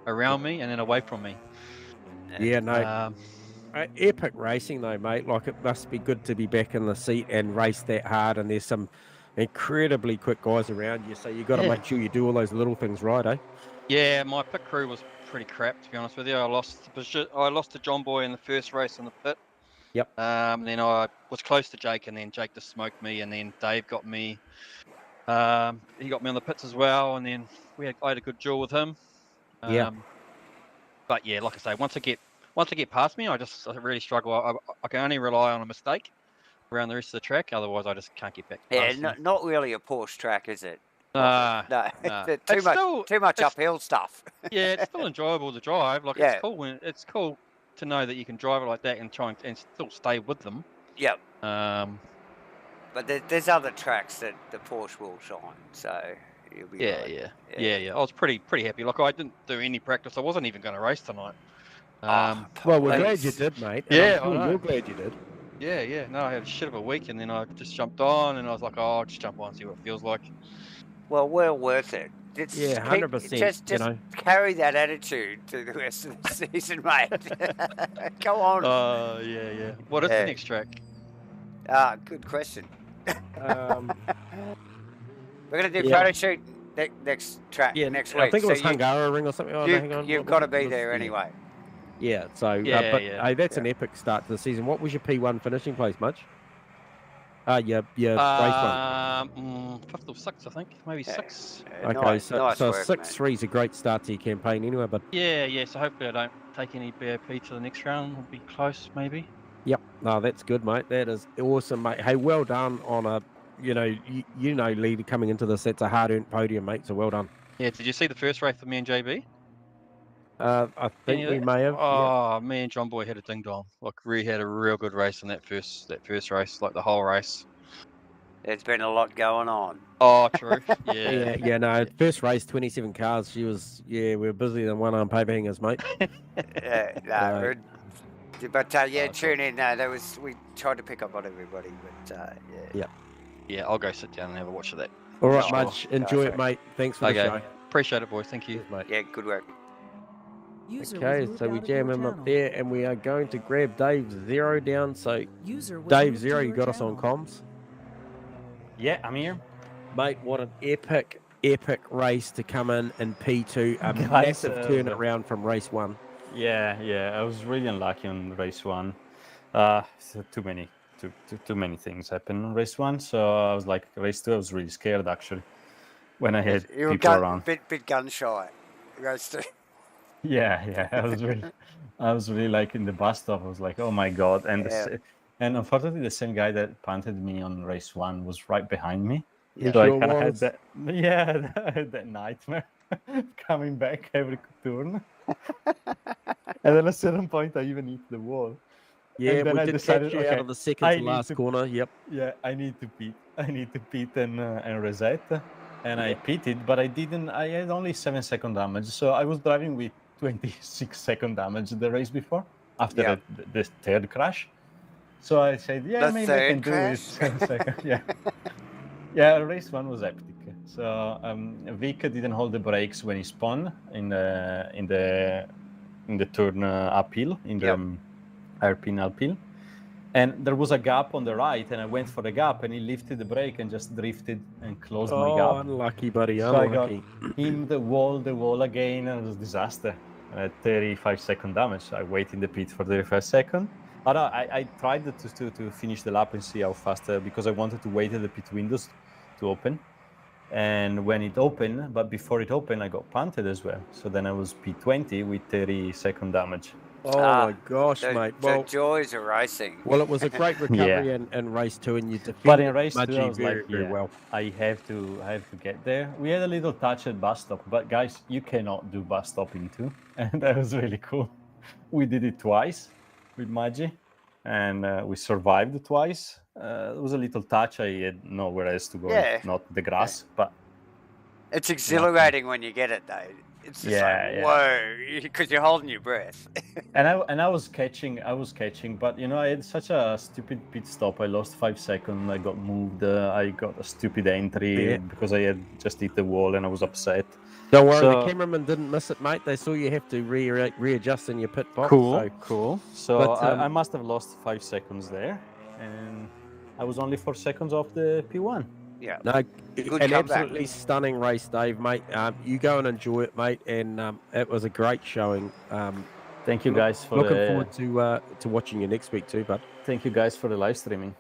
around me, and then away from me. Yeah, no. Epic racing though, mate. Like, it must be good to be back in the seat and race that hard, and there's some incredibly quick guys around you, so you got to make sure you do all those little things right, eh? Yeah, my pit crew was pretty crap, to be honest with you. I lost to John Boy in the first race in the pit. Yep. Then I was close to Jake, and then Jake just smoked me, and then Dave got me. He got me on the pits as well, and then I had a good duel with him. But yeah, like I say, once I get past me, I really struggle. I can only rely on a mistake around the rest of the track. Otherwise, I just can't get back past Yeah, not really a Porsche track, is it? Nah. Too much uphill stuff. Yeah, it's still enjoyable to drive. Like, Yeah. it's cool to know that you can drive it like that and try and still stay with them. Yep. But there's other tracks that the Porsche will shine, so you'll be right. Yeah. I was pretty happy. Like, I didn't do any practice. I wasn't even going to race tonight. Well, we're glad you did, mate. And Yeah, I'm sure I know. you're glad you did. Yeah. No, I had a shit of a week, and then I just jumped on, and I was like, oh, I'll just jump on and see what it feels like. Well worth it. It's, Yeah, 100%, Just you know. carry that attitude to the rest of the season, mate. Go on. Yeah. What is the next track? Good question. Um, We're going to do Yeah. photo shoot next track next week. I think it was so Hungaroring or something. Oh, no, hang on. you've What got to was be it? there Yeah. anyway. Yeah, so, Yeah, but yeah. hey, that's an epic start to the season. What was your P1 finishing place, Mudge? Your race one. 5th or 6th, I think. Maybe 6. Okay, nice so work, 6-3 is a great start to your campaign anyway, but Yeah. So hopefully I don't take any BOP to the next round. We'll be close, maybe. Yep. No, that's good, mate. That is awesome, mate. Hey, well done on a, Lee, coming into this. That's a hard-earned podium, mate. So well done. Yeah, did you see the first race for me and JB? I think we may have. Yep. Oh, me and John Boy had a ding dong. Like, we had a real good race in that first race, like the whole race. There's been a lot going on. Oh, true. Yeah. No. First race, 27 cars. She was, we were busier than one-arm paper hangers, mate. No, but Oh, tune in. We tried to pick up on everybody, but Yeah. Yeah, I'll go sit down and have a watch of that. All right, Sure. Mudge. Enjoy it, mate. Thanks for the Okay. show. Appreciate it, boys. Thank you. Cheers, mate. yeah, good work. User was Okay, moved so we out of jam your him up channel. there, and we are going to grab Dave Zero down. So, User was Dave moved to Zero, you your got us on channel. comms. Yeah, I'm here. Mate, what an epic race to come in P2. A Guys, massive turnaround from race 1. Yeah. I was really unlucky on race 1. So too many things happened on race 1. So I was like, race 2, I was really scared actually when I had You were people around. bit gun shy. Race 2. Yeah. I was really like in the bus stop. I was like, oh my god! And and unfortunately, the same guy that punted me on race 1 was right behind me. Yeah, So sure I kind of had was. that. Yeah, I had that nightmare coming back every turn. And then at a certain point, I even hit the wall. Yeah, And then we I did decided, catch you out okay, of the second I to need last to- corner. Yep. Yeah, I need to pit and reset. And I pitted, but I didn't. I had only 7-second damage, so I was driving with 26-second damage the race before after Yeah. the third crash. So I said, yeah, The maybe I can third do it. crash? 7 seconds. Yeah. Yeah, race 1 was epic. So Vic didn't hold the brakes when he spun in the turn uphill in the Yep. hairpin uphill, and there was a gap on the right, and I went for the gap, and he lifted the brake and just drifted and closed my Oh, gap. unlucky, buddy. So I got Unlucky. him the wall again, and it was a disaster. 35-second damage. I waited in the pit for 35 seconds. I tried to finish the lap and see how fast, because I wanted to wait at the pit windows to open. And when it opened, but before it opened, I got punted as well. So then I was P20 with 30-second damage. Oh, my gosh, mate. The joys of racing. Well, it was a great recovery Yeah. in race 2, and you defended But in race 2, Mudgee I was very, like, very yeah, well. I have to get there. We had a little touch at bus stop, but guys, you cannot do bus stopping too, and that was really cool. We did it twice with Mudgee, and we survived twice. It was a little touch. I had nowhere else to go, Yeah. not the grass, but It's exhilarating when you get it, though. It's just Yeah. whoa, because you're holding your breath. and I was catching, but I had such a stupid pit stop. I lost 5 seconds. I got moved. I got a stupid entry Yeah. because I had just hit the wall, and I was upset. Don't worry, the So- cameraman didn't miss it, mate. They saw you have to readjust in your pit box. Cool. So But, I must have lost 5 seconds there, and I was only 4 seconds off the P1. Yeah. No, Good an comeback. absolutely stunning race, Dave, mate. You go and enjoy it, mate, and it was a great showing. Thank you guys for Looking the, forward to watching you next week too, bud. Thank you guys for the live streaming.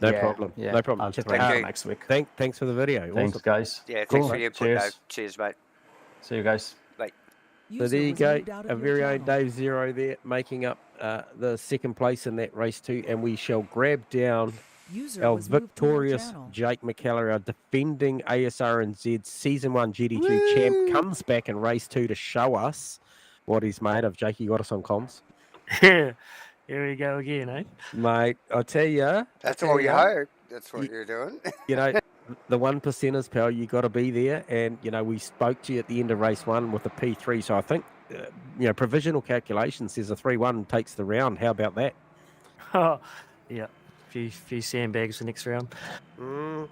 No Yeah. problem. Yeah, No problem. I'll Just, try Thank you. next week. thanks for the video. Thanks, Awesome. guys. Yeah, thanks Cool. for your Cheers. Dave. Cheers, mate. See you guys. So User there you was go, moved out of a your very own channel. Dave Zero there, making up the second place in that race too, and we shall grab down User our was moved from your victorious channel. Jake McKellar, our defending Asrnz Season 1 GT3 champ, comes back in race 2 to show us what he's made of. Jake, you got us on comms. Yeah, here we go again, eh? Mate, I tell you, That's all you hope. That's what you're doing. the 1%ers, pal, you got to be there. And, we spoke to you at the end of race 1 with the P3. So I think, provisional calculation says a 3-1 takes the round. How about that? Oh, yeah. Few sandbags for next round. Yeah,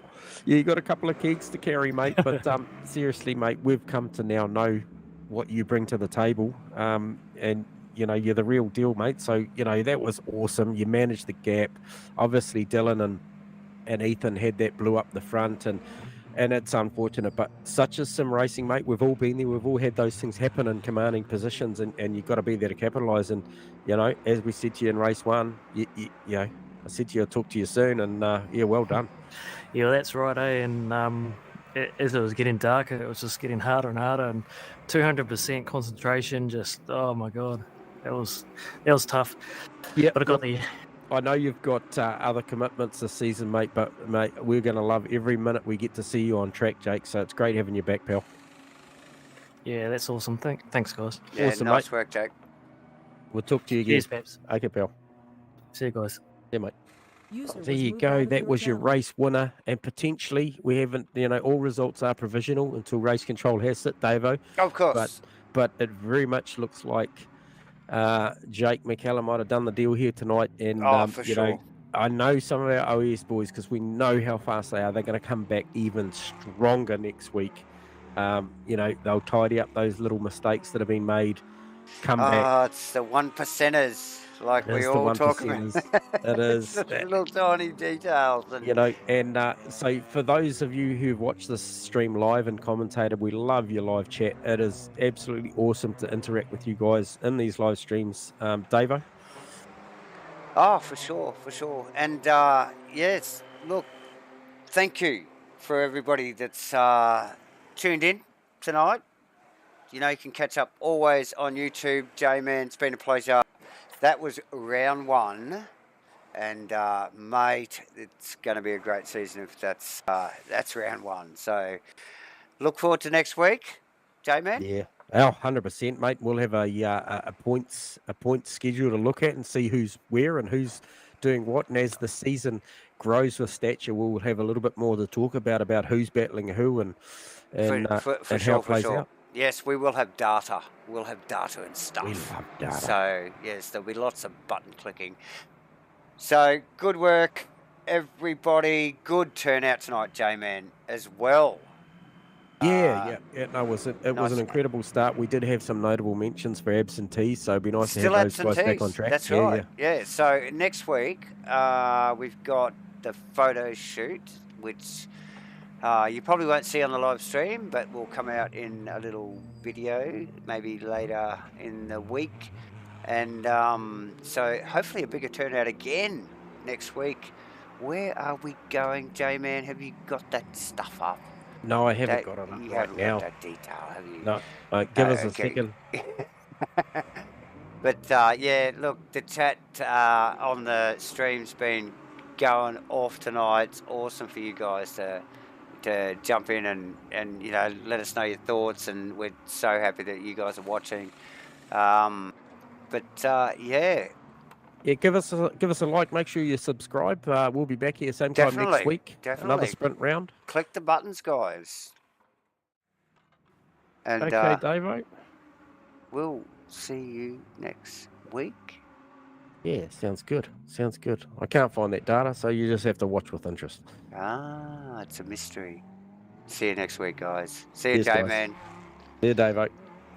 you got a couple of kegs to carry, mate. But seriously, mate, we've come to now know what you bring to the table. And, you're the real deal, mate. So, that was awesome. You managed the gap. Obviously, Dylan and Ethan had that blew up the front, and it's unfortunate, but such is sim racing, mate. We've all been there. We've all had those things happen in commanding positions, and you've got to be there to capitalise. And, as we said to you in race 1, I said to you, I'll talk to you soon, and well done. Yeah, that's right, eh? And as it was getting darker, it was just getting harder and harder, and 200% concentration. Just oh my god, that was tough. Yeah, but I got the I know you've got other commitments this season, mate, but mate, we're going to love every minute we get to see you on track, Jake. So it's great having you back, pal. Yeah, that's awesome. Thanks, guys. Yeah, Awesome, nice mate. work, Jake. We'll talk to you again. Cheers, Peps. Okay, pal. See you guys. Yeah, mate. User There was you moved go. out of That was your account. race winner, and potentially we haven't. All results are provisional until race control has it, Davo. Of course. But it very much looks like Jake McCallum might have done the deal here tonight. And for sure. I know some of our OES boys, because we know how fast they are. They're going to come back even stronger next week. They'll tidy up those little mistakes that have been made. Come back. It's the 1%ers, like we It's the all talk 1%ers. about. It is. The little tiny details. And, So for those of you who've watched this stream live and commentated, we love your live chat. It is absolutely awesome to interact with you guys in these live streams. Davo? Oh, for sure. And yes, look, thank you for everybody that's tuned in tonight. You can catch up always on YouTube. J-Man, it's been a pleasure. That was round 1. And, mate, it's going to be a great season if that's round 1. So look forward to next week, J-Man. Yeah. 100%, mate. We'll have a points schedule to look at and see who's where and who's doing what. And as the season grows with stature, we'll have a little bit more to talk about who's battling who and for how sure, it plays for sure. out. Yes, we will have data. We'll have data and stuff. We love data. So, yes, there'll be lots of button clicking. So, good work, everybody. Good turnout tonight, J-Man, as well. Yeah. No, it was nice. an incredible start. We did have some notable mentions for absentees, so it'd be nice Still to have those guys back on absentees. track. That's right. Yeah. So next week we've got the photo shoot, which you probably won't see on the live stream, but will come out in a little video maybe later in the week. And so hopefully a bigger turnout again next week. Where are we going, J-Man? Have you got that stuff up? No, I haven't got it You right haven't now. got that detail, have you? No, give us a okay. second. But yeah, look, the chat on the stream's been going off tonight. It's awesome for you guys to jump in and let us know your thoughts, and we're so happy that you guys are watching. Yeah. Yeah, give us a like. Make sure you subscribe. We'll be back here same time next week. Definitely. Another sprint round. Click the buttons, guys. And Okay, Davo. we'll see you next week. Yeah, sounds good. I can't find that data, so you just have to watch with interest. It's a mystery. See you next week, guys. See you, Cheers, guys. J-Man. See you, Davo.